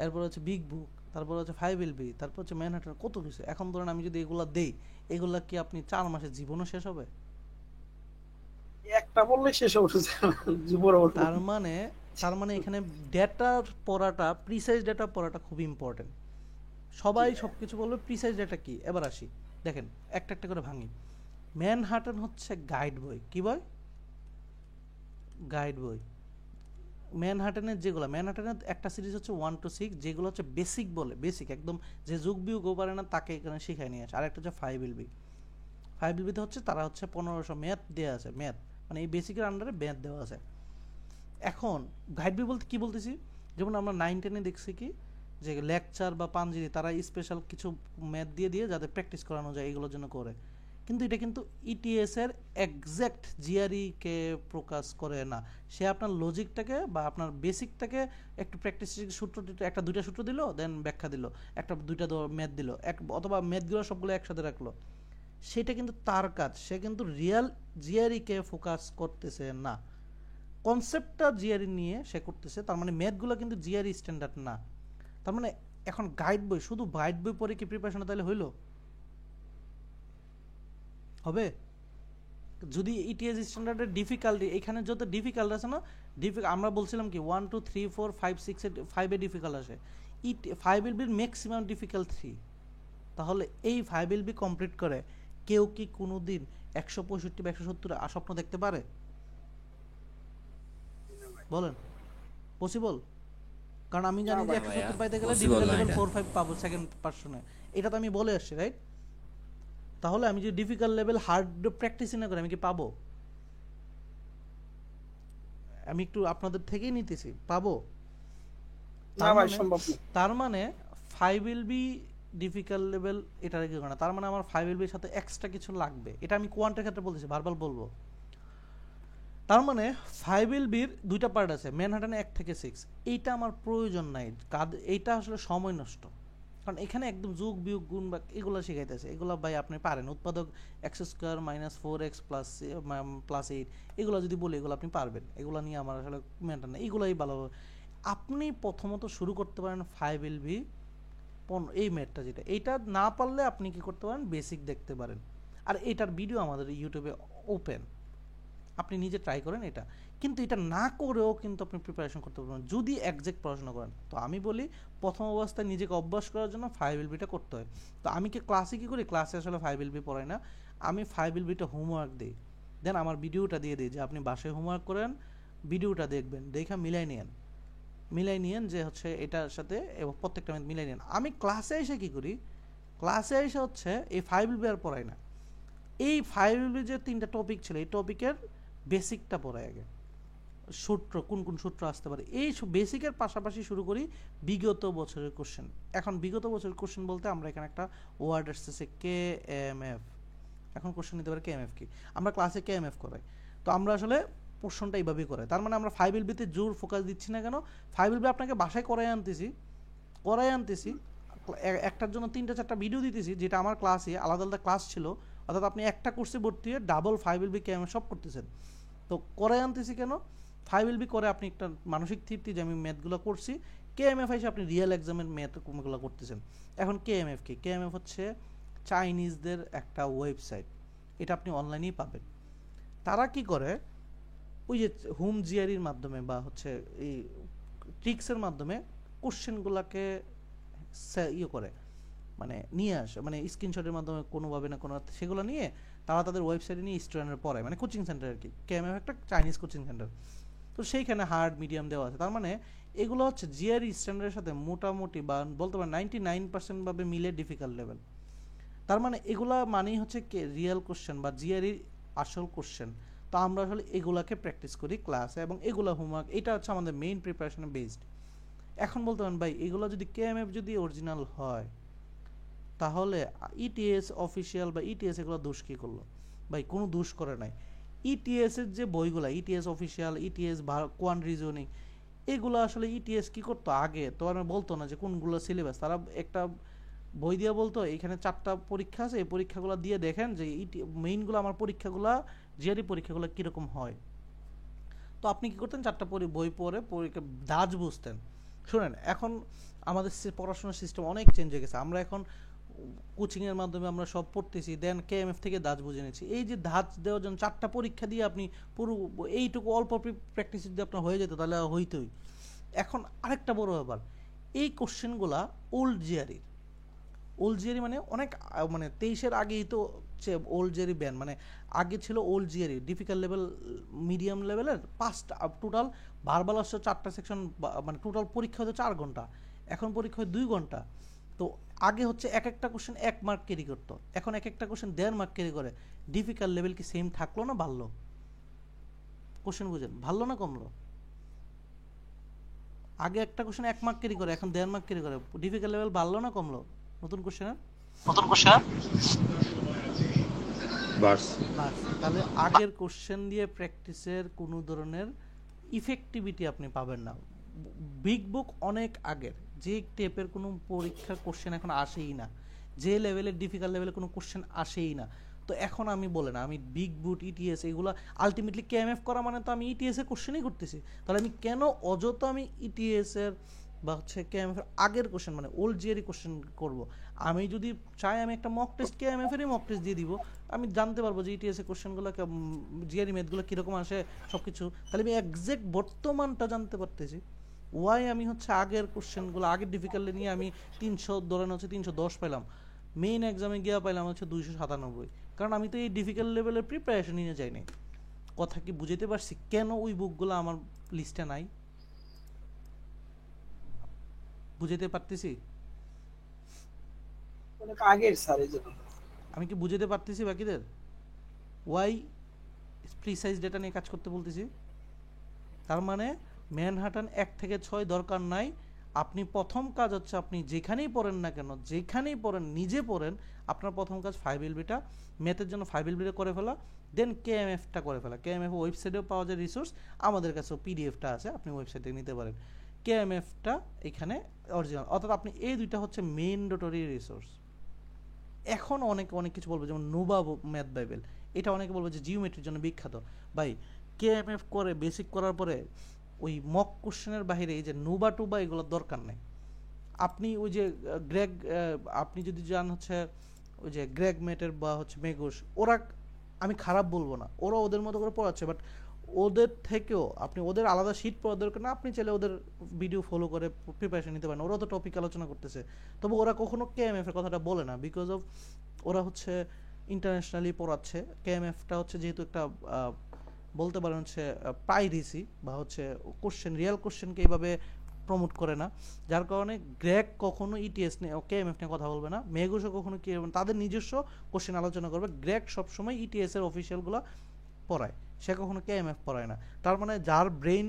Speaker 1: এরপর হচ্ছে বিগ বুক, তারপর হচ্ছে 5LB, তারপর হচ্ছে ম্যানহাটন, কত কিছু। এখন ধরেন আমি যদি এগুলা দেই, এগুলা কি আপনি 4 মাসে জীবনও শেষ হবে?
Speaker 10: একটা বললে শেষ হবে জীবন।
Speaker 1: তার মানে তার মানে এখানে ডেটার পড়াটা, প্রিসাইজ ডেটা পড়াটা খুব ইম্পর্টেন্ট। সবাই সবকিছু বলবে, প্রিসাইজ ডেটা কি। এবার আসি, দেখেন একটা একটা করে ভাঙি। ম্যানহাটন হচ্ছে গাইড বই। কি বই? গাইড বই। ম্যানহাটনের যেগুলো, ম্যানহাটনের একটা সিরিজ হচ্ছে 1 to 6, যেগুলো হচ্ছে বেসিক বলে, বেসিক একদম, যে যুগ বিয়োগও পারে না তাকে এখানে শিখাই নিয়ে আসে। আরেকটা হচ্ছে 5LB। 5LBতে হচ্ছে তারা হচ্ছে 1500 ম্যাথ দেওয়া আছে, ম্যাথ মানে এই বেসিকের আন্ডারে ম্যাথ দেওয়া আছে। এখন গাইড বই বলতে কি বলতেছি, যেমন আমরা 9-10-এ দেখছি কি যে লেকচার বা পাঞ্জিরি তারা স্পেশাল কিছু ম্যাথ দিয়ে দিয়ে যাতে প্র্যাকটিস করানো যায় এগুলোর জন্য করে, কিন্তু এটা কিন্তু ইটিএস এর এক্স্যাক্ট জিআরই-কে প্রকাশ করে না। সে আপনার লজিকটাকে বা আপনার বেসিকটাকে একটু প্র্যাকটিস সূত্র, একটা দুইটা সূত্র দিল, দেন ব্যাখ্যা দিল, একটা দুইটা ম্যাথ দিল, অথবা ম্যাথগুলো সবগুলো একসাথে রাখলো, সেটা কিন্তু তার কাজ। সে কিন্তু রিয়েল জিআরই-কে ফোকাস করতেছে না, কনসেপ্টটা জিআরই নিয়ে সে করতেছে। তার মানে ম্যাথগুলো কিন্তু জিআরই স্ট্যান্ডার্ড না। তার মানে এখন গাইড বই, শুধু গাইড বই পড়ে কি প্রিপারেশন তাহলে হইলো? হবে? যদি ইটিএস স্ট্যান্ডার্ডের ডিফিকাল্টি, এখানে যত ডিফিকাল্ট আছে না, আমরা বলছিলাম কি 1 2 3 4 5 6 5-এ ডিফিকাল্ট আসে, 5LB ম্যাক্সিমাম ডিফিকাল্ট 3। তাহলে এই 5LB কমপ্লিট করে কেউ কি কোনো দিন 165 বা 170 স্বপ্ন দেখতে পারে? বলেন পসিবল? কারণ আমি জানি যে 170 পাইতে গেলে ডিফিকাল্ট লেভেল 4-5 পাবো সেকেন্ড পার্সনে, এটা তো আমি বলে আসছি, রাইট? তাহলে আমি যদি ডিফিকাল্ট লেভেল হার্ড প্র্যাকটিস না করে আমি কি পাবো? আমি একটু আপনাদের থেকেই নিতেছি, পাবো? তার মানে 5LB ডিফিকাল্ট লেভেল এটা রেখে না, তার মানে আমার 5LB এর সাথে এক্সট্রা কিছু লাগবে। এটা আমি কোয়ান্টের ক্ষেত্রে বলতেছি, ভার্বাল বলবো। তার মানে 5LB-র দুইটা পার্ট আছে, ম্যানহাটনে 1 থেকে 6। এইটা আমার প্রয়োজন নাই, এইটা আসলে সময় নষ্ট। কারণ এখানে একদম যোগ বিয়োগ গুণ বা এগুলো শিখাইতেছে, এগুলো ভাই আপনি পারেন। উৎপাদক x² - 4x + 8 এগুলো যদি বলি এগুলো আপনি পারবেন, এগুলো নিয়ে আমার আসলে মেনটেন না, এগুলোই ভালো। আপনি প্রথমত শুরু করতে পারেন 5LB এই ম্যাথটা, যেটা এইটা না পারলে আপনি কি করতে পারেন, বেসিক দেখতে পারেন। আর এটার ভিডিও আমাদের ইউটিউবে ওপেন, আপনি নিজে ট্রাই করেন এটা। কিন্তু এটা না করেও কিন্তু আপনি প্রিপারেশন করতে পারবেন যদি একজ্যাক্ট পড়াশোনা করেন। তো আমি বলি প্রথম অবস্থায় নিজেকে অভ্যাস করার জন্য 5LB-টা করতে হয়। তো আমি কি ক্লাসে কি করি, ক্লাসে আসলে 5LB পড়াই না, আমি 5LB-টা হোমওয়ার্ক দিই, দেন আমার ভিডিওটা দিয়ে দিই যে আপনি বাসায় হোমওয়ার্ক করেন, ভিডিওটা দেখবেন, দেখা মিলাই নিয়েন যে হচ্ছে এটার সাথে প্রত্যেকটা মিলাই নিন। আমি ক্লাসে এসে কি করি, ক্লাসে এসে হচ্ছে এই 5LB আর পড়াই না, এই 5LB যে 3টা টপিক ছিল এই টপিকের বেসিকটা পড়াই আগে, সূত্র কোন কোন সূত্র আসতে পারে, এই বেসিকের পাশাপাশি শুরু করি বিগত বছরের কোশ্চেন। এখন বিগত বছরের কোশ্চেন বলতে আমরা এখানে একটা ওয়ার্ড আসতেছে KMF। এখন কোশ্চেন নিতে পারে KMF কি, আমরা ক্লাসে KMF করাই। তো আমরা আসলে পোর্শনটা এইভাবেই করাই। তার মানে আমরা 5LB-তে জোর ফোকাস দিচ্ছি না কেন, 5LB আপনাকে বাসায় করাই আনতেছি, একটার জন্য 3-4টা ভিডিও দিতেছি, যেটা আমার ক্লাসে আলাদা আলাদা ক্লাস ছিল, অর্থাৎ আপনি একটা কোর্সে ভর্তি হয়ে ডাবল 5LB KMF সব করতেছেন। তো করাই আনতেছি কেন, 5LB করে আপনি একটা মানসিক তৃপ্তি যে আমি ম্যাথগুলো করছি, KMF এসে আপনি রিয়েল এক্সামের ম্যাথগুলো করতেছেন। এখন KMF কি, KMF হচ্ছে চাইনিজদের একটা ওয়েবসাইট, এটা আপনি অনলাইনেই পাবেন। তারা কি করে, ওই যে হোম জিআরির মাধ্যমে বা হচ্ছে এই ট্রিক্সের মাধ্যমে কোশ্চেনগুলোকে করে মানে নিয়ে আসে, মানে স্ক্রিনশটের মাধ্যমে কোনোভাবে না কোনো সেগুলো নিয়ে তারা তাদের ওয়েবসাইটে নিয়ে স্টুডেন্টের পড়ায়, মানে কোচিং সেন্টার আর কি। KMF একটা চাইনিজ কোচিং সেন্টার, তো সেইখানে হার্ড মিডিয়াম দেওয়া আছে। তার মানে এগুলো হচ্ছে জিআরই স্ট্যান্ডার্ডের সাথে মোটামুটি বা বলতে পারেন 99% ভাবে মিলে ডিফিকাল্ট লেভেল। তার মানে এগুলা মানেই হচ্ছে রিয়েল কোশ্চেন বা জিআরইর আসল কোশ্চেন। তো আমরা আসলে এগুলাকে প্র্যাকটিস করি ক্লাসে, এবং এগুলা হোমওয়ার্ক, এটা হচ্ছে আমাদের মেইন প্রিপারেশনে বেসড। এখন বলতে পারেন ভাই এগুলো যদি KMF যদি অরিজিনাল হয় তাহলে ইটিএস অফিসিয়াল বা ইটিএস এগুলো দোষ কী করলো? ভাই কোনো দোষ করে নাই। ইটিএসের যে বইগুলো, ETS official, ETS quant reasoning, এগুলো আসলে ইটিএস কি করতো আগে, তো আর বলতো না যে কোনগুলো সিলেবাস, তারা একটা বই দিয়ে বলতো এখানে 4টা পরীক্ষা আছে, এই পরীক্ষাগুলো দিয়ে দেখেন যে মেইনগুলো আমার পরীক্ষাগুলো জিআরই পরীক্ষাগুলো কীরকম হয়। তো আপনি কি করতেন, 4টা বই পড়ে পরীক্ষা দাজ বুঝতেন। শুনেন, এখন আমাদের পড়াশোনার সিস্টেম অনেক চেঞ্জ হয়ে গেছে। আমরা এখন কোচিংয়ের মাধ্যমে আমরা সব পড়তেছি, দেন কেএমএফ থেকে ধাঁচ বুঝে নিচ্ছি। এই যে ধাঁচ দেওয়ার জন্য 4টা পরীক্ষা দিয়ে আপনি পুরো এইটুকু অল্প প্র্যাকটিস যদি আপনার হয়ে যেত তাহলে হইতোই। এখন আরেকটা বড় ব্যাপার, এই কোশ্চেনগুলা ওল্ড জিআরই। ওল্ড জিআরই মানে অনেক মানে 23-এর আগেই তো ওল্ড জিআরই ব্যান, মানে আগে ছিল old GRE difficult level, medium লেভেলের 5টা টোটাল, ভার্বাল আসছে 4টা সেকশন, মানে টোটাল পরীক্ষা হতো 4 ঘন্টা, এখন পরীক্ষা হয় 2 ঘন্টা। তো আগে হচ্ছে এক একটা কোশ্চেন 1 মার্ক ক্যারি করতো, এখন এক একটা কোশ্চেন 1.5 মার্ক ক্যারি করে। ডিফিকাল্ট লেভেল কি সেম থাকলো না বাড়লো? কোশ্চেন বুঝেন, ভালো না কমলো? আগে একটা কোশ্চেন 1 মার্ক ক্যারি করে, এখন 1.5 মার্ক ক্যারি করে। ডিফিকাল্ট লেভেল বাড়লো না কমলো নতুন কোশ্চেনের?
Speaker 8: বাস
Speaker 1: তাহলে আগের কোশ্চেন দিয়ে প্র্যাকটিসের কোনো ধরনের ইফেক্টিভিটি আপনি পাবেন না। বিগ বুক অনেক আগের, যে টাইপের কোনো পরীক্ষার কোশ্চেন এখন আসেই না, যে লেভেলের ডিফিকাল্ট লেভেলের কোনো কোশ্চেন আসেই না। তো এখন আমি বলে না, আমি বিগ বুট ইটিএস এগুলো আলটিমেটলি কেএমএফ করা মানে তো আমি ইটিএস এর কোশ্চেনই করতেছি, তাহলে আমি কেন অযথা আমি ইটিএস এর বা হচ্ছে কেএমএফ এর আগের কোশ্চেন মানে ওল্ড জিআরই কোশ্চেন করব? আমি যদি চাই আমি একটা মক টেস্ট কেএমএফ এরই মক টেস্ট দিয়ে দিব, আমি জানতে পারবো যে ইটিএস এর কোশ্চেনগুলো জিআরই ম্যাথগুলো কীরকম আসে সব কিছু, তাহলে আমি এক্সাক্ট বর্তমানটা জানতে পারতেছি। ওয়াই আমি হচ্ছে আগের কোশ্চেনগুলো আগের ডিফিকাল্টি নিয়ে আমি 300 ধরেন হচ্ছে 310 পেলাম, মেইন এক্সামে গিয়ে পাইলাম হচ্ছে 297, কারণ আমি তো এই ডিফিকাল্ট লেভেলের প্রিপারেশন নিয়ে যাইনি। কথা কি বুঝতে পারছি কেন ওই বুকগুলো আমার লিস্টে নাই? বুঝতে পারতেছি?
Speaker 10: অনেক আগের স্যার, এই জন্য
Speaker 1: আমি কি বুঝতে পারতেছি বাকিদের ওয়াই প্রিসাইজ ডেটা নিয়ে কাজ করতে বলতেছি? তার মানে ম্যানহাটন 1 থেকে 6 দরকার নাই। আপনি প্রথম কাজ হচ্ছে আপনি যেখানেই পড়েন না কেন, যেখানেই পড়েন নিজে পড়েন, আপনার প্রথম কাজ 5LBটা ম্যাথের জন্য 5LBটা করে ফেলা, দেন কেএমএফটা করে ফেলা। কেএমএফ ওয়েবসাইটেও পাওয়া যায় রিসোর্স, আমাদের কাছেও পিডিএফটা আছে, আপনি ওয়েবসাইট থেকে নিতে পারেন। কেএমএফটা এখানে অরিজিনাল, অর্থাৎ আপনি এই দুইটা হচ্ছে ম্যান্ডেটরি রিসোর্স। এখন অনেক কিছু বলবে, যেমন নোভা ম্যাথ বাইবেল, এটা অনেকে বলবে যে জিওমেট্রির জন্য বিখ্যাত। ভাই কেএমএফ করে বেসিক করার পরে ওই মক কোশ্চেনের বাইরে এই যে নোভা টুবা এগুলোর দরকার নেই। আপনি ওই যে গ্রেগ, আপনি যদি যান হচ্ছে ওই যে গ্রেগ মেটের বা হচ্ছে মেঘোস, ওরা আমি খারাপ বলবো না, ওরা ওদের মতো করে পড়াচ্ছে, বাট ওদের থেকেও আপনি ওদের আলাদা শিট পড়ার দরকার না, আপনি চাইলে ওদের ভিডিও ফলো করে প্রিপারেশন নিতে পারেন। ওরা তো টপিক আলোচনা করতেছে, তবে ওরা কখনো কেএমএফ এর কথাটা বলে না, বিকজ অফ ওরা হচ্ছে ইন্টারন্যাশনালি পড়াচ্ছে। কেএমএফটা হচ্ছে যেহেতু একটা বলতে পারেন হচ্ছে প্রাইরেসি বা হচ্ছে কোশ্চেন, রিয়েল কোশ্চেনকে এইভাবে প্রমোট করে না, যার কারণে গ্রেগ কখনো ইটিএস নিয়ে কেএমএফ নিয়ে কথা বলবে না, মেঘোসও কখনো কি তাদের নিজস্ব কোশ্চেন আলোচনা করবে। গ্রেগ সবসময় ইটিএস এর অফিসিয়ালগুলো পড়ায়, সে কখনো কেএমএফ পড়ায় না। তার মানে যার ব্রেন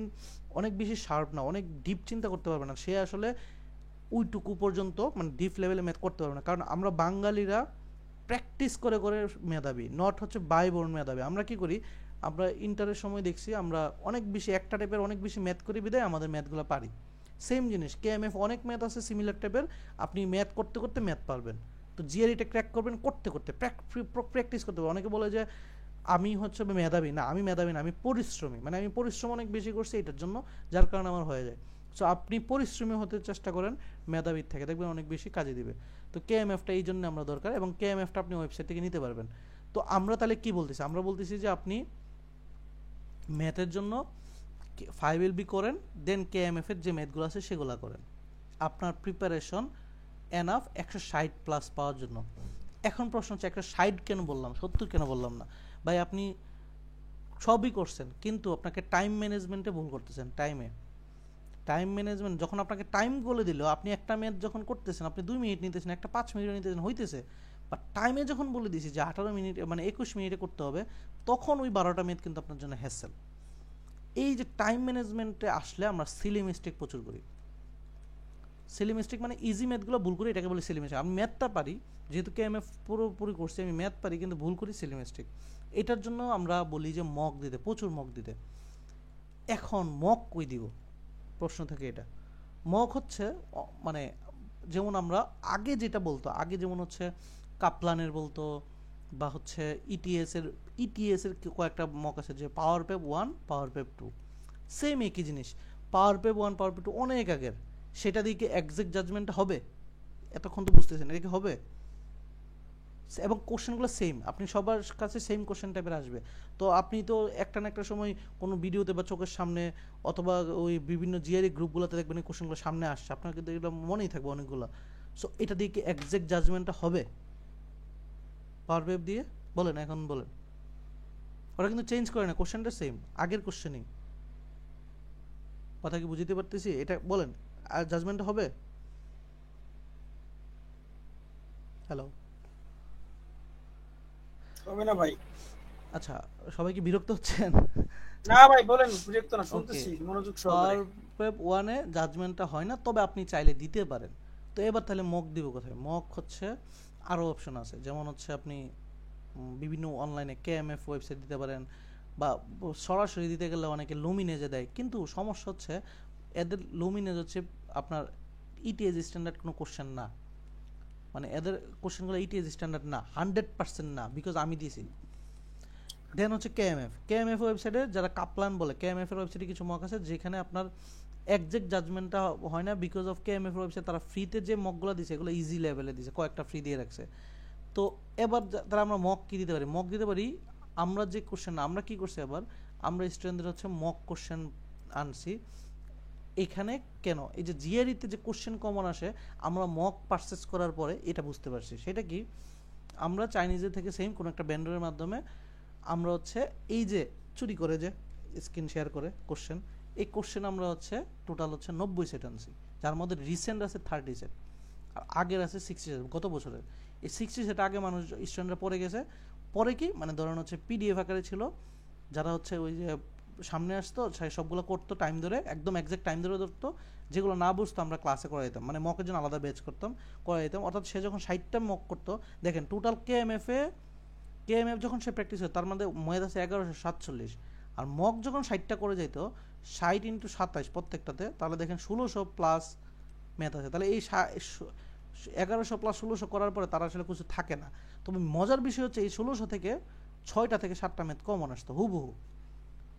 Speaker 1: অনেক বেশি শার্প না, অনেক ডিপ চিন্তা করতে পারবে না, সে আসলে ওইটুকু পর্যন্ত মানে ডিপ লেভেলে ম্যাথ করতে পারবে না। কারণ আমরা বাঙালিরা প্র্যাকটিস করে করে মেধাবী, নট হচ্ছে বাই বোর্ন মেধাবী। আমরা কি করি, আমরা ইন্টারের সময় দেখছি আমরা অনেক বেশি একটা টাইপের অনেক বেশি ম্যাথ করি বিদায় আমাদের ম্যাথগুলো পারি। সেম জিনিস কেএমএফ অনেক ম্যাথ আছে সিমিলার টাইপের, আপনি ম্যাথ করতে করতে ম্যাথ পারবেন। তো জিআরইটা ক্র্যাক করবেন করতে করতে, প্র্যাকটিস করতে হবে। অনেকে বলে যে আমি হচ্ছে মেধাবী না, আমি মেধাবী না, আমি পরিশ্রমী, মানে আমি পরিশ্রম অনেক বেশি করছি এটার জন্য, যার কারণে আমার হয়ে যায়। সো আপনি পরিশ্রমী হতে চেষ্টা করেন মেধাবীর থেকে, দেখবেন অনেক বেশি কাজে দিবে। তো কেএমএফটা এই জন্য আমরা দরকার, এবং কেএমএফটা আপনি ওয়েবসাইট থেকে নিতে পারবেন। তো আমরা তাহলে কি বলতেছি, আমরা বলতেছি যে আপনি ম্যাথের জন্য 5LB করেন, দেন কেএমএফ এর যে ম্যাথগুলো আছে সেগুলো করেন, আপনার প্রিপারেশন এনাফ 160+ পাওয়ার জন্য। এখন প্রশ্ন হচ্ছে 160 কেন বললাম, 70 কেন বললাম না? ভাই আপনি সবই করছেন, কিন্তু আপনাকে টাইম ম্যানেজমেন্টে ভুল করতেছেন। টাইম ম্যানেজমেন্ট যখন আপনাকে টাইম বলে দিল, আপনি একটা ম্যাথ যখন করতেছেন আপনি 2 মিনিট নিতেছেন, একটা 5 মিনিট নিতেছেন, হইতেছে। বাট টাইমে যখন বলে দিয়েছি যে 18 মিনিট মানে 21 মিনিটে করতে হবে, তখন ওই 12টা ম্যাথ কিন্তু আপনার জন্য হ্যাসেল। এই যে টাইম ম্যানেজমেন্টে আসলে আমরা সিলি মিস্টেক প্রচুর করি। সিলি মিস্টেক মানে ইজি ম্যাথগুলো ভুল করি, এটাকে বলি সিলি মিস্টেক। আমি ম্যাথটা পারি, যেহেতু কেএমএফ পুরোপুরি করছি, আমি ম্যাথ পারি, কিন্তু ভুল করি সিলি মিস্টেক। এটার জন্য আমরা বলি যে মক দিতে, প্রচুর মক দিতে। এখন মক কই দিব প্রশ্ন থেকে, এটা মক হচ্ছে মানে যেমন আমরা আগে যেটা বলতো, আগে যেমন হচ্ছে কাপলানের বলতো, বা হচ্ছে ইটিএস এর কয়েকটা মক আছে, যে পাওয়ার পেপ 1 পাওয়ার পেপ 2, সেম একই জিনিস। পাওয়ার পেপ 1 পাওয়ার পেপ 2 অনেক আগের, সেটা দিয়ে কি এক্সাক্ট জাজমেন্ট হবে? এতক্ষণ তো বুঝতেছেন, এটা কি হবে? এবং কোশ্চেনগুলো সেম, আপনি সবার কাছে সেম কোশ্চেন টাইপের আসবে। তো আপনি তো একটা না একটা সময় কোনো ভিডিওতে বা চোখের সামনে অথবা ওই বিভিন্ন জিআরই গ্রুপগুলোতে দেখবেন এই কোশ্চেনগুলো সামনে আসছে, আপনার কিন্তু এগুলো মনেই থাকবে অনেকগুলো। সো এটা দিয়ে কি এক্সাক্ট জাজমেন্টটা হবে পাওয়ার ওয়েব দিয়ে? বলেন, এখন বলেন। ওরা কিন্তু চেঞ্জ করে না, কোশ্চেনটা সেম, আগের কোশ্চেনই। কথা কি বুঝতে পারতেছি? এটা বলেন, আর জাজমেন্ট হবে? হ্যালো,
Speaker 10: হবে না ভাই।
Speaker 1: আচ্ছা, সবাই কি বিরক্ত হচ্ছেন?
Speaker 10: না ভাই বলেন, বিরক্ত না, শুনতেছি মনোযোগ সহকারে।
Speaker 1: পাওয়ার ওয়েব 1 এ জাজমেন্টটা হয় না, তবে আপনি চাইলে দিতে পারেন। তো এবার তাহলে মক দিব কোথায়? মক হচ্ছে আরও অপশন আছে, যেমন হচ্ছে আপনি বিভিন্ন অনলাইনে কেএমএফ ওয়েবসাইট দিতে পারেন, বা সরাসরি দিতে গেলে অনেকে লুমিনেজে দেয়, কিন্তু সমস্যা হচ্ছে এদের লুমিনেজ হচ্ছে আপনার ইটিএস স্ট্যান্ডার্ড কোনো কোশ্চেন না, মানে এদের কোশ্চেনগুলো ইটিএস স্ট্যান্ডার্ড না, 100% না, বিকজ আমি দিয়েছি। দেন হচ্ছে কেএমএফ ওয়েবসাইটে যারা কাপলান বলে, কেএমএফ এর ওয়েবসাইটে কিছু মক আছে যেখানে আপনার একজ্যাক্ট জাজমেন্টটা হয় না, বিকজ অফ কেএমএফ এর ওয়েবসাইট তারা ফ্রিতে যে মকগুলো দিছে এগুলো ইজি লেভেলে দিছে, কয়েকটা ফ্রি দিয়ে রাখছে। তো এবার তারা আমরা মক কি দিতে পারি? মক দিতে পারি আমরা যে কোশ্চেন, আমরা কি করছি এবার, আমরা স্টুডেন্টদের হচ্ছে মক কোশ্চেন আনছি এখানে। কেন? এই যে জিআরইতে যে কোশ্চেন কমন আসে আমরা মক পারচেস করার পরে এটা বুঝতে পারছি। সেটা কি, আমরা চাইনিজের থেকে সেম কোনো একটা ভেন্ডরের মাধ্যমে আমরা হচ্ছে এই যে চুরি করে যে স্ক্রিন শেয়ার করে কোশ্চেন, এই কোশ্চেন আমরা হচ্ছে টোটাল হচ্ছে 90 সেট আনছি, যার মধ্যে রিসেন্ট আছে 30 সেট আর আগের আছে 60 সেট, গত বছরের। এই 60 সেট আগে মানুষ স্টুডেন্টরা পড়ে গেছে, পরে কি মানে ধরেন হচ্ছে পিডিএফ আকারে ছিল, যারা হচ্ছে ওই যে সামনে আসতো সবগুলো করতো টাইম ধরে, একদম এক্সাক্ট টাইম ধরে ধরতো, যেগুলো না বুঝতো আমরা ক্লাসে করা যেতাম, মানে মকের জন্য আলাদা ব্যাচ করতাম, করা যেতাম। অর্থাৎ সে যখন 60টা মক করতো, দেখেন টোটাল কেএমএফ যখন সে প্র্যাকটিস হয় তার মধ্যে মেয়াদ আছে 1147, আর মক যখন 60টা করে যাইতো 60 × 27 প্রত্যেকটাতে, তাহলে দেখেন 1600 প্লাস ম্যাথ আছে। তাহলে এই 1100 প্লাস 1600 করার পরে তার আসলে কিছু থাকে না। তবে মজার বিষয় হচ্ছে এই 1600 থেকে 6টা থেকে 7টা ম্যাথ কমন আসতো হুবহু,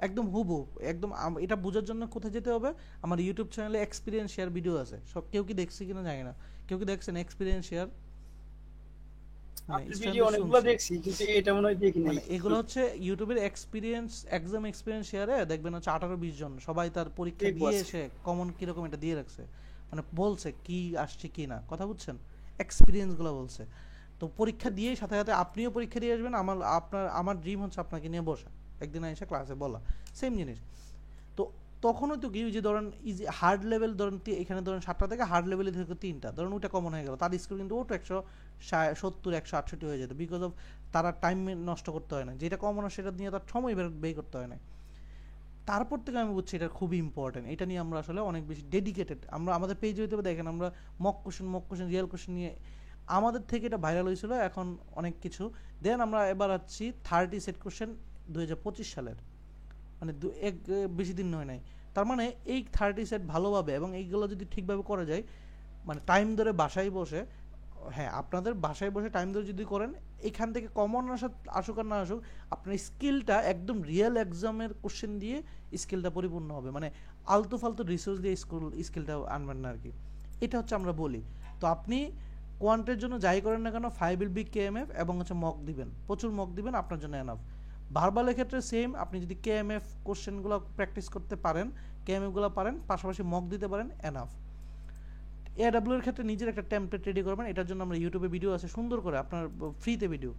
Speaker 1: একদম হুবহু একদম। এটা বোঝার জন্য কোথায় যেতে হবে, আমার ইউটিউব চ্যানেলে এক্সপিরিয়েন্স শেয়ার ভিডিও আছে, সব কেউ কি দেখছি কিনা জানি না, কেউ কি দেখছেন এক্সপিরিয়েন্স শেয়ার? এগুলো হচ্ছে ইউটিউবের এক্সপিরিয়েন্স, এক্সাম এক্সপিরিয়েন্স শেয়ারে দেখবেন হচ্ছে 18-20 জন সবাই তার পরীক্ষা দিয়ে এসে কমন কিরকম এটা দিয়ে রাখছে, মানে বলছে কি আসছে কি না, কথা বুঝছেন, এক্সপিরিয়েন্স গুলো বলছে। তো পরীক্ষা দিয়ে সাথে সাথে আপনিও পরীক্ষা দিয়ে আসবেন, আমার ড্রিম হচ্ছে আপনাকে নিয়ে বসা, একদিন এসে ক্লাসে বলা, সেম জিনিস। তো তখনও তো কি যে ধরেন ইজি হার্ড লেভেল ধরেন এখানে ধরেন 7টা থেকে হার্ড লেভেলে থেকে 3টা ধরেন ওটা কমন হয়ে গেল, তার স্কোর কিন্তু ওটা 170-168 হয়ে যেত, বিকজ অফ তারা টাইম নষ্ট করতে হয় না, যেটা কমন হয় সেটা নিয়ে তার সময় ব্যয় করতে হয় না। তারপর থেকে আমি বুঝছি এটা খুবই ইম্পর্টেন্ট, এটা নিয়ে আমরা আসলে অনেক বেশি ডেডিকেটেড। আমরা আমাদের পেজে হইতে দেখেন আমরা মক কোশ্চেন রিয়েল কোশ্চেন নিয়ে আমাদের থেকে এটা ভাইরাল হয়েছিল, এখন অনেক কিছু। দেন আমরা এবার আছি 30 সেট কোশ্চেন 2025 সালের, মানে বেশি দিন নয় নাই। তার মানে এই 30 সেট ভালোভাবে এবং এইগুলো যদি ঠিকভাবে করা যায়, মানে টাইম ধরে বাসায় বসে, হ্যাঁ আপনাদের বাসায় বসে টাইম ধরে যদি করেন, এখান থেকে কমন আসুক আর না আসুক, আপনার স্কিলটা একদম রিয়েল এক্সামের কোশ্চেন দিয়ে স্কিলটা পরিপূর্ণ হবে, মানে আলতু ফালতু রিসোর্স দিয়ে স্কিলটা আনবেন না আর কি। এটা হচ্ছে আমরা বলি। তো আপনি কোয়ান্টের জন্য যাই করেন না কেন 5 will be কেএমএফ এবং হচ্ছে মক দিবেন, প্রচুর মক দিবেন, আপনার জন্য এনাফ। ভার্বালের ক্ষেত্রে সেম, আপনি যদি কেএমএফ কোশ্চেনগুলো প্র্যাকটিস করতে পারেন, কেএমএফগুলো পারেন, পাশাপাশি মক দিতে পারেন, এনাফ। এডাব্লিউ এর ক্ষেত্রে নিজের একটা টেমপ্লেট রেডি করবেন, এটার জন্য আমরা ইউটিউবে ভিডিও আছে সুন্দর করে, আপনার ফ্রিতে ভিডিও।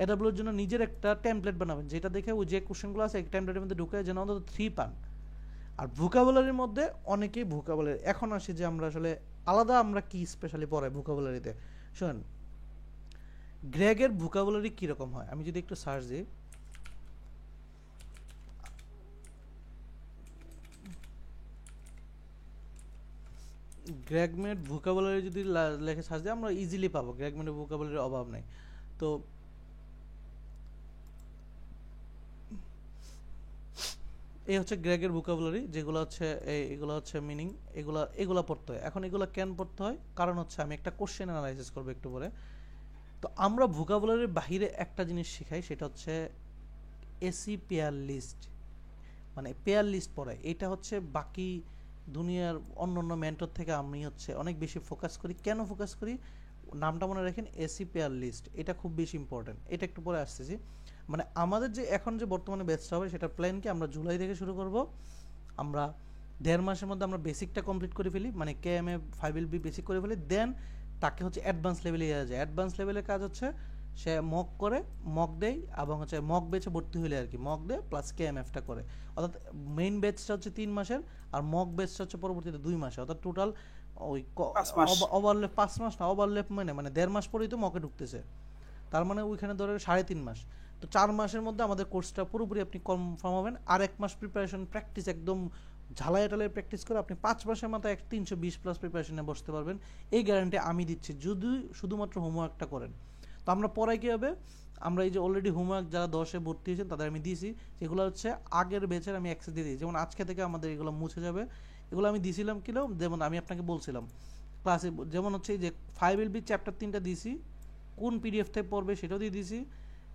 Speaker 1: এডাব্লিউ এর জন্য নিজের একটা টেমপ্লেট বানাবেন, যেটা দেখে ওই যে কোশ্চেনগুলো আছে এই টেমপ্লেটের মধ্যে ঢুকে যেন অন্তত 3 পান। আর ভোকাবুলারির মধ্যে অনেকেই ভোকাবুলারি, এখন আসি যে আমরা আসলে আলাদা আমরা কি স্পেশালি পড়াই ভোকাবুলারিতে। শোনেন গ্রেগের ভোকাবুলারি কীরকম হয়, আমি যদি একটু সার্চ দিই, গ্রেগমেট ভোকাবুলারি যদি লেখে সার্চ দিই আমরা ইজিলি পাবো, গ্রেগমেটের ভোকাবুলারির অভাব নেই। তো এই হচ্ছে গ্রেগের ভোকাবুলারি, যেগুলো হচ্ছে এগুলো হচ্ছে মিনিং, এগুলা পড়তে হয়। এখন এগুলো কেন পড়তে হয়, কারণ হচ্ছে আমি একটা কোশ্চেন অ্যানালাইসিস করবো একটু পরে। তো আমরা ভোকাবুলারির বাহিরে একটা জিনিস শিখাই, সেটা হচ্ছে এসি পেয়ার লিস্ট, মানে পেয়ার লিস্ট পড়াই। এটা হচ্ছে বাকি দুনিয়ার অন্য মেন্টর থেকে আমি হচ্ছে অনেক বেশি ফোকাস করি। কেন ফোকাস করি, নামটা মনে রাখেন এসি পেয়ার লিস্ট, এটা খুব বেশি ইম্পর্টেন্ট, এটা একটু পরে আসতেছি। মানে আমাদের যে এখন যে বর্তমানে ব্যাচটা হবে সেটার প্ল্যান কি, আমরা জুলাই থেকে শুরু করব, আমরা 1.5 মাসের মধ্যে আমরা বেসিকটা কমপ্লিট করে ফেলি, মানে KMA 5LB বেসিক করে ফেলি, দেন তাকে হচ্ছে অ্যাডভান্স লেভেলে যাওয়া যায়। অ্যাডভান্স লেভেলের কাজ হচ্ছে সে মক করে, মক দেয় এবং হচ্ছে মক বেচে ভর্তি হইলে আর কি, মক দেয় প্লাস KMF-টা করে, অর্থাৎ মেইন ব্যাচটা হচ্ছে 3 মাসের আর মক ব্যাচটা হচ্ছে পরবর্তীতে 2 মাসের, অর্থাৎ টোটাল ওই ওভারলেপ 5 মাস না, ওভারলেপ মানে 1.5 মাস পরেই তো মকে ঢুকতেছে, তার মানে ওইখানে ধরে 3.5 মাস। তো 4 মাসের মধ্যে আমাদের কোর্সটা পুরোপুরি আপনি কনফার্ম হবেন, আর 1 মাস প্রিপারেশন প্র্যাকটিস, একদম ঝালাই টালাই প্র্যাকটিস করে আপনি 5 মাসের মাথায় 320 প্লাস প্রিপারেশনে বসতে পারবেন, এই গ্যারান্টি আমি দিচ্ছি যদি শুধুমাত্র হোমওয়ার্কটা করেন। তো আমরা পড়াই কী হবে, আমরা এই যে অলরেডি হোমওয়ার্ক যারা 10-এ ভর্তি হয়েছেন তাদের আমি দিয়েছি, যেগুলো হচ্ছে আগের ব্যাচের আমি অ্যাক্সেস দিয়ে দিই, যেমন আজকে থেকে আমাদের এগুলো মুছে যাবে, এগুলো আমি দিয়েছিলাম কিলো, যেমন আমি আপনাকে বলছিলাম ক্লাসে, যেমন হচ্ছে এই যে 5LB চ্যাপ্টার 3টা দিয়েছি, কোন PDF থেকে পড়বে সেটাও দিয়ে দিয়েছি,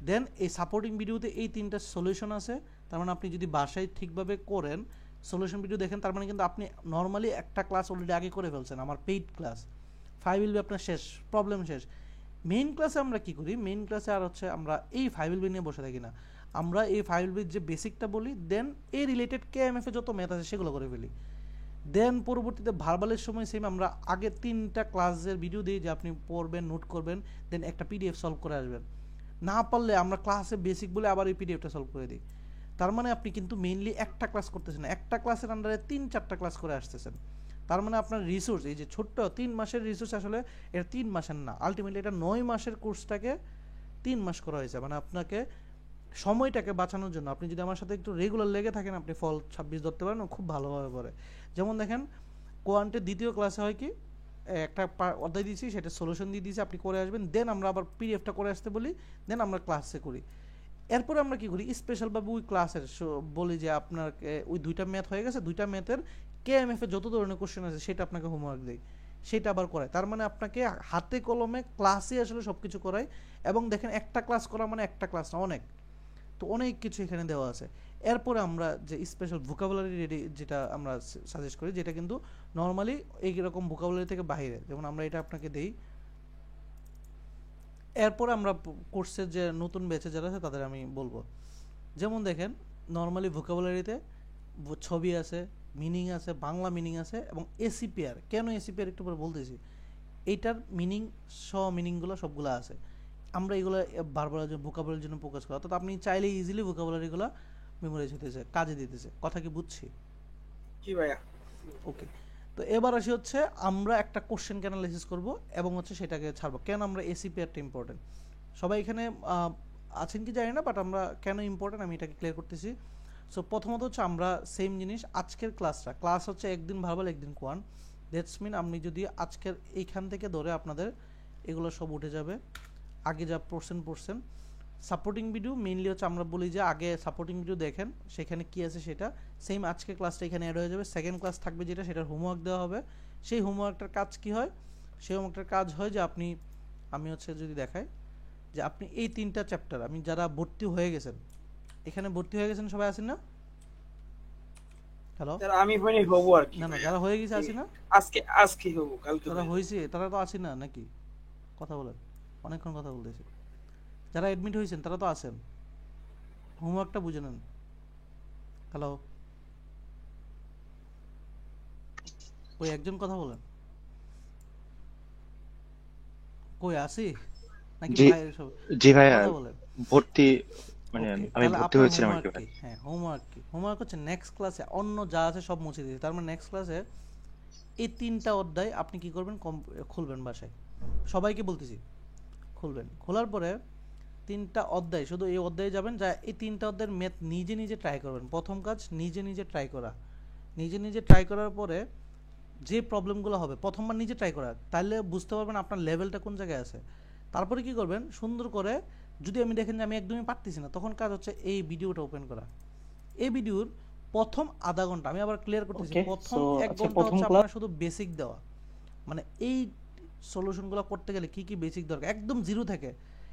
Speaker 1: দেন এই সাপোর্টিং ভিডিওতে এই 3টা সলিউশন আছে, তার মানে আপনি যদি বাসায় ঠিকভাবে করেন, সলিউশন ভিডিও দেখেন, তার মানে কিন্তু আপনি নর্মালি একটা ক্লাস অলরেডি আগে করে ফেলছেন, আমার পেইড ক্লাস 5LB আপনার শেষ, প্রবলেম শেষ। মেইন ক্লাসে আমরা কি করি, মেইন ক্লাসে আর হচ্ছে আমরা এই 5LB নিয়ে বসে থাকি না, আমরা এই 5LBর যে বেসিকটা বলি, দেন এই রিলেটেড KMF এ যত ম্যাথ আছে সেগুলো করে ফেলি, দেন পরবর্তীতে ভার্বালের সময় সেম আমরা আগে 3টা ক্লাসের ভিডিও দিই যে আপনি পড়বেন, নোট করবেন, দেন একটা PDF সলভ করে আসবেন, না পারলে আমরা ক্লাসে বেসিক বলে আবার এই PDFটা সলভ করে দিই। তার মানে আপনি কিন্তু মেইনলি একটা ক্লাস করতেছেন, একটা ক্লাসের আন্ডারে 3-4টা ক্লাস করে আসতেছেন, তার মানে আপনার রিসোর্স এই যে ছোট্ট 3 মাসের রিসোর্স, আসলে এটা 3 মাসের না, আলটিমেটলি এটা 9 মাসের কোর্সটাকে 3 মাস করা হয়েছে, মানে আপনাকে সময়টাকে বাঁচানোর জন্য। আপনি যদি আমার সাথে একটু রেগুলার লেগে থাকেন, আপনি ফল 26 ধরতে পারেন, খুব ভালোভাবে পড়ে। যেমন দেখেন কোয়ান্টের দ্বিতীয় ক্লাসে হয় কি, একটা অধ্যায় দিয়েছি, সেটা সলিউশন দিয়ে দিয়েছি, আপনি করে আসবেন, দেন আমরা আবার PDF-টা করে আসতে বলি, দেন আমরা ক্লাসে করি। এরপরে আমরা কি করি, স্পেশালভাবে ওই ক্লাসের বলি যে আপনার ওই 2টা ম্যাথ হয়ে গেছে, 2টা ম্যাথের KMF-এ যত ধরনের কোশ্চেন আছে সেটা আপনাকে হোমওয়ার্ক দেয়, সেটা আবার করায়, তার মানে আপনাকে হাতে কলমে ক্লাসে আসলে সব কিছু করায়। এবং দেখেন একটা ক্লাস করা মানে একটা ক্লাস না, অনেক, তো অনেক কিছু এখানে দেওয়া আছে। এরপরে আমরা যে স্পেশাল ভোকাবুলারি রেডি, যেটা আমরা সাজেস্ট করি, যেটা কিন্তু নর্মালি এইরকম ভোকাবুলারি থেকে বাইরে, যেমন আমরা এটা আপনাকে দেই। এরপরে আমরা কোর্সের যে নতুন ব্যাচে যারা আছে তাদের আমি বলবো, যেমন দেখেন নর্মালি ভোকাবুলারিতে ছবি আছে, মিনিং আছে, বাংলা মিনিং আছে, এবং ACPR, কেন ACPR একটু পরে বলতেছি, এইটার মিনিং মিনিংগুলো সবগুলো আছে। আমরা এগুলো বারবার ভোকাবুলারির জন্য ফোকাস করি, অর্থাৎ আপনি চাইলে ইজিলি ভোকাবুলারিগুলো মেমোরাইজ হতেছে, কাজে দিতেছে, কথা কি বুঝছি?
Speaker 10: জি ভাইয়া।
Speaker 1: ওকে, তো এবার আসি হচ্ছে আমরা একটা কোশ্চেন অ্যানালাইসিস করব এবং হচ্ছে সেটাকে ছাড়বো। কেন আমরা ACPR-টা ইম্পর্টেন্ট, সবাই এখানে আছেন কি জানি না, বাট আমরা কেন ইম্পর্টেন্ট আমি এটাকে ক্লিয়ার করতেছি। সো প্রথমত হচ্ছে আমরা সেম জিনিস, আজকের ক্লাস হচ্ছে একদিন ভার্বাল একদিন কোয়ান, দ্যাটস মিন আপনি যদি আজকের এইখান থেকে ধরে আপনাদের এগুলো সব উঠে যাবে, আগে যা পড়ছেন। সাপোর্টিং ভিডিও মেইনলি হচ্ছে আমরা বলি যে আগে সাপোর্টিং ভিডিও দেখেন, সেখানে কি আছে সেটা সেম আজকে ক্লাসটা এখানে অ্যাড হয়ে যাবে। সেকেন্ড ক্লাস থাকবে যেটা, সেটার হোমওয়ার্ক দেওয়া হবে। সেই হোমওয়ার্কটার কাজ কি হয়, সেই হোমওয়ার্কটার কাজ হয় যে আমি হচ্ছে যদি দেখাই যে আপনি এই 3টা চ্যাপ্টার, আমি যারা ভর্তি হয়ে গেছেন, এখানে ভর্তি হয়ে গেছেন সবাই আছেন না? হ্যালো,
Speaker 10: আমি হইনি হবো আর কি,
Speaker 1: না যারা হয়ে গেছে আছি না,
Speaker 10: আজকে হবো, কালকে
Speaker 1: যারা হয়েছে তারা তো আছি না নাকি? কথা বলেন, অনেকক্ষণ কথা বলতেছি। যারা অ্যাডমিট হয়েছেন তারা তো আছেন, হোমওয়ার্কটা বুঝে নেন। হ্যালো, ওই একজন কথা বলেন, কই আসি নাকি?
Speaker 6: জি ভাইয়া,
Speaker 1: কথা বলেন।
Speaker 6: ভর্তি মানে আমি ভর্তি হয়েছিলাম আর কি ভাই।
Speaker 1: হ্যাঁ, হোমওয়ার্ক হচ্ছে নেক্সট ক্লাসে অন্য যা আছে সব মুছে দিয়েছি, তার মানে নেক্সট ক্লাসে এই 3টা অধ্যায় আপনি কি করবেন, খুলবেন বাসায়, সবাইকে বলতেছি খুলবেন। খোলার পরে 3টা অধ্যায়, শুধু এই অধ্যায়ে যাবেন, যা এই 3টা অধ্যায়ের ম্যাথ নিজে ট্রাই করবেন। প্রথম কাজ নিজে ট্রাই করা, নিজে ট্রাই করার পরে যে প্রবলেমগুলো হবে প্রথমবার নিজে ট্রাই করা, তাহলে বুঝতে পারবেন আপনার লেভেলটা কোন জায়গায় আছে। তারপরে কি করবেন, সুন্দর করে যদি আমি দেখেন যে আমি একদমই পারতেছি না, তখন কাজ হচ্ছে এই ভিডিওটা ওপেন করা। এই ভিডিওর প্রথম আধা ঘন্টা, আমি আবার ক্লিয়ার করতেছি, প্রথম 1 ঘন্টা হচ্ছে আপনার শুধু বেসিক দেওয়া, মানে এই সলিউশনগুলো করতে গেলে কি বেসিক দরকার, একদম জিরো থেকে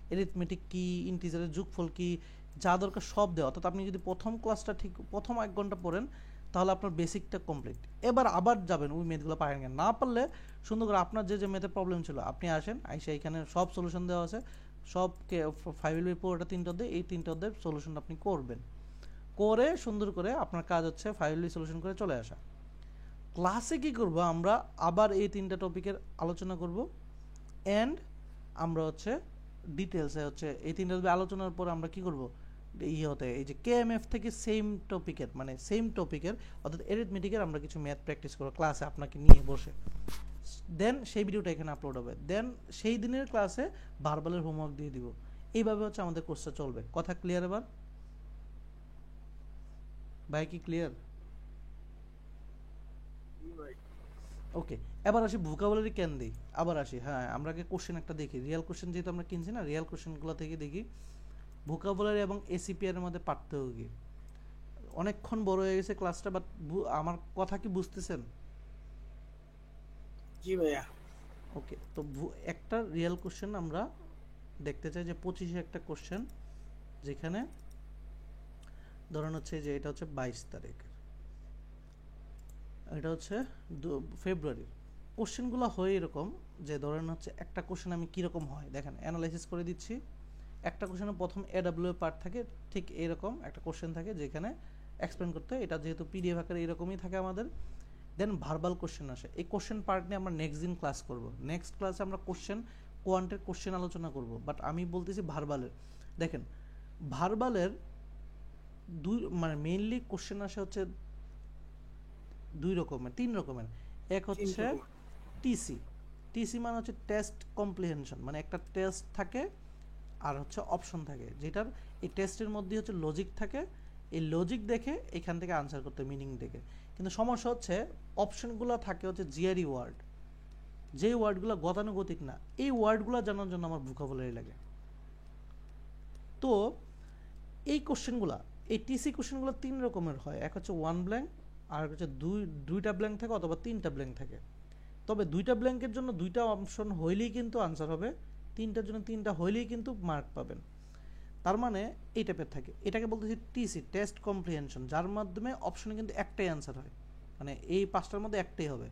Speaker 1: অ্যারিথমেটিক কি, ইন্টিজারের যোগফল কি, যা দরকার সব দেওয়া। অর্থাৎ আপনি যদি প্রথম ক্লাসটা ঠিক প্রথম 1 ঘন্টা পড়েন, তাহলে আপনার বেসিকটা কমপ্লিট। এবার আবার যাবেন ওই মেথগুলো পারেন কিনা, না পারলে সুন্দর করে আপনার যে মেথের প্রবলেম ছিল আপনি আসেন, আইসা এখানে সব সলিউশন দেওয়া আছে, সবকে 5 পুরোটা 3টা অধ্যায়, এই 3টা অধ্যায়ের সলিউশন আপনি করবেন, করে সুন্দর করে আপনার কাজ হচ্ছে 5 সলিউশন করে চলে আসা। ক্লাসে কি করব, আমরা আবার এই 3টা টপিকের আলোচনা করব, এন্ড আমরা হচ্ছে ডিটেলসে হচ্ছে এই 3টা আলোচনার পর আমরা কি করব, এই যে কেএমএফ থেকে সেম টপিকের মানে সেম টপিকের অর্থাৎ অ্যারিথমেটিকের আমরা কিছু ম্যাথ প্র্যাকটিস করব ক্লাসে আপনাকে নিয়ে বসে, দেন সেই ভিডিওটা এখানে আপলোড হবে, দেন সেই দিনের ক্লাসে ভার্বালের হোমওয়ার্ক দিয়ে দিব। এইভাবে হচ্ছে আমাদের কোর্সটা চলবে। কথা ক্লিয়ার? এবার ভাই কি ক্লিয়ার? ওকে, এবার আসি ভোকাবুলারি কেন দিই, আবার আসি, হ্যাঁ আমরা আগে কোশ্চেন একটা দেখি, রিয়েল কোশ্চেন যেহেতু আমরা কিনছি না, রিয়েল কোশ্চেনগুলো থেকে দেখি ভোকাবুলারি এবং এসিপিআর এর মধ্যে পার্থক্য কি। অনেকক্ষণ বড় হয়ে গেছে ক্লাসটা, বাট আমার কথা কি বুঝতেছেন?
Speaker 10: জি ভাইয়া।
Speaker 1: ওকে, তো একটা রিয়েল কোশ্চেন আমরা দেখতে চাই যে 25-এ একটা কোশ্চেন, যেখানে ধরেন হচ্ছে যে এটা হচ্ছে 22 তারিখ, এটা হচ্ছে ফেব্রুয়ারির। কোশ্চেনগুলো হয় এরকম যে ধরেন হচ্ছে একটা কোশ্চেন আমি কীরকম হয় দেখেন, অ্যানালাইসিস করে দিচ্ছি। একটা কোশ্চেনের প্রথম এডাব্লিউ পার্ট থাকে, ঠিক এরকম একটা কোশ্চেন থাকে যেখানে এক্সপ্লেন করতে হয়, এটা যেহেতু পিডিএফ আকারে এরকমই থাকে আমাদের। দেন ভার্বাল কোশ্চেন আসে, এই কোশ্চেন পার্ট নিয়ে আমরা নেক্সট দিন ক্লাস করব, নেক্সট ক্লাসে আমরা কোয়ান্টের কোশ্চেন আলোচনা করব, বাট আমি বলতেছি ভার্বালের। দেখেন ভার্বালের মানে মেইনলি কোশ্চেন আসে হচ্ছে 3 রকমের। এক হচ্ছে টিসি মানে হচ্ছে টেস্ট কম্প্রিহেনশন, মানে একটা টেস্ট থাকে আর হচ্ছে অপশন থাকে, যেটার এই টেস্টের মধ্যে হচ্ছে লজিক থাকে, এই লজিক দেখে এখান থেকে আনসার করতে মিনিং দেখে। কিন্তু সমস্যা হচ্ছে অপশনগুলো থাকে হচ্ছে জিআরই ওয়ার্ড, যে ওয়ার্ডগুলো গতানুগতিক না, এই ওয়ার্ডগুলো জানার জন্য আমার ভোকাবুলারি লাগে। তো এই কোশ্চেনগুলো, এই টিসি কোশ্চেনগুলো 3 রকমের হয়, এক হচ্ছে 1 ব্ল্যাঙ্ক, আর হচ্ছে দুইটা ব্ল্যাঙ্ক থাকে অথবা 3টা ব্ল্যাঙ্ক থাকে। তবে 2টা ব্ল্যাঙ্কের জন্য 2টা অপশন হইলেই কিন্তু আনসার হবে, 3টার জন্য 3টা হইলেই কিন্তু মার্ক পাবেন। তার মানে এই টাইপের থাকে, এটাকে বলতেছি টিসি টেস্ট কম্প্রিহেনশন, যার মাধ্যমে অপশনে কিন্তু একটাই আনসার হয়, মানে এই 5টার মধ্যে একটাই হবে,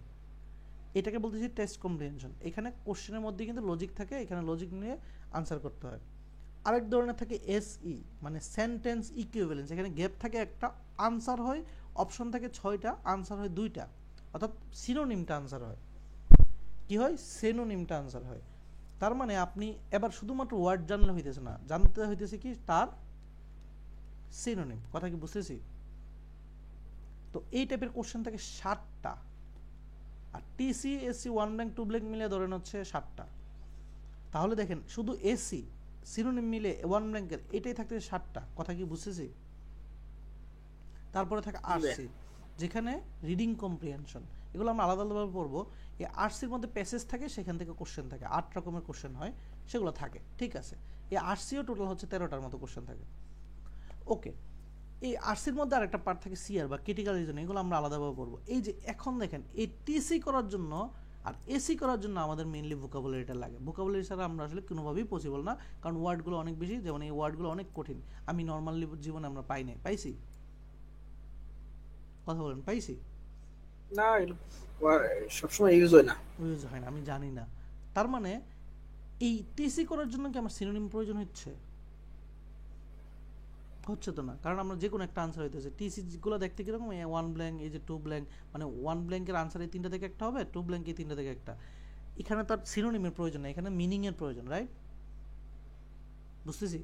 Speaker 1: এটাকে বলতেছি টেস্ট কম্প্রিহেনশন। এখানে কোশ্চেনের মধ্যে কিন্তু লজিক থাকে, এখানে লজিক নিয়ে আনসার করতে হয়। আরেক ধরনের থাকে এসই, মানে সেন্টেন্স ইকুইভ্যালেন্স, এখানে গ্যাপ থাকে একটা, আনসার হয় অপশন থাকে 6টা, আনসার হয় 2টা, অর্থাৎ সিনোনিমটা আনসার হয়। কি হয়? সিনোনিমটা আনসার হয়। তার মানে আপনি এবার শুধুমাত্র ওয়ার্ড জানলে হইতেছে না, জানতে হইতেছে কি তার সিনোনিম। কথা কি বুঝতেছি? তো এই টাইপের কোশ্চেন থাকে 7টা, আর টিসি এসসি 1 ব্ল্যাঙ্ক 2 ব্ল্যাঙ্ক মিলে ধরেন হচ্ছে 7টা। তাহলে দেখেন শুধু এসি সিনোনিম মিলে 1 ব্ল্যাঙ্কের এটাই থাকতে 7টা। কথা কি বুঝতেছি? তারপরে থাকে আরসি, যেখানে রিডিং কম্প্রিহেনশন, এগুলো আমরা আলাদা আলাদাভাবে পড়বো। এই আরসির মধ্যে প্যাসেজ থাকে, সেখান থেকে কোশ্চেন থাকে, 8 রকমের কোশ্চেন হয়, সেগুলো থাকে, ঠিক আছে। এই আরসিও টোটাল হচ্ছে 13টার মতো কোশ্চেন থাকে। ওকে, এই আরসির মধ্যে আরেকটা পার্ট থাকে সিআর বা ক্রিটিক্যাল রিজন, এগুলো আমরা আলাদাভাবে পড়বো। এই যে এখন দেখেন এই টিসি করার জন্য আর এসি করার জন্য আমাদের মেইনলি ভোকাবুলারিটা লাগে। ভোকাবুলারি ছাড়া আমরা আসলে কোনোভাবেই পসিবল না, কারণ ওয়ার্ডগুলো অনেক বেশি, যেমন এই ওয়ার্ডগুলো অনেক কঠিন, আমি নর্মালি জীবনে আমরা পাই নাই, পাইছি? কথা বলেন, পাইছি
Speaker 10: না? সবসময় ইউজ হয় না,
Speaker 1: আমি জানি না। তার মানে এই টিসি করার জন্য কি আমার সিনোনিম প্রয়োজন হচ্ছে তো না, কারণ আমরা যে কোনো একটা আনসার হইতেছে। টিসি গুলো দেখতে কিরকম, 1 ব্ল্যাঙ্ক, এই যে 2 ব্ল্যাঙ্ক, মানে 1 ব্ল্যাঙ্কের আনসার এই 3টা থেকে একটা হবে, 2 ব্ল্যাঙ্ক এই 3টা থেকে একটা। এখানে তার সিনোনিমের প্রয়োজন নেই, এখানে মিনিং এর প্রয়োজন, রাইট? বুঝতেছি?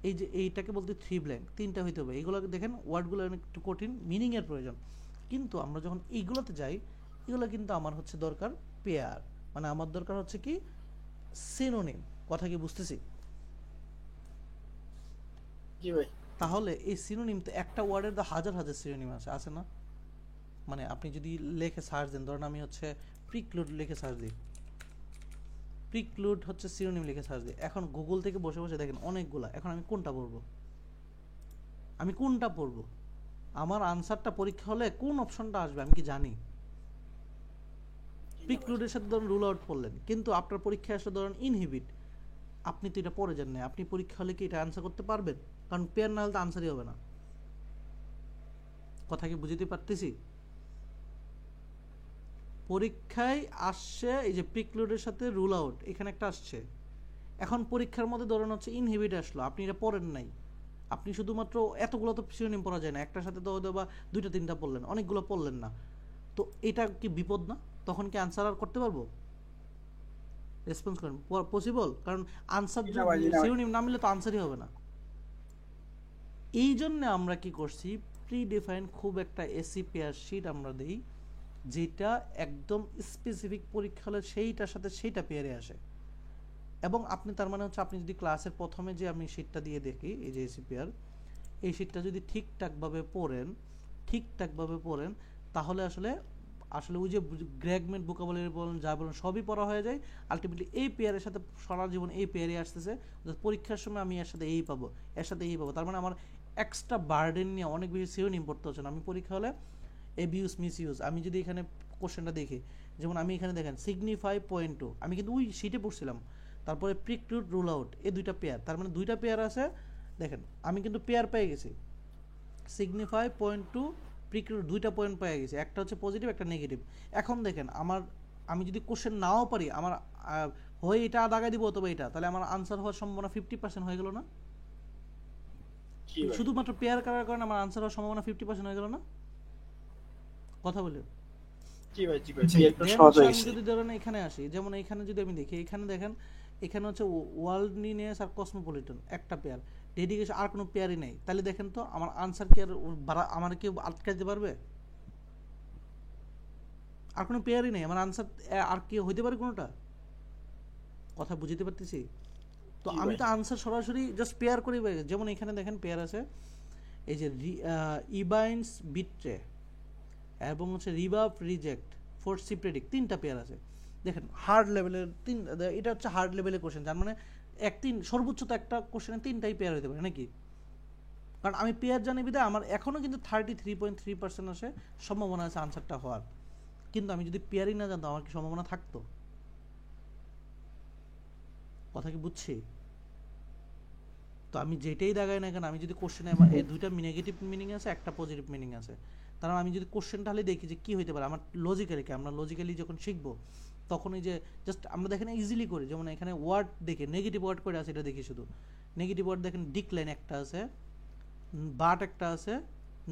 Speaker 1: এই যে এইটাকে বলতে 3 ব্ল্যাঙ্ক, 3টা হইতে হবে। এইগুলো দেখেন ওয়ার্ডগুলো অনেক একটু কঠিন, মিনিং এর প্রয়োজন। কিন্তু আমরা যখন এইগুলোতে যাই, এগুলো কিন্তু আমার হচ্ছে দরকার পেয়ার, মানে আমার দরকার হচ্ছে কি সিনোনিম। কথা কি বুঝতেছি?
Speaker 10: জি ভাই।
Speaker 1: তাহলে এই সিনোনিম তো একটা ওয়ার্ডের তো হাজার হাজার সিনোনিম আছে না? মানে আপনি যদি লেখে সার্চ দেন, ধরেন আমি হচ্ছে প্রিক্লুড লিখে সার্চ দিই, প্রিক্লুড হচ্ছে সিনোনিম লিখে সার্চ দিই, এখন গুগল থেকে বসে বসে দেখেন অনেকগুলা, এখন আমি কোনটা পড়বো? আমার আনসারটা পরীক্ষা হলে কোন অপশনটা আসবে আমি কি জানি? প্রিক্লুডের সাথে ধরুন রুল আউট করলেন, কিন্তু আপনার পরীক্ষায় আসলে ধরেন ইনহিবিট, আপনি তো এটা পড়ে যান না, আপনি পরীক্ষা হলে কি এটা আনসার করতে পারবেন? কারণ পেয়ার না হলে তো আনসারই হবে না। কথা কি বুঝতে পারতেছি? পরীক্ষায় আসছে এই যে প্রিক্লুডের সাথে রুল আউট, এখানে একটা আসছে। এখন পরীক্ষার মধ্যে ধরেন হচ্ছে ইনহিবিট আসলো, আপনি এটা পড়েন নাই, আপনি শুধুমাত্র এতগুলো তো সিনোনিম পড়া যায় না, একটার সাথে তো হয়তো বা দুইটা তিনটা পড়লেন, অনেকগুলো পড়লেন না, তো এটা কি বিপদ না? তখন কি আনসার আর করতে পারবো? রেসপন্স করেন, পসিবল? কারণ আনসার সিনোনিম না মিললে তো আনসারই হবে না। এই জন্য আমরা কি করছি, প্রি ডিফাইন খুব একটা এসি পেয়ার শিট আমরা দেই, যেটা একদম স্পেসিফিক পরীক্ষা হলে সেইটার সাথে সেইটা পেয়ারে আসে। এবং আপনি তার মানে হচ্ছে আপনি যদি ক্লাসের প্রথমে যে আমি শিটটা দিয়ে দেখি, এই যে এসি পেয়ার, এই শিটটা যদি ঠিকঠাকভাবে পড়েন তাহলে আসলে ওই যে গ্র্যাগমেন্ট ভোকাবুলারি বলেন যা বলেন সবই পড়া হয়ে যায়। আলটিমেটলি এই পেয়ারের সাথে সারা জীবন এই পেয়ারে আসতেছে, পরীক্ষার সময় আমি এর সাথে এই পাবো, এর সাথে এই পাবো, তার মানে আমার এক্সট্রা বার্ডেন নিয়ে অনেক বেশি সিনোনিম পড়তে হচ্ছে না। আমি পরীক্ষা হলে অ্যাবিউজ মিসইউজ, আমি যদি এখানে কোশ্চেনটা দেখি, যেমন আমি এখানে দেখেন সিগনিফাই পয়েন্ট টু, আমি কিন্তু ওই শিটে পড়ছিলাম, তারপরে প্রিক্লুড রুল আউট, এই দুইটা পেয়ার, তার মানে দুইটা পেয়ার আছে। দেখেন আমি কিন্তু পেয়ার পেয়ে গেছি, সিগনিফাই পয়েন্ট টু প্রিক্লুড, দুইটা পয়েন্ট পেয়ে গেছি, একটা হচ্ছে পজিটিভ একটা নেগেটিভ। এখন দেখেন আমি যদি কোশ্চেন নাও পারি, আমার হয় এটা দাগাই দিব অথবা এটা, তাহলে আমার আনসার হওয়ার সম্ভাবনা 50% হয়ে গেল না? শুধুমাত্র পেয়ার করার কারণে আমার আনসার হওয়ার সম্ভাবনা 50% হয়ে গেল না? কথা বলে যদি ধরেন এখানে আসি, যেমন এখানে যদি আমি দেখি, এখানে দেখেন এখানে হচ্ছে ওয়ার্ল্ডলিনেস আর কসমোপলিটন একটা পেয়ার, ডেডিকেশন আর কোনো পেয়ারই নেই, তাহলে দেখেন তো আমার আনসার কি আর আমার কি আটকে দিতে পারবে? আর কোনো পেয়ারই নেই, আমার আনসার আর কি হইতে পারে কোনোটা? কথা বুঝতে পারতেছি তো? আমি তো আনসার সরাসরি জাস্ট পেয়ার করেই পাই। যেমন এখানে দেখেন পেয়ার আছে, এই যে ইবাইন্স বিট্রে এবং হচ্ছে রিবাফ রিজেক্ট ফোর্সি প্রেডিক্ট, তিনটা পেয়ার আছে। দেখেন হার্ড লেভেলের এটা হচ্ছে হার্ড লেভেলের কোশ্চেন, যার মানে সর্বোচ্চ তো একটা কোশ্চেনে তিনটাই পেয়ার হতে পারে নাকি? কারণ আমি পেয়ার জানি বিধায় আমার এখনও কিন্তু 33.3% আসে সম্ভাবনা আছে আনসারটা হওয়ার, কিন্তু আমি যদি পেয়ারই না জানতাম আমার কি সম্ভাবনা থাকতো? কথা কি বুঝছি? তো আমি যেটাই দেখাই না কেন, আমি যদি কোশ্চেনে আমার এই দুইটা নেগেটিভ মিনিং আছে, একটা পজিটিভ মিনিং আছে, তার আমি যদি কোশ্চেনটা হলে দেখি যে কি হইতে পারে আমার লজিক্যালি, আমরা লজিক্যালি যখন শিখবো তখন এই যে জাস্ট আমরা দেখেন ইজিলি করি, যেমন এখানে ওয়ার্ড দেখে নেগেটিভ ওয়ার্ড করে আছে, এটা দেখি শুধু নেগেটিভ ওয়ার্ড দেখেন, ডিক্লাইন একটা আছে, বাট একটা আছে,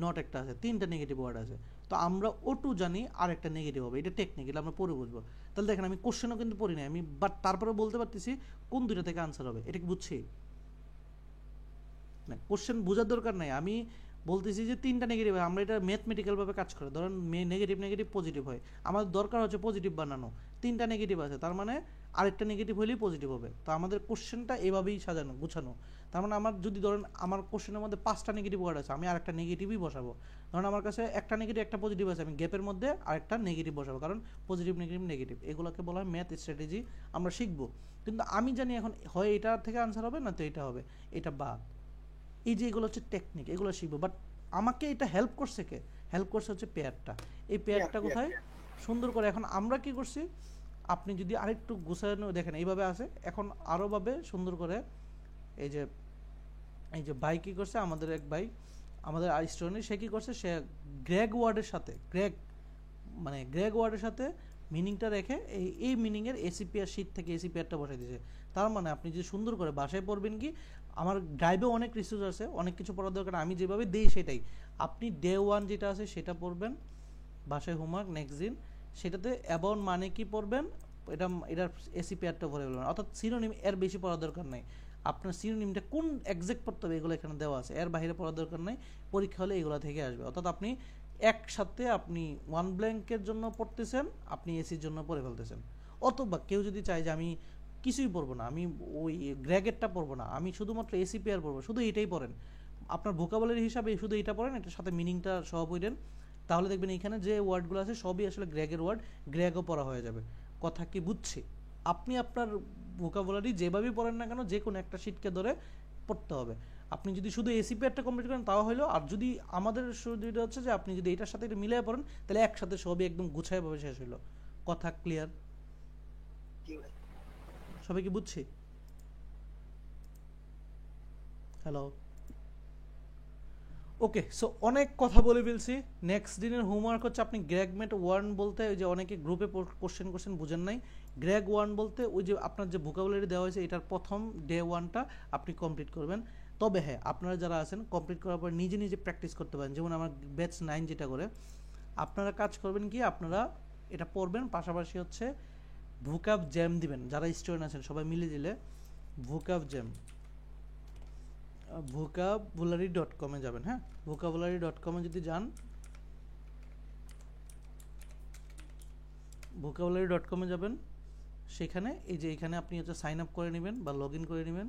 Speaker 1: নট একটা আছে, তিনটা নেগেটিভ ওয়ার্ড আছে। তো আমরা ওটু জানি আর একটা নেগেটিভ হবে, এটা টেকনিক্যাল আমরা পরে বুঝবো। তাহলে দেখেন আমি কোশ্চেনও কিন্তু পড়ি নাই আমি, বাট তারপরে বলতে পারতেছি কোন দুইটা থেকে আনসার হবে, এটা কি বুঝছি না? কোশ্চেন বোঝার দরকার নাই, আমি বলতেছি যে তিনটা নেগেটিভ হয়, আমরা এটা ম্যাথমেটিক্যাল ভাবে কাজ করে, ধরেন নেগেটিভ নেগেটিভ পজিটিভ হয়, আমার দরকার হচ্ছে পজিটিভ বানানো, তিনটা নেগেটিভ আছে, তার মানে আরেকটা নেগেটিভ হলেই পজিটিভ হবে। তো আমাদের কোশ্চেনটা এভাবেই সাজানো গুছানো, তার মানে আমার যদি ধরেন আমার কোশ্চেনের মধ্যে 5টা নেগেটিভ ওয়ার্ড আছে, আমি আরেকটা নেগেটিভই বসাবো। ধরেন আমার কাছে একটা নেগেটিভ একটা পজিটিভ আছে, আমি গ্যাপের মধ্যে আরেকটা নেগেটিভ বসাবো, কারণ পজিটিভ নেগেটিভ নেগেটিভ এগুলোকে বলা হয় ম্যাথ স্ট্র্যাটেজি, আমরা শিখবো। কিন্তু আমি জানি এখন হয় এটা থেকে আনসার হবে না তো এটা হবে, এটা বাদ। এই যে এগুলো হচ্ছে টেকনিক, এগুলো শিখবো। বাট আমাকে এটা হেল্প করছে কে? হেল্প করছে হচ্ছে পেয়ারটা। এই পেয়ারটা কোথায় সুন্দর করে এখন আমরা কি করছি, আপনি যদি আরেকটু গুছানো দেখেন এইভাবে আছে, এখন আরো ভাবে সুন্দর করে এই যে ভাই কি করছে, আমাদের এক ভাই আমাদের স্টুডেন্ট, সে কি করছে, সে গ্রেগ ওয়ার্ডের সাথে মিনিংটা রেখে এই মিনিং এর এসিপিআর শীট থেকে এসিপিআরটা বসাই দিয়েছে। তার মানে আপনি যদি সুন্দর করে বাসায় পড়বেন, কি আমার ড্রাইভে অনেক রিসোর্স আছে, অনেক কিছু পড়ার দরকার, আমি যেভাবে দিই সেটাই আপনি ডে 1 যেটা আছে সেটা পড়বেন, বাসায় হোমওয়ার্ক নেক্সট দিন সেটাতে অ্যাবাউট মানে কি পড়বেন, এটার এসিপিআরটা ভরে ফেলবেন। অর্থাৎ সিনোনিম এর বেশি পড়ার দরকার নাই, আপনার সিনোনিমটা কোন এক্সাক্ট পড়তে হবে এগুলো এখানে দেওয়া আছে, এর বাইরে পড়ার দরকার নাই, পরীক্ষা হলে এগুলো থেকে আসবে। অর্থাৎ আপনি একসাথে আপনি ওয়ান ব্ল্যাঙ্কের জন্য পড়তেছেন, আপনি এসির জন্য পড়ে ফেলতেছেন। অথবা কেউ যদি চায় যে আমি কিছুই পড়বো না, আমি ওই গ্র্যাগেটটা পড়বো না, আমি শুধুমাত্র এসিপিআর পড়বো, শুধু এটাই পড়েন, আপনার ভোকাবুলারি হিসাবে শুধু এটা পড়েন, এটার সাথে মিনিংটা সহ পড়েন, তাহলে দেখবেন এখানে যে ওয়ার্ডগুলো আছে সবই আসলে গ্র্যাগের ওয়ার্ড, গ্র্যাগও পড়া হয়ে যাবে। কথা কি বুঝছি? আপনি আপনার ভোকাবুলারি যেভাবেই পড়েন না কেন, যে কোনো একটা শিটকে ধরে পড়তে হবে। আপনি যদি শুধু এসিপিআরটা কমপ্লিট করেন তাও হলো, আর যদি আমাদের সুবিধা হচ্ছে যে আপনি যদি এটার সাথে এটা মিলিয়ে পড়েন তাহলে একসাথে সবই একদম গুছায় ভাবে শেষ হলো। কথা ক্লিয়ার? সবাই কি বুঝছি? হ্যালো, ওকে, সো অনেক কথা বলে ফেলছি। নেক্সট দিনের হোমওয়ার্ক হচ্ছে আপনি গ্র্যাগমেট 1 বলতে, ওই যে অনেকে গ্রুপে কোশ্চেন বুঝেন নাই, গ্র্যাগ 1 বলতে ওই যে আপনার যে ভোকাবুলারি দেওয়া হয়েছে এটার প্রথম ডে 1টা আপনি কমপ্লিট করবেন। তবে হ্যাঁ, আপনারা যারা আছেন কমপ্লিট করার পর নিজে নিজে প্র্যাকটিস করতে পারেন। যেমন আমার ব্যাচ 9 যেটা করে, আপনারা কাজ করবেন কি, আপনারা এটা পড়বেন, পাশাপাশি হচ্ছে ভোকাব জ্যাম দিবেন। যারা স্টুডেন্ট আছেন সবাই মিলে দিলে ভোকাব জ্যাম, vocabulary.com-এ যাবেন। হ্যাঁ, vocabulary.com-এ যদি যান, vocabulary.com-এ যাবেন, সেখানে এই যে এখানে আপনি হচ্ছে সাইন আপ করে নেবেন বা লগ ইন করে নেবেন।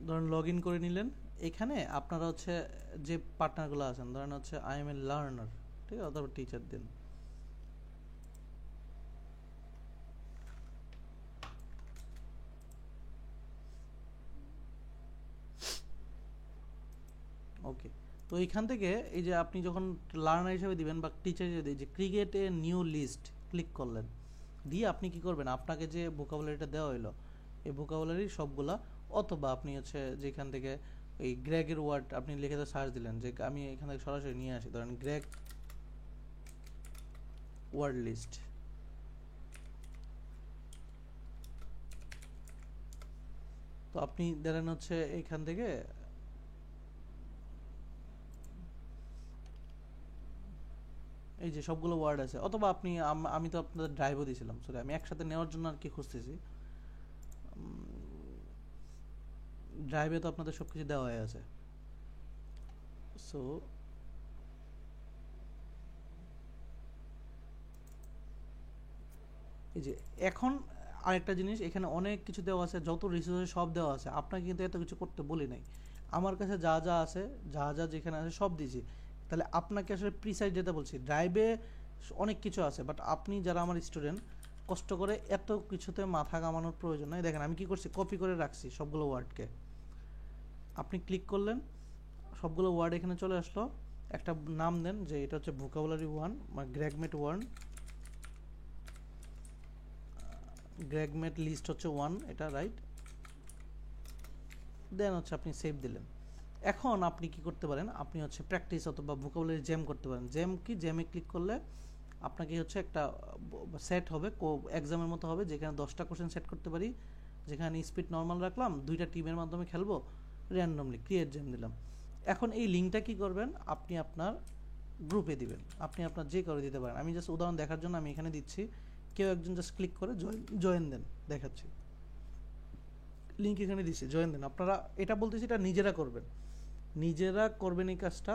Speaker 1: ধরেন লগ ইন করে নিলেন, এখানে আপনারা হচ্ছে যে পার্টনারগুলো আছেন, ধরেন হচ্ছে আই এম এ লার্নার, ঠিক আছে, অথবা টিচার দেন। ওকে, তো এইখান থেকে এই যে আপনি যখন লার্নার হিসেবে দিবেন বা টিচার হিসেবে দিবেন, যে create a new list click করলেন, দিয়ে আপনি কি করবেন, আপনাকে যে ভোকাবুলারিটা দেওয়া হলো এই ভোকাবুলারি সবগুলা, অথবা আপনি হচ্ছে যেখান থেকে এই গ্র্যাগের ওয়ার্ড আপনি লিখে সার্চ দিলেন, যে আমি এখান থেকে সরাসরি নিয়ে আসি, ধরেন গ্র্যাগ ওয়ার্ড লিস্ট, তো আপনি ধরেন হচ্ছে এইখান থেকে এই যে সবগুলো ওয়ার্ড আছে, অথবা আপনি আমি তো আপনাদের ড্রাইভও দিয়েছিলাম, সরি আমি একসাথে নেওয়ার জন্য আর কি খুঁজতেছি, ড্রাইভে তো আপনাদের সবকিছু দেওয়া হয়ে আছে। সো এই যে এখন আরেকটা জিনিস, এখানে অনেক কিছু দেওয়া আছে, যত রিসোর্স সব দেওয়া আছে, আপনাকে কিন্তু এত কিছু করতে বলি নাই। আমার কাছে যা যা আছে, যা যেখানে আছে সব দিয়েছি। তাহলে আপনাকে আসলে প্রিসাইজ যেটা বলছি, ড্রাইভে অনেক কিছু আছে, বাট আপনি যারা আমার স্টুডেন্ট, কষ্ট করে এত কিছুতে মাথা কামানোর প্রয়োজন নাই। দেখেন আমি কি করছি, কপি করে রাখছি সবগুলো ওয়ার্ডকে। আপনি ক্লিক করলেন, সবগুলো ওয়ার্ড এখানে চলে আসলো, একটা নাম দেন যে এটা হচ্ছে ভোকাবুলারি 1 মানে গ্র্যাগমেট 1, গ্র্যাগমেট লিস্ট হচ্ছে 1, এটা রাইট। দেন হচ্ছে আপনি সেভ দিলেন। এখন আপনি কি করতে পারেন, আপনি হচ্ছে প্র্যাকটিস অথবা ভোকাবুলারি জ্যাম করতে পারেন। জ্যাম কি, জ্যামে ক্লিক করলে আপনাকে হচ্ছে একটা সেট হবে, এক্সামের মতো হবে, যেখানে 10টা কোশ্চেন সেট করতে পারি, যেখানে স্পিড নর্মাল রাখলাম, 2টা টিমের মাধ্যমে খেলবো র্যান্ডমলি, ক্রিয়েট জ্যাম দিলাম। এখন এই লিঙ্কটা কি করবেন, আপনি আপনার গ্রুপে দিবেন, আপনি আপনার যে কারো দিতে পারেন। আমি জাস্ট উদাহরণ দেখার জন্য আমি এখানে দিচ্ছি, কেউ একজন জাস্ট ক্লিক করে জয়েন দেন, দেখাচ্ছি লিঙ্ক এখানে দিচ্ছি, জয়েন দেন। আপনারা এটা বলতেছি, এটা নিজেরা করবেন এই কাজটা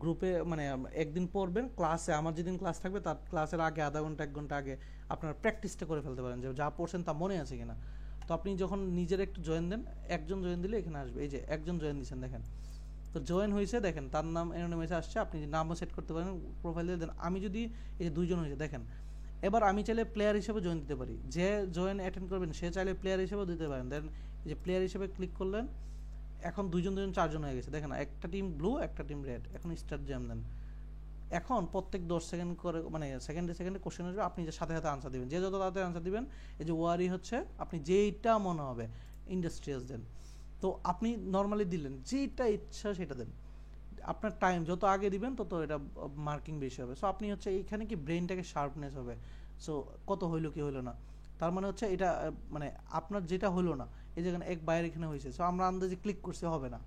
Speaker 1: গ্রুপে, মানে একদিন পড়বেন ক্লাসে, আমার যেদিন ক্লাস থাকবে তার ক্লাসের আগে আধা ঘন্টা 1 ঘন্টা আগে আপনারা প্র্যাকটিসটা করে ফেলতে পারেন, যে যা পড়ছেন তা মনে আছে কিনা। তো আপনি যখন নিজের একটু জয়েন দেন, একজন জয়েন দিলে এখানে আসবে, এই যে একজন জয়েন দিচ্ছেন দেখেন, তো জয়েন হয়েছে, দেখেন তার নাম এনোনিমাস আসছে, আপনি নামও সেট করতে পারেন, প্রোফাইল দিয়ে দেন। আমি যদি এই যে 2 জন হয়েছে দেখেন, এবার আমি চাইলে প্লেয়ার হিসেবে জয়েন দিতে পারি, যে জয়েন অ্যাটেন্ড করবেন সে চাইলে প্লেয়ার হিসেবেও দিতে পারেন। দেন যে প্লেয়ার হিসেবে ক্লিক করলেন, এখন 2 জন 4 জন হয়ে গেছে, দেখেন একটা টিম ব্লু একটা টিম রেড। এখন স্টার্ট জ্যাম দেন। এখন প্রত্যেক 10 সেকেন্ড করে, মানে সেকেন্ডে কোশ্চেন আসবে, আপনি যে সাথে সাথে আনসার দিবেন, যে যত তাড়াতাড়ি আনসার দিবেন। এই যে ওয়ারি হচ্ছে আপনি যেইটা মনে হবে, ইন্ডাস্ট্রিয়াস দেন, তো আপনি নর্মালি দিলেন, যেটা ইচ্ছা সেটা দেন। আপনার টাইম যত আগে দিবেন তত এটা মার্কিং বেশি হবে। সো আপনি হচ্ছে এইখানে কি ব্রেনটাকে শার্পনেস হবে, সো কত হইলো কি হইলো না, তার মানে হচ্ছে এটা মানে আপনার যেটা হলো না, এই যেখানে এক বাইরে এখানে হয়েছে, সো আমরা আন্দাজে ক্লিক করতে হবে না,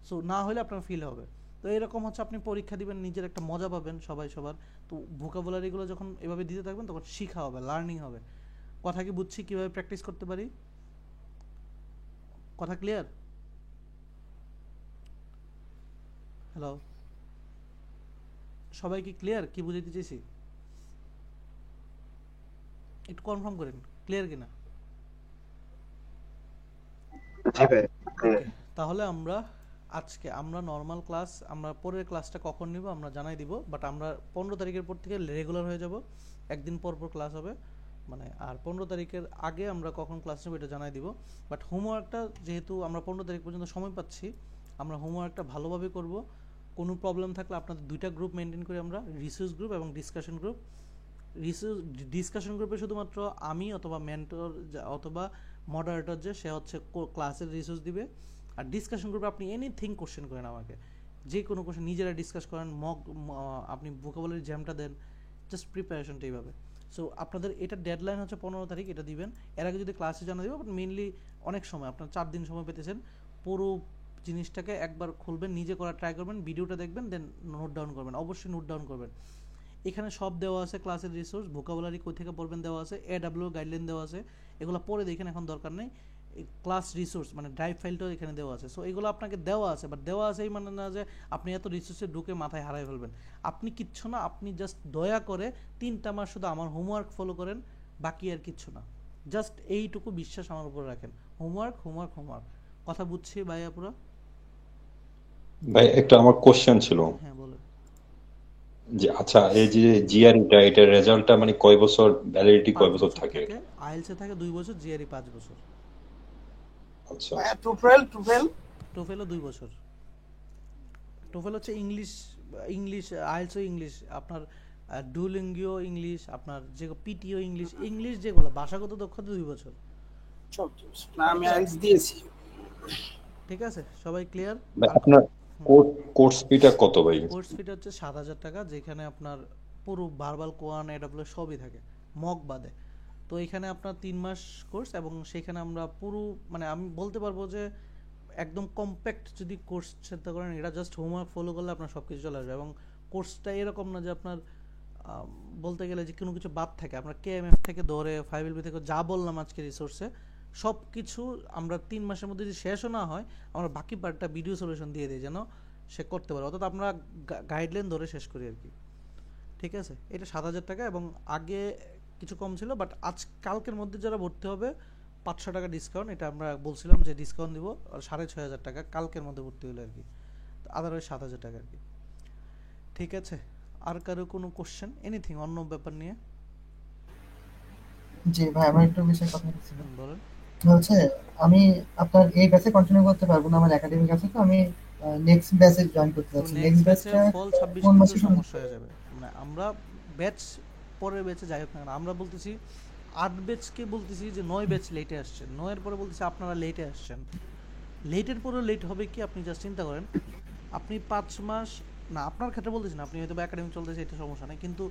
Speaker 1: সো না হলে আপনার ফিল হবে। তো এরকম হচ্ছে আপনি পরীক্ষা দিবেন, নিজের একটা মজা পাবেন সবার। তো ভোকাবুলারিগুলো যখন এভাবে দিতে থাকবেন তখন শিখা হবে, লার্নিং হবে। কথা কি বুঝছি, কীভাবে প্র্যাকটিস করতে পারি, কথা ক্লিয়ার? হ্যালো, সবাই কি ক্লিয়ার কি বুঝাইতে চেয়েছি? একটু কনফার্ম করেন ক্লিয়ার কিনা। তাহলে আজকে আমরা নর্মাল ক্লাস, আমরা পরের ক্লাসটা কখন নিব আমরা জানাই দিব, বাট আমরা 15 তারিখের পর থেকে রেগুলার হয়ে যাব, একদিন পর ক্লাস হবে, মানে আর 15 তারিখের আগে আমরা কখন ক্লাস নেব এটা জানাই দিব। বাট হোমওয়ার্কটা যেহেতু আমরা 15 তারিখ পর্যন্ত সময় পাচ্ছি, আমরা হোমওয়ার্কটা ভালোভাবে করব। কোনো প্রবলেম থাকলে আপনাদের 2টা গ্রুপ মেনটেন করে, আমরা রিসোর্স গ্রুপ এবং ডিসকাশন গ্রুপ, রিসোর্স ডিসকাশন গ্রুপে শুধুমাত্র আমি অথবা মেন্টর অথবা মডারেটর যে সে হচ্ছে ক্লাসের রিসোর্স দিবে। আর ডিসকাশন গ্রুপে আপনি এনিথিং কোশ্চেন করেন আমাকে, যে কোনো কোশ্চেন নিজেরা ডিসকাস করেন, আপনি ভোকাবুলারি জ্যামটা দেন, জাস্ট প্রিপারেশনটা এইভাবে। সো আপনাদের এটা ডেডলাইন হচ্ছে 15 তারিখ, এটা দিবেন। এর আগে যদি ক্লাসে জানা দেবো, বাট মেইনলি অনেক সময় আপনার 4 দিন সময় পেতেছেন, পুরো জিনিসটাকে একবার খুলবেন, নিজে করা ট্রাই করবেন, ভিডিওটা দেখবেন, দেন নোট ডাউন করবেন, অবশ্যই নোট ডাউন করবেন। এখানে সব দেওয়া আছে, ক্লাসের রিসোর্স, ভোকাবুলারি কই থেকে পড়বেন দেওয়া আছে, AW গাইডলাইন দেওয়া আছে, এগুলো পরে দেখেন, এখন দরকার নেই। ক্লাস রিসোর্স মানে ড্রাইভ ফাইলটাও এখানে দেওয়া আছে। সো এগুলো আপনাকে দেওয়া আছে, বাট দেওয়া আছে এই মানে না যে আপনি এত রিসোর্সে ঢুকে মাথায় হারাই ফেলবেন। আপনি কিচ্ছু না, আপনি জাস্ট দয়া করে 3টা মাস শুধু আমার হোমওয়ার্ক ফলো করেন, বাকি আর কিচ্ছু না। জাস্ট এইটুকু বিশ্বাস আমার উপর রাখেন, হোমওয়ার্ক হোমওয়ার্ক হোমওয়ার্ক। কথা বুঝছি ভাইয়া পুরো?
Speaker 8: ভাই একটা আমার কোশ্চেন ছিল
Speaker 1: হ্যাঁ বলেন।
Speaker 8: যে আচ্ছা, এই যে জিআরইটা, এটার রেজাল্টটা মানে কয় বছর ভ্যালিডিটি, কয় বছর থাকে?
Speaker 1: আইএলসে থাকে 2 বছর, জিআরই 5 বছর।
Speaker 8: আচ্ছা,
Speaker 1: টোফেলও 2 বছর। টোফেল হচ্ছে ইংলিশ আইএলসও ইংলিশ, আপনার ডুওলিঙ্গো ইংলিশ, আপনার যে পিটিও ইংলিশ যেগুলো ভাষাগত দক্ষতা 2 বছর।
Speaker 10: না আমি আইএলস দিয়েছি।
Speaker 1: ঠিক আছে, সবাই ক্লিয়ার?
Speaker 8: ভাই আপনার কোর্স ফিটা কত ভাই?
Speaker 1: কোর্স ফিটা হচ্ছে 7,000 টাকা, যেখানে আপনার পুরো ভার্বাল, কোয়ান, AW সবই থাকে, মক বাদে। তো এখানে আপনার 3 মাস কোর্স, এবং সেখানে আমরা পুরো মানে আমি বলতে পারবো যে একদম কম্প্যাক্ট যদি কোর্স চিন্তা করেন, এটা জাস্ট হোমওয়ার্ক ফলো করলে আপনার সব কিছু চলে আসবে। এবং কোর্সটা এরকম না যে আপনার বলতে গেলে যে কোনো কিছু বাদ থাকে। আমরা KMF থেকে ধরে 5LB থেকে যা বললাম আজকে রিসোর্সে, সব কিছু আমরা 3 মাসের মধ্যে যদি শেষও না হয়, আমরা বাকি পার্টটা ভিডিও সলিউশন দিয়ে দিই যেন সে করতে পারে। অর্থাৎ আমরা গাইডলাইন ধরে শেষ করি আর কি। ঠিক আছে, এটা 7,000 টাকা, এবং আগে কিছু কম ছিল, বাট কালকের মধ্যে যারা ভর্তি হবে 500 টাকা ডিসকাউন্ট, এটা আমরা বলছিলাম যে ডিসকাউন্ট দিব, আর 6,500 টাকা কালকের মধ্যে ভর্তি হলে আর কি, আদারওয়াইজ 7,000 টাকা আর কি। ঠিক আছে, আর কারো কোনো কোশ্চেন, এনিথিং অন্য ব্যাপার নিয়ে?
Speaker 3: জি ভাই, আমার একটু বিষয় কথা ছিল।
Speaker 1: বলেন।
Speaker 3: হচ্ছে আমি আপনার এই ব্যাচে কন্টিনিউ করতে পারবো না, আমার একাডেমিক আছে, তো আমি নেক্সট ব্যাচে জয়েন করতে যাচ্ছি। নেক্সট ব্যাচটা
Speaker 1: ফল 26
Speaker 3: কোন মাসে
Speaker 1: কিন্তু সমস্যা হয়ে যাবে। মানে আমরা ব্যাচ পরের ব্যাচে যাই হোক না, আমরা বলতেছি 8 ব্যাচকে বলতেছি যে 9 ব্যাচ লেটে আসছেন, 9 এর পরে বলতেছি আপনারা লেটে আসছেন। লেটের পরেও লেট হবে কি, আপনি জাস্ট চিন্তা করেন, আপনি 5 মাস না, আপনার ক্ষেত্রে বলতেছি না, আপনি হয়তো একাডেমিক চলতেছে, এটা সমস্যা নেই, কিন্তু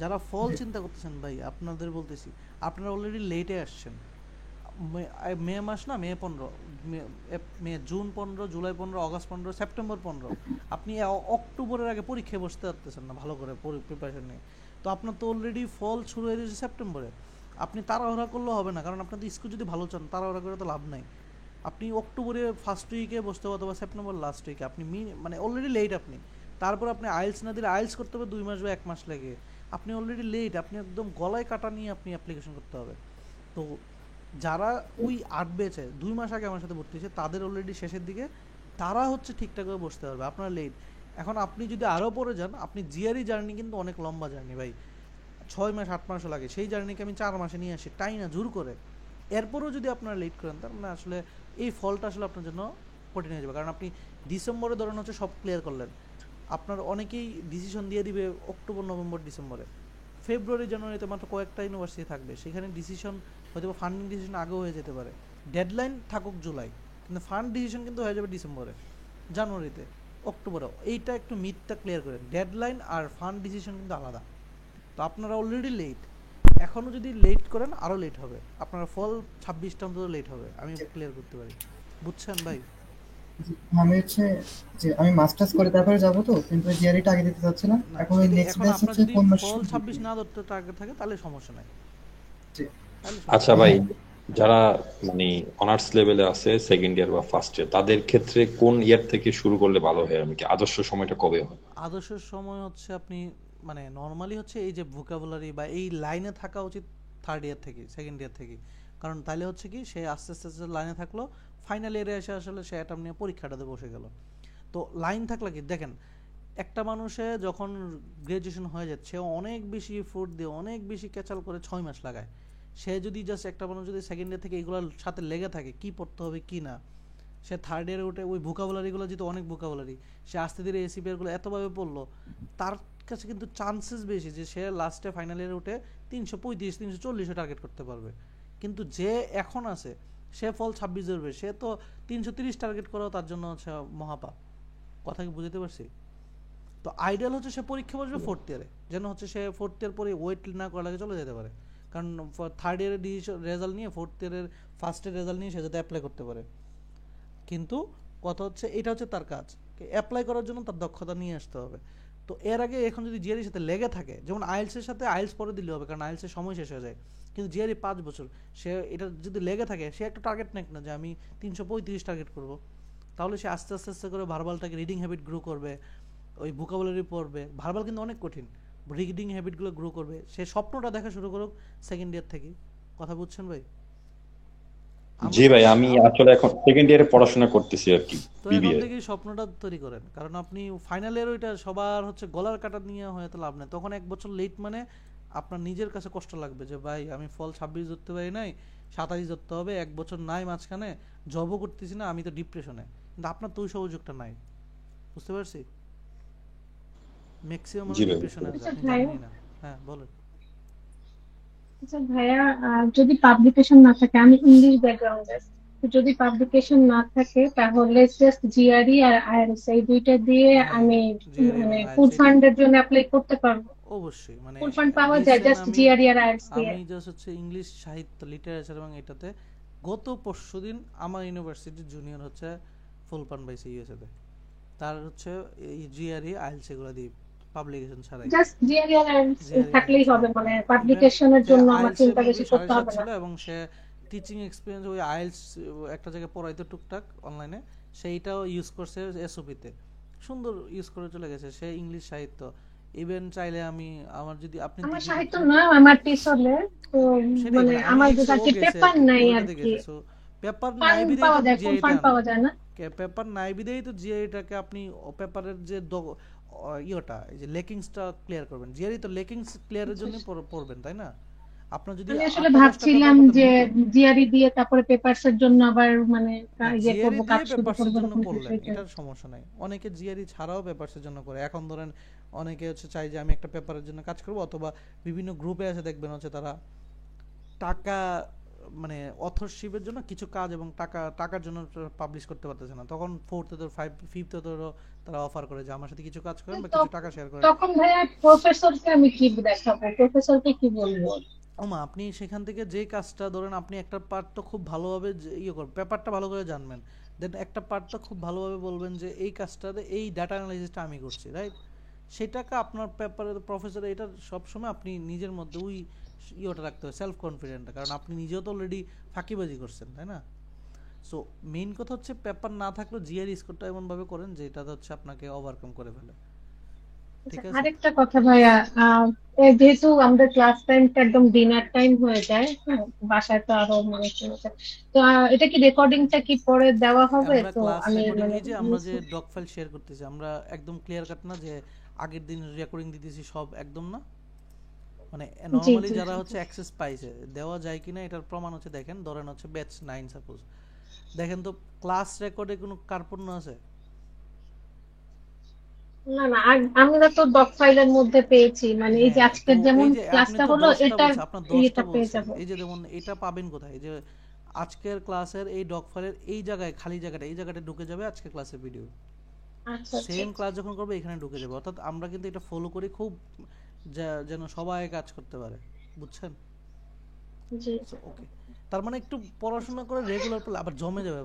Speaker 1: যারা ফল চিন্তা করতেছেন ভাই, আপনাদের বলতেছি আপনারা অলরেডি লেটে আসছেন। মে মাস না, May June 15, July 15, August 15, September 15, আপনি অক্টোবরের আগে পরীক্ষায় বসতে পারতেছেন না ভালো করে প্রিপারেশন নিয়ে। তো আপনার তো অলরেডি ফল শুরু হয়ে গেছে সেপ্টেম্বরে। আপনি তাড়াহুড়া করলেও হবে না, কারণ আপনার তো স্কুল যদি ভালো চান, তাড়াহুড়া করে তো লাভ নাই। আপনি অক্টোবরে ফার্স্ট উইকে বসতে হবে, অথবা সেপ্টেম্বর লাস্ট উইকে, আপনি মানে অলরেডি লেট আপনি। তারপর আপনি আইএলস না দিলে, আইএলস করতে হবে 2 মাস বা 1 মাস লাগে, আপনি অলরেডি লেট, আপনি একদম গলায় কাটা নিয়ে আপনি অ্যাপ্লিকেশন করতে হবে। তো যারা ওই 8 ব্যাচে 2 মাস আগে আমার সাথে ভর্তি হয়েছে, তাদের অলরেডি শেষের দিকে, তারা হচ্ছে ঠিকঠাক করে বসতে পারবে, আপনারা লেট। এখন আপনি যদি আরও পরে যান, আপনি জিআরই জার্নি কিন্তু অনেক লম্বা জার্নি ভাই, 6 মাস 8 মাসও লাগে, সেই জার্নিকে আমি 4 মাসে নিয়ে আসি, তাই না জোর করে। এরপরও যদি আপনারা লেট করেন, তার মানে আসলে এই ফলটা আসলে আপনার জন্য কঠিন হয়ে যাবে। কারণ আপনি ডিসেম্বরে ধরেন হচ্ছে সব ক্লিয়ার করলেন, আপনার অনেকেই ডিসিশন দিয়ে দিবে অক্টোবর, নভেম্বর, ডিসেম্বরে। ফেব্রুয়ারি, জানুয়ারিতে মাত্র কয়েকটা ইউনিভার্সিটি থাকবে, সেখানে ডিসিশন হয়তো ফান্ডিং ডিসিশন আগেও হয়ে যেতে পারে। ডেডলাইন থাকুক জুলাই, কিন্তু ফান্ড ডিসিশন কিন্তু হয়ে যাবে ডিসেম্বরে, জানুয়ারিতে, অক্টোবরেও। এইটা একটু মিথটা ক্লিয়ার করেন, ডেডলাইন আর ফান্ড ডিসিশন কিন্তু আলাদা। তো আপনারা অলরেডি লেট, এখনও যদি লেট করেন আরও লেট হবে, আপনার ফল 26টা অন্তত লেট হবে, আমি ক্লিয়ার করতে পারি। বুঝছেন ভাই?
Speaker 3: আমি হচ্ছে যে আমি মাস্টার্স করে তারপরে যাব, তো কিন্তু জিআরইটা আগে দিতে চাচ্ছি না। এখন ওই নেক্সট ব্যাচ হচ্ছে কোন মাসে?
Speaker 1: ফল 26 না ধরতে টার্গেট থাকে তাহলে সমস্যা নাই।
Speaker 8: আচ্ছা ভাই, যারা মানে অনার্স লেভেলে আছে, সেকেন্ড ইয়ার বা ফার্স্ট ইয়ার, তাদের ক্ষেত্রে কোন ইয়ার থেকে শুরু করলে ভালো হয়? আমি কি আদর্শ সময়টা কবে হয়?
Speaker 1: আদর্শ সময় হচ্ছে আপনি মানে নরমালি হচ্ছে এই যে ভোকাবুলারি বা এই লাইনে থাকা উচিত 3rd ইয়ার থেকে, সেকেন্ড ইয়ার থেকে। কারণ তাহলে হচ্ছে কি, সে আস্তে আস্তে লাইনে থাকলো, ফাইনাল ইয়ারে এসে আসলে সে অ্যাটেম্প নিয়ে পরীক্ষাটাতে বসে গেল। তো লাইন থাকলে কি, দেখেন একটা মানুষে যখন গ্রাজুয়েশন হয়ে যাচ্ছে, অনেক বেশি এফোর্ট দিয়ে অনেক বেশি ক্যাচাল করে 6 মাস লাগায়। সে যদি জাস্ট একটা মানুষ যদি সেকেন্ড ইয়ার থেকে এগুলোর সাথে লেগে থাকে, কি পড়তে হবে কি না, সে 3rd ইয়ারে উঠে ওই ভোকাবুলারিগুলো যেহেতু অনেক ভোকাবুলারি, সে আস্তে ধীরে এসিপিআরগুলো এতভাবে পড়লো, তার কাছে কিন্তু চান্সেস বেশি যে সে লাস্টে ফাইনাল ইয়ারে উঠে 335 340 টার্গেট করতে পারবে। কিন্তু যে এখন আছে সে ফল 26 ধরবে, সে তো 330 টার্গেট করাও তার জন্য হচ্ছে মহাপাপ। কথা কি বুঝতে পারছি? তো আইডিয়াল হচ্ছে সে পরীক্ষা বসবে 4th ইয়ারে, যেন হচ্ছে সে 4th ইয়ার পরে ওয়েট না করা লাগে চলে যেতে পারে। কারণ 3rd ইয়ারের রেজাল্ট নিয়ে 4th ইয়ারের ফার্স্টের রেজাল্ট নিয়ে সে যাতে অ্যাপ্লাই করতে পারে। কিন্তু কথা হচ্ছে এটা হচ্ছে তার কাজ, অ্যাপ্লাই করার জন্য তার দক্ষতা নিয়ে আসতে হবে। তো এর আগে এখন যদি জিআরইর সাথে লেগে থাকে, যেমন আইএলসের সাথে আইএলস পরে দিলে হবে, কারণ আইএলসের সময় শেষ হয়ে যায়, কিন্তু জিআরই 5 বছর, সে এটা যদি লেগে থাকে সে একটা টার্গেট নেক না যে আমি 335 টার্গেট করব, তাহলে সে আস্তে আস্তে আস্তে করে ভার্বালটাকে রিডিং হ্যাবিট গ্রো করবে, ওই ভোকাবুলারি পড়বে। ভার্বাল কিন্তু অনেক কঠিন, রিডিং হ্যাবিটগুলো গ্রো করবে। সে স্বপ্নটা দেখা শুরু করুক 2nd ইয়ার থেকে। কথা বুঝছেন ভাই?
Speaker 8: জি ভাই, আমি আসলে এখন 2nd ইয়ারে পড়াশোনা করতেছি আর কি,
Speaker 1: তো এখন
Speaker 8: বিবিএ।
Speaker 1: থেকে স্বপ্নটা তৈরি করেন, কারণ আপনি ফাইনাল ইয়ার ওইটা সবার হচ্ছে গলার কাটা নিয়ে হয়তো লাভ নেই। তখন 1 বছর লেট মানে আপনার নিজের কাছে কষ্ট লাগবে যে ভাই আমি ফল 26 ধরতে পারি নাই, 27 ধরতে হবে, 1 বছর নাই মাঝখানে, জবও করতেছি না, আমি তো ডিপ্রেশনে। কিন্তু আপনার তো ওই সুযোগটা নাই, বুঝতে পারছি? ম্যাক্সিমাম ডিপ্রেশনে আছে, আপনি জানেনই না। হ্যাঁ বলেন।
Speaker 11: আচ্ছা ভাইয়া, যদি পাবলিকেশন না থাকে, আমি ইংলিশ ব্যাকগ্রাউন্ডের, যদি পাবলিকেশন না থাকে তাহলে জাস্ট জিআরই আর আইএলটিএস এই দুইটা দিয়ে আমি মানে ফুল ফান্ডের জন্য অ্যাপ্লাই করতে পারবো?
Speaker 1: অবশ্যই, মানে
Speaker 11: ফুল ফান্ড পাওয়া যায় জাস্ট জিআরই আর আইএলটিএস দিয়ে।
Speaker 1: আমি জাস্ট হচ্ছে ইংলিশ সাহিত্য, লিটারেচার এবং এটাতে গত পরশুদিন আমার ইউনিভার্সিটির জুনিয়র হচ্ছে ফুল ফান্ড পাইছে ইউএসএ তে, তার হচ্ছে এই জিআরই আইএলটিএস এগুলো দিয়ে পাবলিকেশন ছাড়াই,
Speaker 11: জাস্ট জিআরই আর আইএলটিএস থাকলেই হবে, মানে পাবলিকেশনের জন্য আমার চিন্তা বেশি করতে হবে না।
Speaker 1: এবং সে টিচিং এক্সপেরিয়েন্স ওই আইএলটিএস একটা জায়গায় পড়াইতো টুকটাক অনলাইনে, সেইটাও ইউজ করছে এসওপি তে, সুন্দর ইউজ করে চলে গেছে। সে ইংলিশ সাহিত্য ইভেন চাইলে আমি আমার যদি আপনি
Speaker 11: আমার সাহিত্য না, আমার টিসলে তো মানে আমার যেটা কি পেপার নাই আর কি,
Speaker 1: পেপার নাই বিদেই
Speaker 11: পাওয়া যায়, ফুল ফান্ড পাওয়া যায় না,
Speaker 1: পেপার নাই বিদেই তো জিআইটাকে আপনি পেপারের যে ইয়োটা এই যে লেকিংসটা ক্লিয়ার করবেন। জিআরই তো লেকিংস ক্লিয়ারের জন্য পড়বেন, তাই না? আপনার যদি
Speaker 11: আমি আসলে ভাবছিলাম যে জিআরই দিয়ে তারপরে পেপারসের জন্য আবার মানে ইয়ে করব, কাজ শুরু করব,
Speaker 1: এটার সমস্যা নাই। অনেকে জিআরই ছাড়াও পেপারসের জন্য করে। এখন ধরেন অনেকে হচ্ছে চাই যে আমি একটা পেপারের জন্য কাজ করব, অথবা বিভিন্ন গ্রুপে আছে দেখবেন হচ্ছে তারা টাকা মানে অথরশিপের জন্য কিছু কাজ এবং টাকার জন্য পাবলিশ করতে পারতেছে না, তখন 4th অর 5th অর তারা অফার করে যে আমার সাথে কিছু কাজ করেন বা কিছু টাকা শেয়ার করেন।
Speaker 11: তখন ভাইয়া প্রফেসরকে আমি কি দেখাবো, প্রফেসরকে কি বলবো?
Speaker 1: ওমা আপনি সেখান থেকে যে কাজটা ধরেন, আপনি একটা পার্ট তো খুব ভালোভাবে ইয়ে করবেন, পেপারটা ভালো করে জানবেন, দেন একটা পার্ট তো খুব ভালোভাবে বলবেন যে এই কাজটাতে এই ডাটা অ্যানালাইসিসটা আমি করছি, রাইট? সেটাকে আপনার পেপারের প্রফেসর এটা সবসময় আপনি নিজের মধ্যে ওই ইয়েটা রাখতে হবে, সেলফ কনফিডেন্ট, কারণ আপনি নিজেও তো অলরেডি ফাঁকিবাজি করছেন, তাই না? সো মেইন কথা হচ্ছে পেপার না থাকলেও জিআরই স্কোরটা এমন ভাবে করেন যে এটা হচ্ছে আপনাকে ওভারকাম করে ফেলে। ঠিক আছে,
Speaker 11: আরেকটা কথা ভাইয়া, যেহেতু আমাদের ক্লাস টাইমটা একদম ডিনার টাইম হয়ে যায়, বাসায় তো আরো মানে তো এটা কি রেকর্ডিংটা কি পরে দেওয়া হবে? তো আমি মানে
Speaker 1: যে আমরা যে ডক ফাইল শেয়ার করতেছি আমরা একদম ক্লিয়ার কাট না যে আগের দিন রেকর্ডিং দিতেছি সব, একদম না, মানে নরমালি যারা হচ্ছে অ্যাক্সেস পাইছে দেওয়া যায় কিনা এটার প্রমাণ হচ্ছে দেখেন, ধরেন হচ্ছে ব্যাচ 9 সাপোজ, দেখেন তো ক্লাস রেকর্ডে কোনো কার্পণ্য আছে?
Speaker 11: না না, আমরা তো ডক ফাইলের মধ্যে পেয়েছি, মানে এই যে আজকের যেমন ক্লাসটা হলো এটা পেয়ে যাব।
Speaker 1: এই যে যেমন এটা পাবেন কোথায়, এই যে আজকের ক্লাসের এই ডক ফাইলের এই জায়গায় খালি জায়গাটা, এই জায়গাটা ঢুকে যাবে আজকের ক্লাসের ভিডিও।
Speaker 11: আচ্ছা,
Speaker 1: সেম ক্লাস যখন করবে এখানে ঢুকে যাবে। অর্থাৎ আমরা কিন্তু এটা ফলো করি খুব যেন সবাই কাজ করতে পারে, বুঝছেন?
Speaker 11: জি
Speaker 1: ওকে, তার মানে একটু পড়াশোনা করে রেগুলার পড়লে আবার জমে যাবে,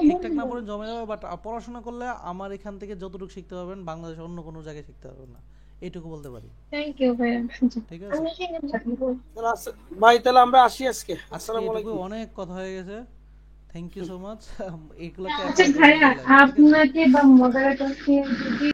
Speaker 1: ঠিকঠাক না পড়ে জমে যাবে, বাট পড়াশোনা করলে আমার এখান থেকে যতটুকু শিখতে পারবেন বাংলাদেশে অন্য কোনো জায়গায় শিখতে পারবেন না, এইটুকু বলতে পারি।
Speaker 11: থ্যাংক ইউ ভাই।
Speaker 1: ঠিক আছে
Speaker 10: ভাই, তাহলে আমরা আসি আজকে। আসসালামু আলাইকুম,
Speaker 1: অনেক কথা হয়ে গেছে, থ্যাংক ইউ সো মাচ। এইগুলোকে
Speaker 11: আচ্ছা ভাইয়া, আপনাকে বা মডারেটরকে যদি